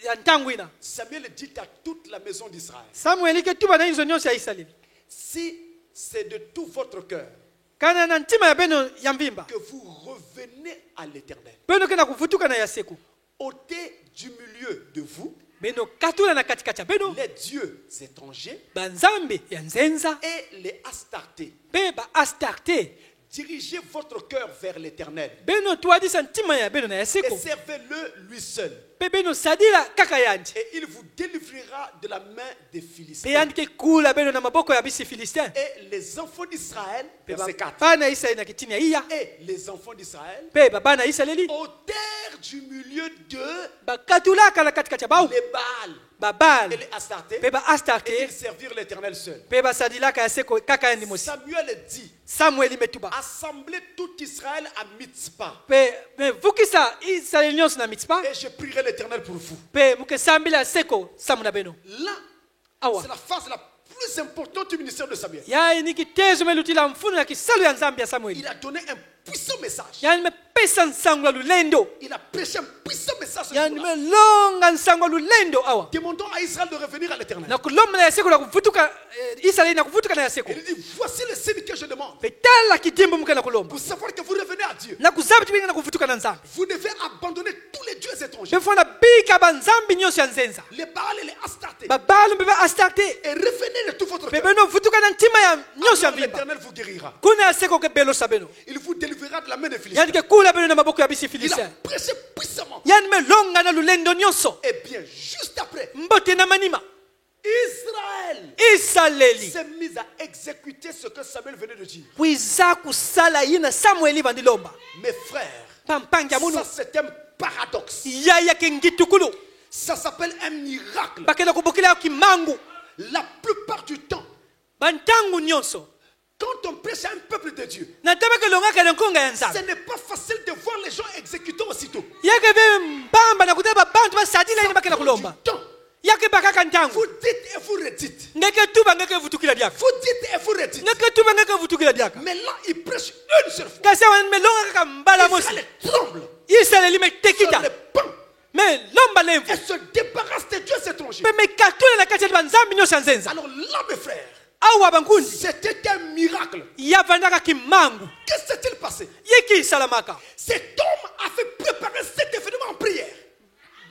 ya ntangu ina Samuel dit à toute la maison d'Israël, Samuel ke tuba na hizo nyonso ya Israeli si c'est de tout votre cœur kana na ntima ya beno ya mbimba que vous revenez à l'Éternel, beno kena kuvutuka na ya seku ôtez du milieu de vous beno katula na katikati ya beno les dieux étrangers banzambe ya nzenza et les astartés. mpe ba astarte Dirigez votre cœur vers l'Éternel beno twadisa ntima ya beno na ya et seku servez-le lui seul. mpe beno sadila kaka yandi Et il vous délivrera de la main des mpe Philistins. yandi ke kula beno na maboko ya bisi filistin Et les enfants d'Israël, verset 4. bana ya Israeli na kitini ya iya Et les enfants d'Israël mpe babana ya Israeli ôtèrent du milieu de bakatulaka na katikati ya bau les Baals babal et les Astartés, mpe ba et astarte ils servirent l'Éternel seul. mpe basadilaka ya seko kaka yandi mosi Samuel dit, Samueli metuba assemblez tout Israël à Mitzpah, mpe vukisa Israeli nyonso na Mitzpa et je prierai l'Éternel pour vous. mpe mukesambila seko samu na beno Là, awa c'est la phase la plus importante du ministère de Samuel. yani ni kitezo melutila mfuno ya kisalo ya nzambe ya Samueli Il a donné un puissant message. yani mepesa nsango ya lulendo Il a prêché un puissant message ce yani jour-là. melonga nsango ya lulendo awa Demandons à Israël de revenir à l'Éternel. na kulomba na ya seko na kuvutuka Israeli na kuvutuka na ya seko Il dit, voici le signe que je demande. mpe tala kidimbo muke na kulomba Pour savoir que vous revenez à Dieu. na kuzaba tibinga na kuvutuka na nzambe Vous devez abandonner tous les dieux étrangers. mpe fona bika banzambi nyonso ya nzenza Les Baals et les Astartés. babalo mpe ba astarte Et revenez de tout votre mpe cœur. beno vutuka na ntima ya nyonso ya Alors mbimba l'Éternel vous guérira. kuna ya seko ke belosa beno Il vous délivrera de la main des Philistins. yani ke kula beno na maboko ya bisi Il a filistin prêché puissamment. yani melonga na lulendo nyonso Et bien, juste après, mbote na manima Israël Israeli s'est mis à exécuter ce que Samuel venait de dire. kwiza kusala yina Samueli bandilomba Mes frères, pampangi ya munu ça c'est un paradoxe. yaya ke ngitukulu Ça s'appelle un miracle. bakenda kubukila kimangu La plupart du temps, bantangu nyonso quand on prêche à un peuple de Dieu, nataba ke longa ke nkonga ya ce nzambe n'est pas facile de voir les gens exécutés aussitôt. yake be mbamba na kutaba bantu basadila yina bakenda Du kulomba temps. yake bakaka ntangu Vous dites et vous redites. ngeke tuba ngeke vutukila diaka Vous dites et vous redites. ngeke tuba ngeke vutukila diaka Mais là, il prêche une seule fois. kasi wan melonga kaka mbala mosi Israël tremble Israeli sur metekita les pans me lomba lemvu et se débarrasse des dieux étrangers. mpe mekatula na kati ya banzambi nyonso ya nzenza Alors là, mes frères, awa bankundi c'était un miracle. yavandaka kimangu Qu'est-ce qui s'est-il passé? yiki isalamaka Cet homme a fait préparer cet événement en prière.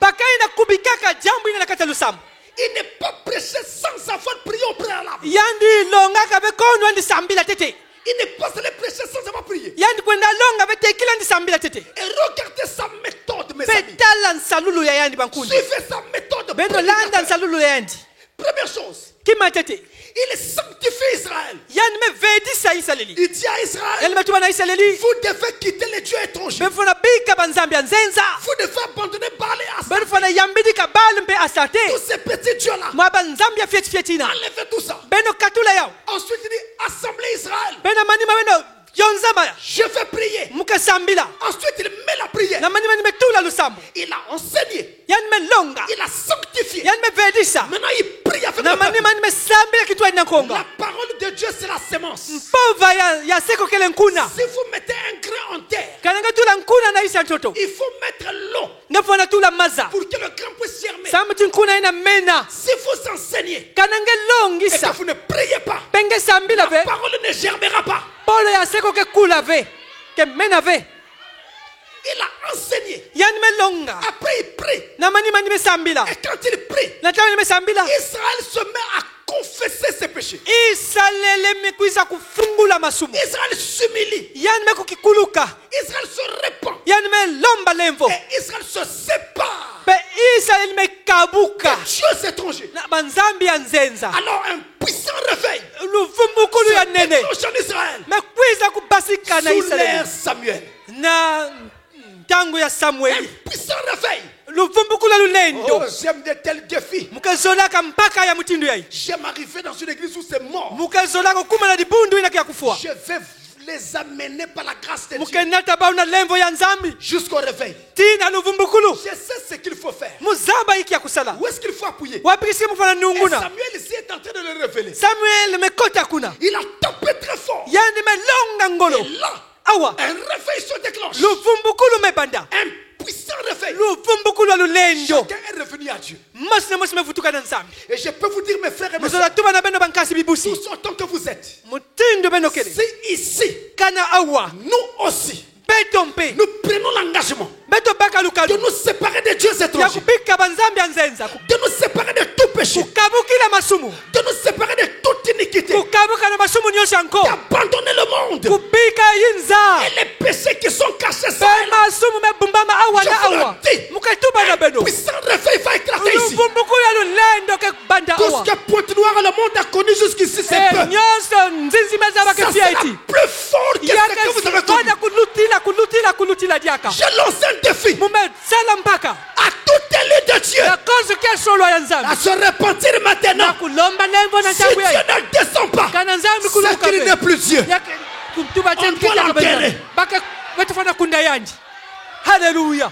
bakai na kubikaka jambo ina na kati ya lusambo Il n'est pas prêché sans avoir prié au préalable. yandi longaka bekono andi sambila tete Il n'est pas allé prêcher sans avoir prié. yandi kwenda longa betekila andi sambila tete Et regardez sa méthode, mes amis. betala nsalulu ya yandi bankundi Suivez sa méthode. beno landa nsalulu ya yandi Première chose, kima tete il sanctifie Israël. yandi mevedisa Israeli Il dit à Israël, yandi metuba na Israeli vous devez quitter les dieux étrangers. befona bika banzambi ya nzenza Vous devez abandonner Baal et Astarté. befona yambidika balu mpe asarte Tous ces petits dieux-là. mwa banzambi ya fietifieti na Enlevez tout ça. beno katula yao Ensuite, il dit, assemblez Israël. beno manima beno yonzama Je vais prier. mukasambila Ensuite, il met la prière. na manima nimetula lusambo Il a enseigné. yani melonga Il a sanctifié. yani mevedisa Maintenant, il prie avec na le peuple. manima nimesambila kitwa ina La konga parole de Dieu, c'est la sémence. mpova ya seko kele nkuna Si vous mettez un grain en terre, kananga tula nkuna na isa ntoto il faut mettre l'eau ngefona tula maza pour que le grain puisse germer. samuti nkuna ina mena Si vous enseignez kanange et que longisa vous ne priez pas, penge sambila la ve parole ne germera pas. polo ya seko ke kula ve ke mena ve Il a enseigné. yani melonga Après, il prie. na manima nimesambila Et quand il prie, na tawe nimesambila Israël se met à confesser ses péchés. isalele mekwisa kufungula masumu Israël s'humilie. yani mekukikuluka Israël se répand. yani melomba lemvo Et Israël se sépare pe Israeli mekabuka Dieu étranger. na banzambi ya nzenza Alors un puissant réveil luvumbukulu ya se nene déclenche en Israël mekwiza kubasika na sous Israeli l'ère Samuel. na ntango ya Un Samueli puissant réveil. luvumbukulu Oh, lulendo j'aime de tels défis. mukazolaka mpaka ya mutindo yayi J'aime arriver dans une église où c'est mort. mukazolaka kuma na libundu inaki ya kufua Je vais les amener par la grâce de Dieu mukenata bao na lemvo ya nzambi jusqu'au réveil. tina luvumbukulu Je sais ce qu'il faut faire. muzamba iki ya kusala Où est-ce qu'il faut appuyer? wapikisi mufana Et nunguna Samuel ici est en train de le révéler. Samuel mekota kuna Il a tapé très fort. yani melonga ngolo Et là, awa un réveil se déclenche. luvumbukulu mebanda Un puissant réveil. luvumbukulu ya lulendo Chacun est revenu à Dieu. mosi na mosi mevutuka na nzambi Et je peux vous dire, mes frères et mes muzola sœurs, tuba na beno bankasi bibusi tous autant que vous êtes, mutindo benokele si ici, kana awa nous aussi, beto mpe nous prenons l'engagement beto baka de lukalu nous séparer des dieux ya étrangers, kupika banzambi ya nzenza de nous séparer de tout péché, kukabukila masumu de nous séparer de toute iniquité, kukabuka na masumu nyonso yanko d'abandonner le monde kupika yinza et les péchés qui sont cachés pe ça et là. masumu mebumbama awa Je na vous le awa dis. muketuba na beno Puissant réveil va éclater ici. luvumbuku ya lulendo ke banda Tout awa ce que Pointe-Noire le monde a connu jusqu'ici, c'est peu. nyonso nzinzimeza Ça bakefia sera iti plus fort que ce que vous avez connu. yakefana kulutila diaka Je lance un défi mumesala mpaka à tout élu de Dieu na kozi kesolo ya nzambi à se repentir maintenant. na kulomba lembo na Si ntango Dieu yayi ne descend pas, kana nzambi c'est kuluka qu'il n'est plus Dieu. kutuba On doit l'enterrer. baka wetufana kunda yanji haleluya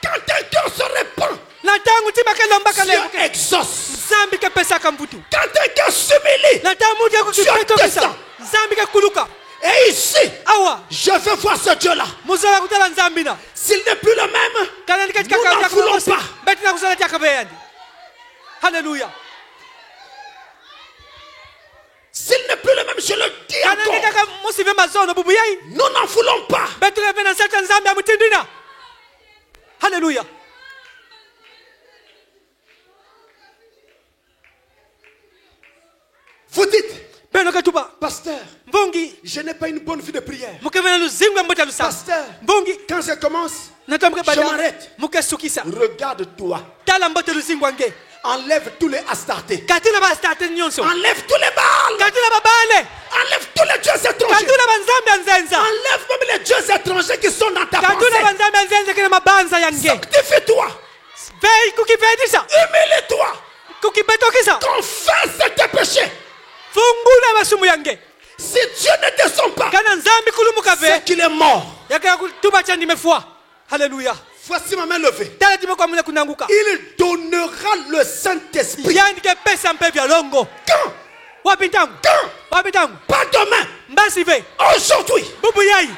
Quand un cœur se répand, na ntango ntima kelombaka lembo Dieu exauce. nzambi kepesaka mbutu Quand un cœur s'humilie, na ntango mutu yakukipetokisa descend. nzambi kekuluka et ici, awa je veux voir ce Dieu-là. muzola kutala nzambi na S'il n'est plus le même, kana nous n'en voulons pas. betina kusala tyakaveyandi haleluya S'il n'est plus le même, je le dis kana encore. kitaka musive mazono bubu yayi Nous n'en voulons pas. betuka vena nsata nzambi amutindina haleluya Vous dites, beno ketuba pasteur, mvungi je n'ai pas une bonne vie de prière. mukevena luzingu mbota lusamba Pasteur, mvungi quand je commence, natambuke je bada m'arrête. mukesukisa Regarde-toi. tala mbote luzingu ange Enlève tous les astartés. katina bastate nyonso Enlève tous les Baals. katina babale Enlève tous les dieux étrangers. katuna banzambi ya nzenza Enlève même les dieux étrangers qui sont dans ta katuna pensée. banzambi ya nzenza kina mabanza yange Sanctifie-toi. vei kukivedisa Humilie-toi. kukibetokisa Confesse tes péchés. fungula masumu yange Si Dieu ne descend pas, kana nzambi kulumuka c'est ve qu'il est mort. yakaya kutuba cha ndimefua haleluya Voici ma main levée. tala timekuwa mule kunanguka Il donnera le Saint-Esprit. yandike pesa mpe vya longo Quand? wapi ntangu Quand? wapi ntangu Pas demain. mbasi ve Aujourd'hui. bubu yayi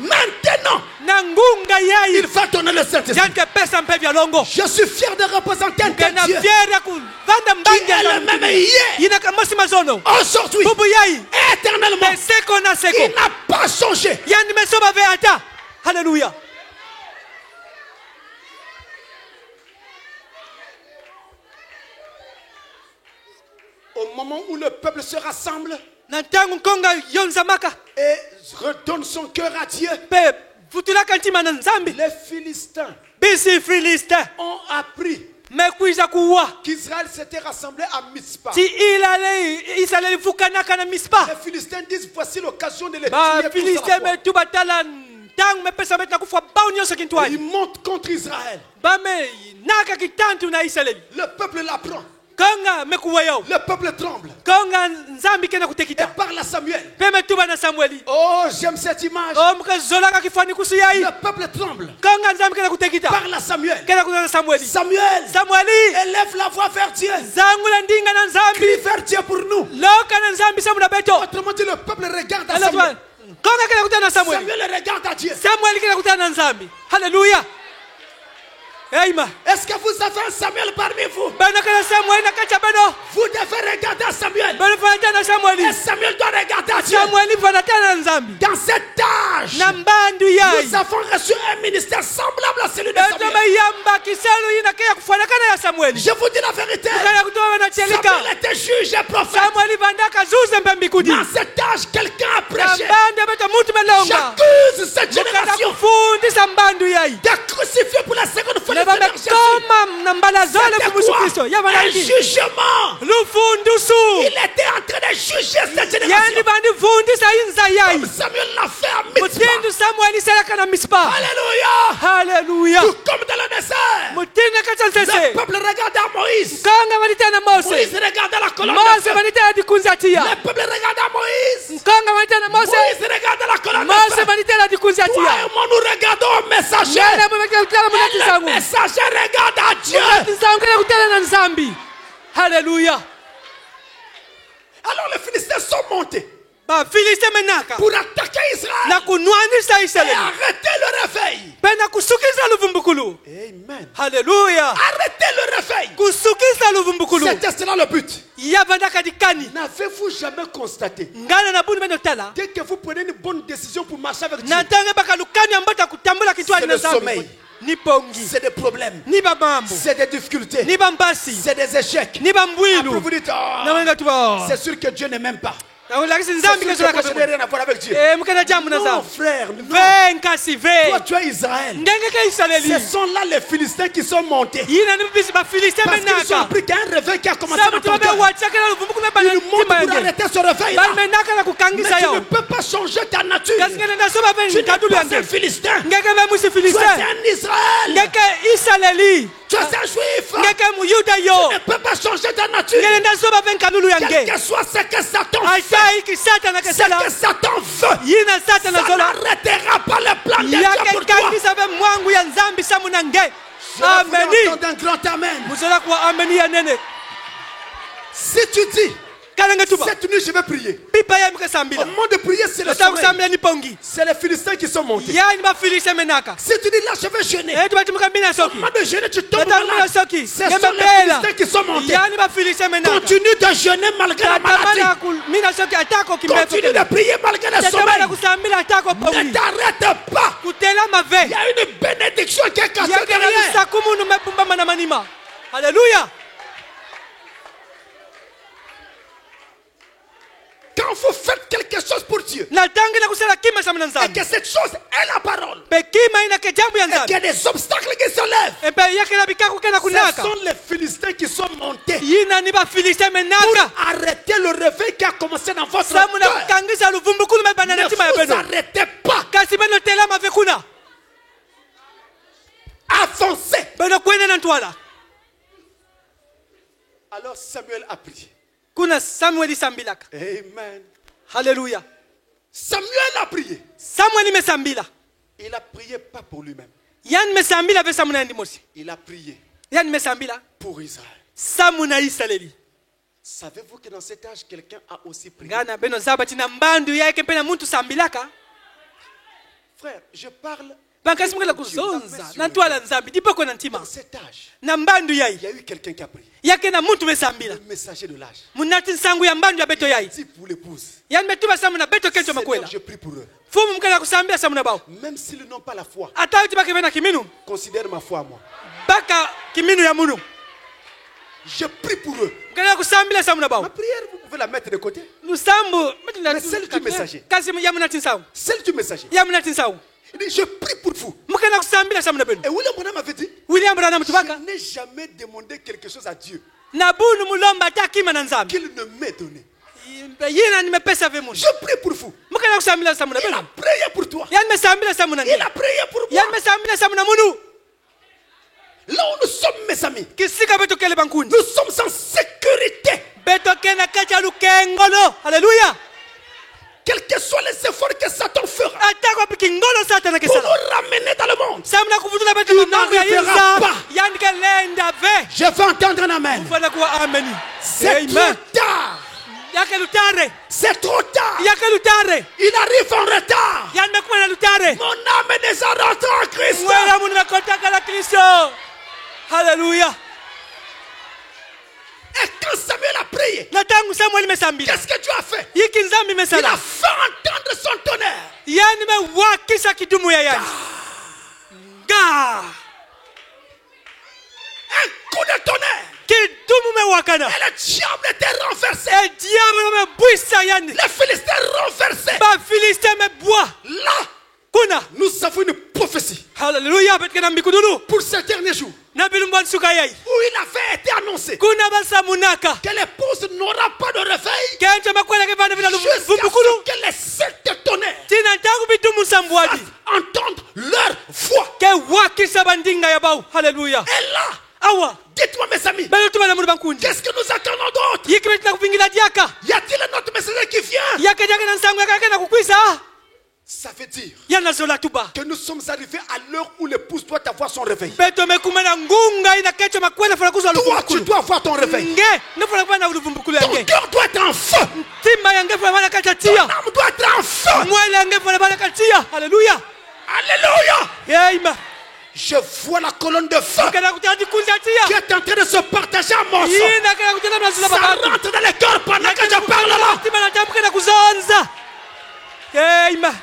Maintenant. na ngunga Il yayi va donner le Saint-Esprit. yandike pesa mpe vya longo Je suis fier de représenter un tel kena Dieu fiere ya kuvanda qui mbangi est le ya même hier, yina mosi mazono aujourd'hui, bubu yayi éternellement. seko na Il seko n'a pas changé. yani mesoba ve ata haleluya Au moment où le peuple se rassemble na ntango nkonga yonzamaka et redonne son cœur à Dieu, pe futulaka ntima na nzambi les Philistins bisi filistin ont appris mekwiza kuwa qu'Israël s'était rassemblé à Mitzpah. ti israeli vukanaka na mispa Les Philistins disent, voici l'occasion de les tuer tous à la bafilistin fois. metu batala ntango mepesa beti na kufa bao nyonso Ils kintwani montent contre Israël. bame naka kitantu na israeli Le peuple l'apprend. konga mekuweyo Le peuple tremble. konga nzambi kena Et kutekita parle à Samuel. pe metuba na samueli Oh, j'aime cette image. o mukezolaka kifani kusu yayi Le peuple tremble. konga nzambi kena kutekita Parle à Samuel. kena kuna na samueli Samuel, samueli élève la voix vers Dieu. zangula ndinga na nzambi Crie vers Dieu pour nous. loka na nzambi samuna beto Autrement dit, le peuple regarde à Alazwa, Samuel. konga kena kutana na samueli Samuel regarde à Dieu. samueli kena kutana na nzambi haleluya aima Est-ce que vous avez un Samuel parmi vous? beno kena samueli na kacha beno Vous devez regarder à Samuel. beno fanatana na samueli Et Samuel doit regarder à Dieu. samueli fanatana na nzambi Dans cet âge, na mbandu yayi nous avons reçu un ministère semblable à celui de beto Samuel. mayamba kiselu yina keya kufanakana ya samueli Je vous dis la vérité. kana kutoa na chelika Samuel était juge et prophète. samueli vandaka zuze mbembikudi Dans cet âge, quelqu'un a na prêché. mbande beto mutu melonga j'accuse cette mukana génération kufundisa mbandu yayi de crucifier pour la seconde fois le leva Seigneur Jésus. mekoma na mbala zole C'était ku Yesu quoi? Kristo Un yavanandi jugement. lufundusu Il était en train de juger cette yani génération. vandifundisa inza yayi Comme Samuel l'a fait à Mitzvah. mutindu samueli selaka na mispa Alléluia. haleluya Tout comme dans le désert. mutindu katsalisese Le peuple regardait Moïse. mkanga vanitana Moïse mose regardait la colonne de mose feu. vanitana dikunzatia Le peuple regardait Moïse. mkanga vanitana mose Moïse regardait la colonne de mose feu. vanitana Toi dikunzatia et moi, nous regardons au messager. nene muvekutala Et munati le zangu messager regarde à Dieu. munati zangu kana kutala na nzambi haleluya Alors les Philistins sont montés bafiliste menaka pour attaquer Israël na kunwanisa et israeli arrêter le réveil. mpe na kusukisa luvumbukulu Amen. haleluya Arrêtez le réveil. kusukisa luvumbukulu C'était cela le but. yavandaka dikani N'avez-vous jamais constaté, ngana na buni benotala dès que vous prenez une bonne décision pour marcher avec Dieu, natange bakalukani ambata kutambula kitwani C'est na le sommeil. nzambi ni pongi c'est des problèmes, ni bamambo c'est des difficultés, ni bambasi c'est des échecs. ni Après bambwilu vous dites, ah, nawenga tuba c'est sûr que Dieu ne m'aime pas. nakulakisi C'est nzambi sûr que moi, je n'ai rien à voir avec Dieu. mukana jambu na Non, nzambi frère, non. ve nkasi ve Toi, tu es Israël. ngenge ke israeli Ce sont là les Philistins qui sont montés. yina ni bisi bafiliste Parce qu'ils ont menaka appris qu'il y a un réveil qui a commencé dans sabu ton cœur. tibabewachakela luvumbuku mebana Ils montent ntima pour yange arrêter ce réveil-là. balimenaka na Mais kukangisa tu ne yo peux pas changer ta nature. kasi ngene nasoba ve Tu n'es nkadulu pas yange un Philistin. ngeke ve musi Tu es filiste un Israël. ngeke israeli Tu es un juif. ngeke muyuda Tu yo ne peux pas changer ta nature. ngene nasoba ve nkadulu Quel yange que soit ce que Satan fait, aitaiki satana ce kesala que Satan veut, yina satana ça zola n'arrêtera pas le plan de Dieu pour toi. yakekangisa ve mwangu ya nzambi samu na nge Je voudrais ameni entendre un grand amen. muzola kuwa ameni ya nene Si tu dis, kalenge tuba cette nuit je vais prier. pipa ya Au mikesambila moment de prier, c'est le ota sommeil. kusambila ni pongi C'est les Philistins qui sont montés. yani bafiliste menaka Si tu dis là, je vais jeûner. tubatimika mbina Au soki moment de jeûner, tu tombes tatamina malade. soki Ce sont les ngembepela Philistins qui sont montés. yani bafiliste menaka Continue de jeûner malgré la maladie. tatamana mina soki atako Continue kimbepo de prier malgré le sommeil. tatamana kusambila atako Ne pongi t'arrête pas. kutelama Il y ve a une bénédiction qui est cassée yakela derrière. lisakumunu mepumbama na manima haleluya Quand vous faites quelque chose pour Dieu, natangi kusala kima samu na et nzambi que cette chose est la parole, pe kima inake jambu ya et qu'il y nzambi a des obstacles qui se lèvent, epe yakela bikaku kena ce kunaka sont les Philistins qui sont montés yina ni bafiliste pour menaka arrêter le réveil qui a commencé dans votre samu na cœur. kukangisa luvumbukulu mebana na Ne ntima ya vous beno arrêtez pas. kasi beno telama ve kuna Avancez. beno kwenda na ntwala Alors Samuel a prié. kuna samueli sambilaka Amen. haleluya Samuel a prié. samueli mesambila Il a prié pas pour lui-même. yani mesambila ve samu na ndi mosi Il a prié yani mesambila pour Israël. samu na israeli Savez-vous que dans cet âge, quelqu'un a aussi prié? ngana beno zabati na mbandu yake mpena muntu sambilaka Frère, je parle pankasi mukela Dieu, kuzonza la main sur na ntwala nzambi dipoko na ntima dans cet âge. na mbandu Il y yayi a eu quelqu'un qui a prié. yake na muntu mesambila Le messager de l'âge. munati nsangu ya mbandu ya beto yayi Dit pour l'épouse. yani betuba samu na beto kencho Seigneur, makwela je prie pour eux. fumu mukela kusambila samu na bao Même s'ils n'ont pas la foi, ata uti bake bena kiminu considère ma foi à moi. baka kiminu ya munu Je prie pour eux. mukela kusambila samu na bao Ma prière, vous pouvez la mettre de côté. lusambu Mais celle du messager. kasi ya munati nsangu Celle du messager. ya munati nsangu Il dit, je prie pour vous. mukela kusambila samu na benu Et William Branham avait dit, william branham je tubaka n'ai jamais demandé quelque chose à Dieu na bunu mulomba ata kima na nzambi qu'il ne m'ait donné. yina nimepesa ve munu Je prie pour vous. mukela kusambila samu na Il a benu prié pour toi. yani mesambila samu na Il nge a prié pour moi. yani mesambila samu na munu Là où nous sommes, mes amis, kisika beto kele bankundi nous sommes en sécurité. beto kena kacha lukengolo haleluya Quels que soient les efforts que Satan fera atako piki ngolo satana pour kesala nous ramener dans le monde. samna kuvutula beto Il mambo ya n'arrivera insa pas. yani kelenda ve Je veux entendre un amen. ufana kuwa ameni C'est trop amen tard. yake lutare C'est trop tard. yake lutare Il arrive en retard. yani mekuma na lutare Mon âme est déjà rentrée en Christ. mwela munu mekotaka la kristo haleluya Et quand Samuel a prié, na tangu samueli mesambila qu'est-ce que Dieu a fait? yiki nzambi Il a mesala fait entendre son tonnerre. yani mewakisa kidumu ya yani nga Un coup de tonnerre. kidumu wakana Et le diable était renversé. ediable mebwisa yani Les Philistins renversés. bafiliste mebwa Là, kuna nous avons une prophétie haleluya betkena mbikudulu pour ces derniers jours nabilumbwan suka yai où il avait été annoncé kuna basamunaka que l'épouse n'aura pas de réveil kente makwela ke vana vila jusqu'à vumbukulu ce que les sept tonnerres tina ntangu bitumu sambwadi entendent leur voix. ke wakisa bandinga ya bau haleluya Et là, awa dites-moi mes amis, belo tuma na muri bankundi qu'est-ce que nous attendons d'autre? yiki betina kupingila diaka Y a-t-il un autre messager qui vient? yake jake na nsangu yake na kukwisa Ça veut dire yana zola tuba que nous sommes arrivés à l'heure où l'épouse doit avoir son réveil. beto mekumena ngunga ina kecho makwela funa kuzwa Toi, tu luvumbukulu dois avoir ton réveil. nge nofuna kuva na luvumbukulu Ton yange cœur doit être en feu. timba yange funa vana Ton kachatia âme doit être en feu. mwele yange funa vana katia haleluya Alléluia. amen Je vois la colonne de feu kana kutati kunza qui tia est en train de se partager en morceaux. ina kana kutenda na zula Ça bakatu rentre dans les cœurs pendant que je parle là. timba na tambuka na kuzonza amen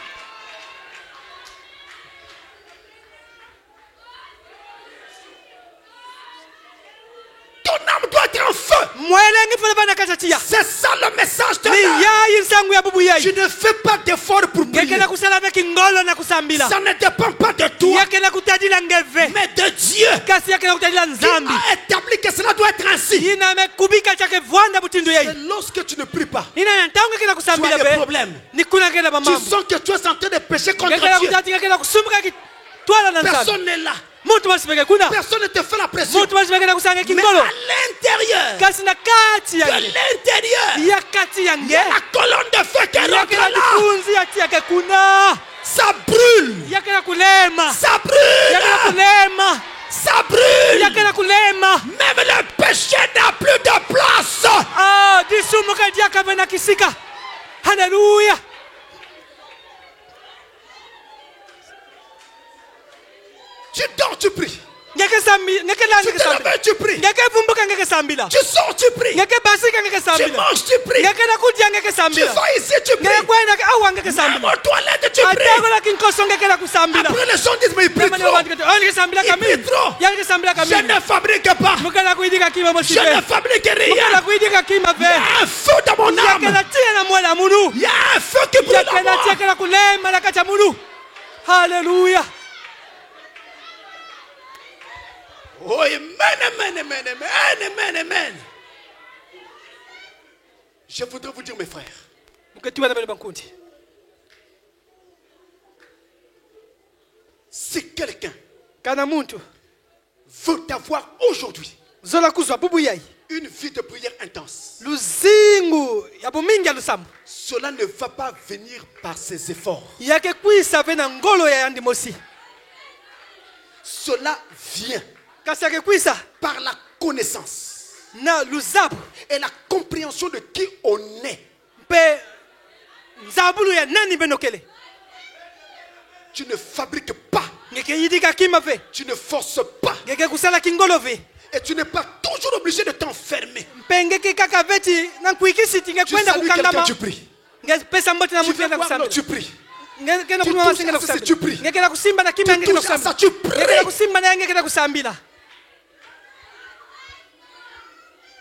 Ton âme doit être en feu. mwele yange funa vana kachatia C'est ça le message de ni l'heure. yayi nsangu ya bubu Tu yayi ne fais pas d'effort pour prier. ngekena kusala veki ngolo na kusambila Ça ne dépend pas de toi, yakena kutadila ngeve mais de Dieu kasi yakena kutadila qui nzambi a établi que cela doit être ainsi. ina mekubika chake vwanda butindu Et yayi lorsque tu ne pries pas, ina ntangu ngekena tu kusambila as des be problèmes. ni kuna ngena Tu bamambo sens que tu es en train de pécher contre ngekena Dieu. kutati ngekena kusumbuka kitwala na nzambi Personne n'est là. muntu masipeke kuna Personne ne te fait la pression. muntu masipeke na kusanga Mais kingolo à l'intérieur kasi na kati de yange l'intérieur, ya kati il y yange a la colonne de feu qui rentre yakena là. kikunzi yati yake kuna Ça brûle. yakena kulema Ça yakena brûle. kulema Ça brûle. yakena kulema Même le péché n'a plus de place. ah disumuka diakave na kisika haleluya Tu dors, tu pries. ngeke sambi ngeke langa Tu ngeke te sambila réveilles, tu pries. ngeke vumbuka ngeke sambila Tu sors, tu pries. ngeke basika ngeke Tu sambila manges, tu pries. ngeke nakudya ngeke Tu sambila vas ici, tu ngeke pries. kwenda awa ngeke Même sambila aux toilettes, tu pries. atako la kinkoso ngeke la kusambila Après, les gens disent, mais il prie Yamani trop. wabantu kati, oh ngeke sambila Il kamili prie trop. ya ngeke sambila Je kamili ne fabrique pas. mukala kuidika kima Je mosibe ne fabrique mukala rien. kuidika kima Il y ve a un feu dans mon yake âme. na tia na mwela munu Il y a un feu qui brûle yake en na tia moi. kala kulema la kacha munu haleluya Oh, amen, amen, amen, amen, amen, amen. Je voudrais vous dire, mes frères, muketiwa na bale bankundi si quelqu'un kana muntu veut avoir aujourd'hui zola kuzwa bubu yayi une vie de prière intense, luzingu ya bumingi ya lusambo cela ne va pas venir par ses efforts. yake kwisa ve na ngolo ya yandi mosi Cela vient kasi yake kwisa par la connaissance na luzabu et la compréhension de qui on est. mpe nzabulu ya nani benokele Tu ne fabriques pas, ngeke yidika kima ve tu ne forces pas, ngeke kusala kingolo ve et tu n'es pas toujours obligé de t'enfermer. mpe ngeke kaka veti na nkuikisiti Tu ngekwenda salues quelqu'un, kukangama tu pries. ngepesa mboti na Tu mutu veux yenda voir l'autre, tu kusambila pries. ngekena Tu kunywa touches masenga na à ça, kusambila tu pries. ngekena kusimba na kima Tu ngekena touches à ça, kusambila tu pries. ngekena kusimba na ngekena kusambila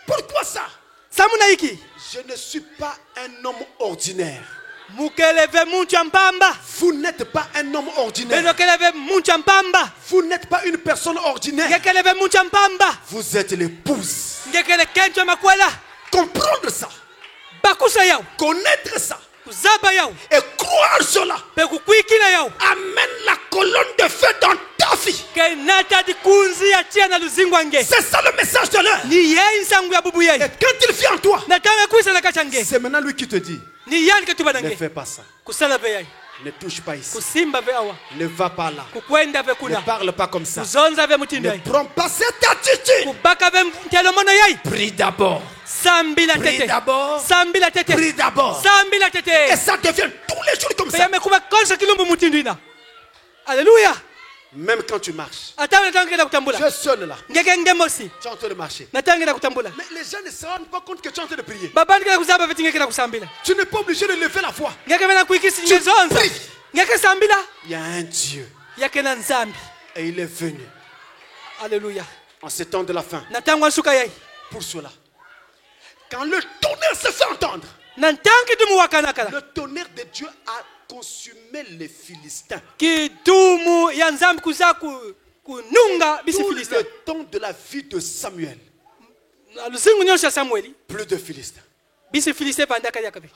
Pourquoi ça? samuna iki Je ne suis pas un homme ordinaire. mukeleve muntu ya mpamba Vous n'êtes pas un homme ordinaire. benokeleve muntu ya mpamba Vous n'êtes pas une personne ordinaire. ngekeleve muntu ya mpamba Vous êtes l'épouse. ngekele kentu ya makwela Comprendre ça, bakusa yawu connaître ça kuzaba yawu et croire cela mpe kukwikila yawu amène la colonne de feu dans ta vie. ke natadi kunzi ya tia na luzingu ange C'est ça le message de l'heure. ni yei nsangu ya bubu Et yei quand il vient en toi, natanga kwisa na kacha nge c'est maintenant lui qui te dit, ni yani ketuba na ne nge fais pas ça. kusala ve yai Ne touche pas ici. kusimba ve awa Ne va pas là. kukwenda ve Ne kuna parle pas comme ça. kuzonza ve mutindo Ne yai prends pas cette attitude. kubaka ve ntelomono yai Prie d'abord. sambila Prie tete d'abord. sambila tete Prie d'abord. sambila Et tete ça devient tous les jours comme pe ça. yamekuba konsa kilumbu mutindo ina aleluya Même quand tu marches. ata natanga kenda kutambula Tu es seul là. ngeke ngemosi Tu es en train de marcher. natanga kenda kutambula Mais les gens ne se rendent pas compte que tu es en train de prier. babandi kenda kuzaba veti ngeke kenda kusambila Tu n'es pas obligé de lever la voix. ngeke vena kuikisi Tu ngezonza pries. ngeke sambila Il y a un Dieu. yake na nzambi Et il est venu aleluya en ce temps de la fin natangwa nsuka yai pour cela. Quand le tonnerre se fait entendre, na ntangi dumu wakanakala le tonnerre de Dieu a consumé les Philistins. ki dumu ya nzambi kuza kununga bisi Tout Philistins. le temps de la vie de Samuel, Na luzingu nyonso ya Samueli plus de Philistins. bisi Philistins bandaka yakabe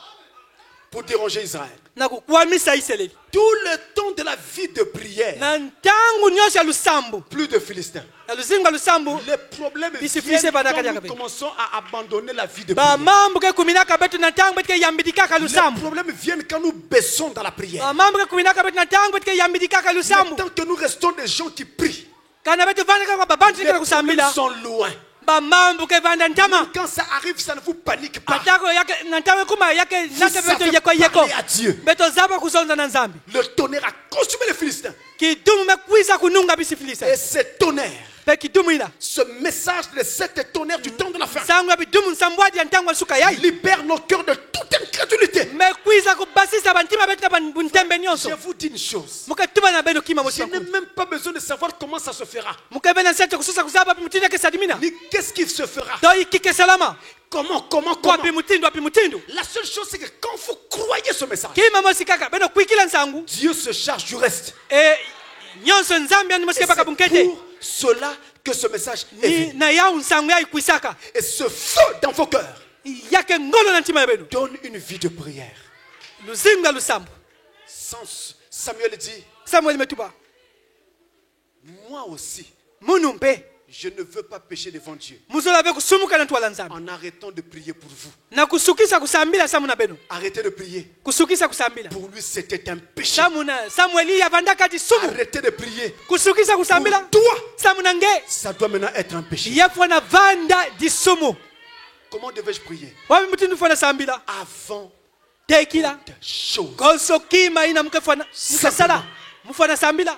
Pour déranger Israël. na kukwamisa Israeli. Tout le temps de la vie de prière, Na ntangu nyonso ya lusambo plus de Philistins. na luzingu ya lusambo Les problèmes Bisi viennent Philistins bandaka quand yakabe. nous commençons à abandonner la vie de prière. bamambo ke kuminaka betu na ntangu betu ke yambidikaka Les lusambo problèmes viennent quand nous baissons dans la prière. bamambo ke kuminaka betu na ntangu betu ke yambidikaka Mais lusambo tant que nous restons des gens qui prient, kana betu vandaka kwa babantu les nikala problèmes kusambila sont loin. bamambo ke vanda ntama Quand ça arrive, ça ne vous panique pas. atako yake na ntangu kuma yake Vous nake betu savez yeko yeko parler à Dieu. beto zaba kuzonza na nzambi Le tonnerre a consumé les Philistins. kidumu mekwisa kununga bisi Et Philistins ce tonnerre, pe kidumu ina ce message de cette tonnerre du temps de la fin, sangu ya bidumu nsambwadi ya ntangu asuka yai libère nos cœurs de toute incrédulité. mekwisa kubasisa bantima betu na buntembe Je nyonso vous dis une chose. muketuba na beno kima Je mosi n'ai même pas besoin de savoir comment ça se fera. mukebena nsete kususa kusaba pi mutindo ke sadimina Ni qu'est-ce qui se fera. do ikike salama Comment. kwapi mutindo api mutindo La seule chose, c'est que quand vous croyez ce message, kima mosi kaka beno kuikila nsangu Dieu se charge du reste. e nyonso nzambi ani mosi Et baka c'est bunkete pour cela que ce message est ni venu. na yau nsangu yai kuisaka Et ce feu dans vos cœurs yake ngolo na ntima ya beno donne une vie de prière. luzingu ya lusambo Samuel dit, samueli metuba moi aussi, munu mpe je ne veux pas pécher devant Dieu muzolave kusumuka na ntwala nzambi en arrêtant de prier pour vous. na kusukisa kusambila samu na beno Arrêtez de prier. kusukisa kusambila Pour lui, c'était un péché. samueli yavandaka ati sumu Arrêtez de prier. kusukisa kusambila Pour toi, samu na nge ça doit maintenant être un péché. yefwana vanda di sumu Comment devais-je prier? wapi mutindu fwana sambila Avant tekila toute chose. koso kima ina mukasala mufwana sambila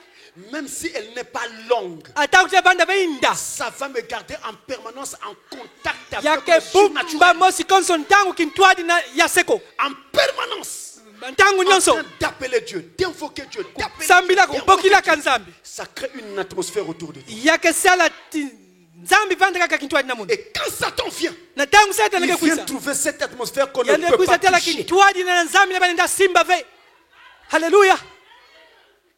Même si elle n'est pas longue, atakutia vanda veinda ça va me garder en permanence en contact avec yake le bumba surnaturel. mosi konso ntangu kintwadi na yaseko En permanence. ntangu En nyonso train d'appeler Dieu, d'invoquer Dieu, d'appeler sambila Dieu, kubokilaka nzambi ça crée une atmosphère autour de toi. yake sala ti nzambi vanda kaka kintwadi na mundu Et quand Satan vient, na tangu il satanake vient kwisa trouver cette atmosphère qu'on ne yane peut kwisa pas tela toucher. kintwadi na nzambi na banenda simba ve haleluya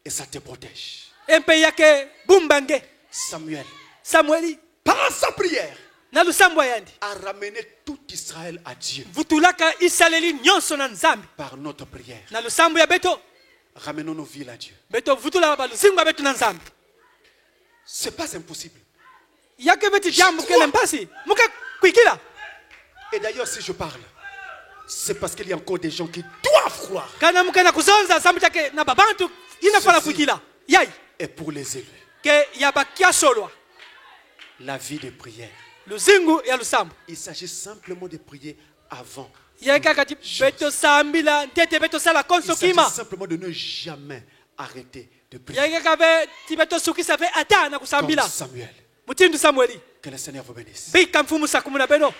Et ça te protège. empe yake bumbange Samuel, samueli par sa prière, na lusambo yandi a ramené tout Israël à Dieu. vutulaka israeli nyonso na nzambi Par notre prière, na lusambo ya beto ramenons nos vies à Dieu. beto vutula baluzingo ya betu na nzambi C'est pas impossible. yake beti jambo kele mpasi muke kuikila Et d'ailleurs, si je parle, c'est parce qu'il y a encore des gens qui doivent croire. kana muke na kuzonza nzambi chake na babantu inafala Ceci. kuikila yai Et pour les élus, ke yabakia solwa la vie de prière. luzingu ya lusambo Il s'agit simplement de prier avant. yeke kati beto sambila ntete beto sala Il konso s'agit kima simplement de ne jamais arrêter de prier. yeke kabe ti beto sukisa ve ata na Comme kusambila Samuel. mutindu samueli Que le Seigneur vous bénisse. bika mfumu sakumu na beno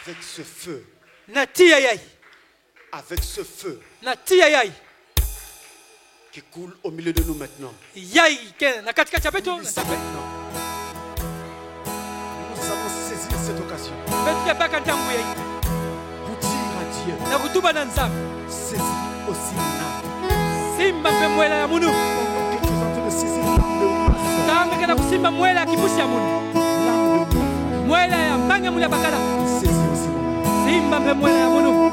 Avec ce feu, na tia yai avec ce feu na tia yai qui coule au milieu de nous maintenant. yai ke na katikati ya beto na Ici tape maintenant. Nous avons saisi cette occasion betu ke baka ntangu yai pour dire à Dieu, na kutuba na nzambe saisis aussi l'âme. simba mpe mwela ya munu Pendant que tu es en train de saisir l'âme de ma tanga kena kusimba mwela ya kipusi ya munu l'âme de mon mwela ya mbanga mulu ya bakala saisis aussi mon âme. simba mpe mwela ya munu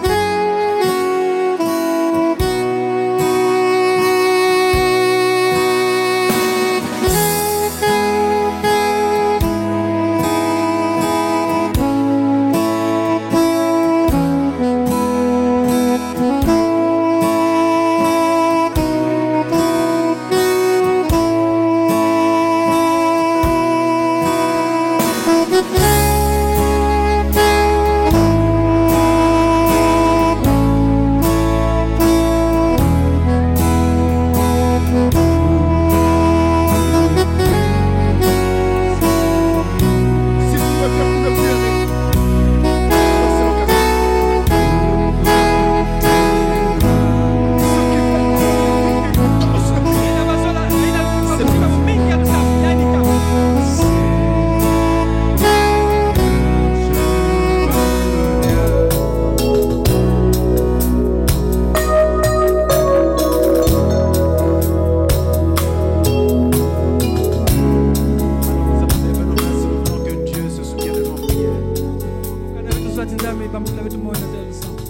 ibambukela betu moyo na tela lusambo.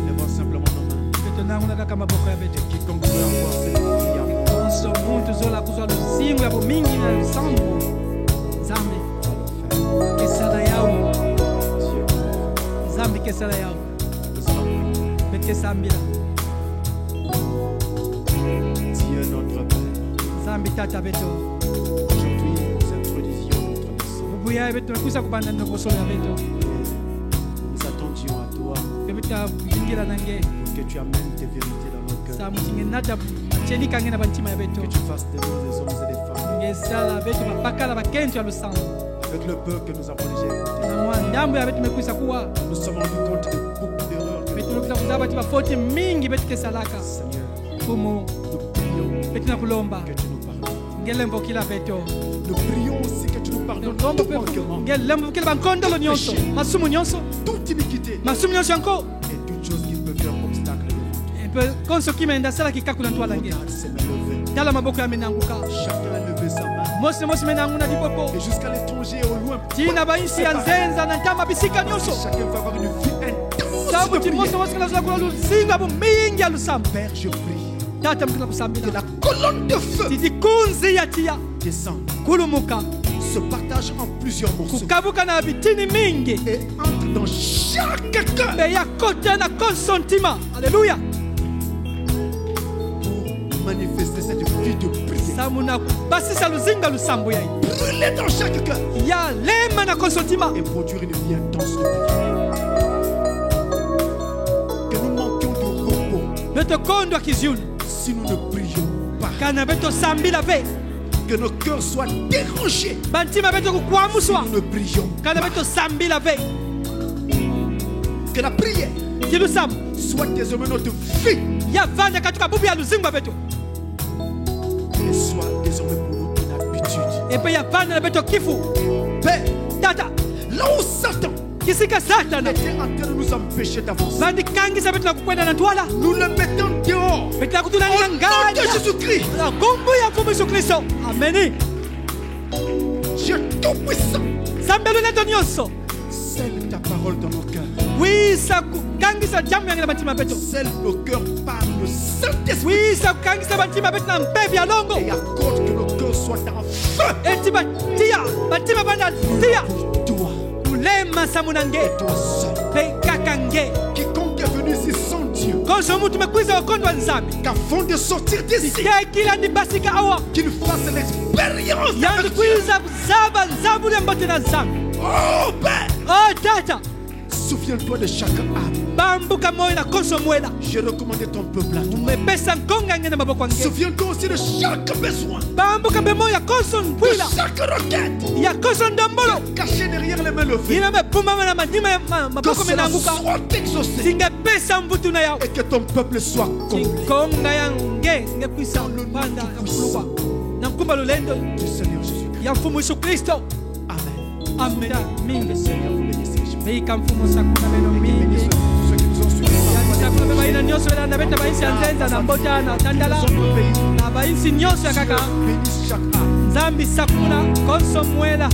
Lève simplement nos mains. Betu nanguna kaka maboko ya betu. Quiconque veut avoir cette prière, Onso muntu zola kuzwa luzingo yabo mingi na lusambo. Nzambe kesala yawo. Nzambe kesala yawo. nous allons prier. Betu kesambila. Dieu notre Père, Nzambe tata betu. aujourd'hui nous introduisions notre naissance. Bubuya betu nakusa kubanda noboso ya betu. Nous attendions à toi Betu kuingira nange. pour que tu amènes tes vérités dans nos cœurs. Sa mutinge nata cheli kange na bantima ya betu. Que tu fasses de nous des hommes et des femmes Ngesala betu mapakala bakenti ya lusambo. avec le peu que nous avons déjà écouté. Na mwa ndambo ya betu mekuisa kuwa. Nous sommes rendus compte de beaucoup d'erreurs que Betu nous nakusa kuzaba tiba foti mingi betu kesalaka. Seigneur, Fumu nous prions betu nakulomba. que tu nous pardonnes. Ngelembo kila betu. Nous prions aussi que tu nous pardonnes Ngombo tout manquement, ngelembo kila bankondolo nyonso. Masumu nyonso. toute iniquité Masumu nyonso yanko. et toute chose qui peut faire obstacle devant toi. Konso kimenda sala kikakula ntwala nge. Regarde ses mains levées. Tala maboko ya menanguka. Chacun a levé sa main. Mosi mosi menanguna dipopo. Et jusqu'à l'étranger au loin, Tina bainsi ya nzenza na ntama bisika nyonso. chacun va avoir une vie intense Sabu de timoso prière. mosi kana zula kula luzinga bu mingi ya lusambo. Père, je prie Tata mkila que kusambila. la colonne de feu Titi kunzi ya tia. descende, Kulumuka. se partage en plusieurs morceaux Kukabuka na bitini mingi. et entre dans chaque cœur Be ya kote na konsentima. Alléluia. pour manifester cette vie de prière. Samuna basisa luzinga lusambo yai. Brûler dans chaque cœur Ya lema na konsentima. et produire une vie intense de prière. Que nous manquions de repos Beto kondo kiziulu. si nous ne prions pas. Kana beto sambila ve. Que nos cœurs soient dérangés Bantima beto si kukwamuswa. nous ne prions Kana pas. beto sambila ve. Que la prière Tilusambo. soit désormais notre vie Ya vanya katika bubu ya luzinga beto. et soit désormais pour nous une habitude. Epe ya vanya na beto kifu. Père, Tata. là où Satan Kisika satana. était en train de nous empêcher d'avancer, Bandi kangisa beto na kukwenda na ntwala. nous le mettons dehors. Beto na kutuna Au nom de nganga. Jésus-Christ, Na gombo ya mfumu Yesu Kristo. Ameni. Dieu Tout-Puissant, Sambelu neto nyonso. scelle ta parole dans nos cœurs. Wisa kukangisa jamu yange na bantima beto. Scelle nos cœurs par le Saint-Esprit Wisa kukangisa bantima beto na mpevi ya longo. et accorde que nos cœurs soient en feu. Eti batia. Bantima bana tia. Pour toi, Kulema samunange. toi seul. Pe kakange. Quiconque est venu ici sans Dieu, Konso mutu mekwiza okondo wa nzambi. qu'avant de sortir d'ici, Ke kila ni basika awa. qu'il fasse l'expérience Yandu avec Dieu. kwiza zaba nzabu le mbote na nzambi. Oh Père, Oh tata. souviens-toi de chaque âme. Bambuka moyo na konso mwela. J'ai recommandé ton peuple à toi. Umepesa nkonga ngene maboko wange. Souviens-toi aussi de chaque besoin, Bambuka be moyo ya konso de mpwila. chaque requête Ya konso ndombolo. cachée derrière les mains levées. Ina mepumba na madima ya Que maboko cela menanguka. soit exaucé Singepesa mvutu na yao. et que ton peuple soit comblé. Chikonga yange ngekwisa panda ya kulukwa. Na mkumba lulendo Du Seigneur Jésus-Christ. ya mfumu Yesu Kristo. Amen. Amen. Mingi. Seigneur, vous bénissez. Meika mfumu sakuna beno mingi. Bénissez tous ceux qui nous ont suivis. Sakuna be baina nyonso bela na beta baisi ya nzenza na mbota na tandala. Dans notre pays. Na baisi nyonso ya kaka. Bénisse chaque âme. Nzambi sakuna konso mwela.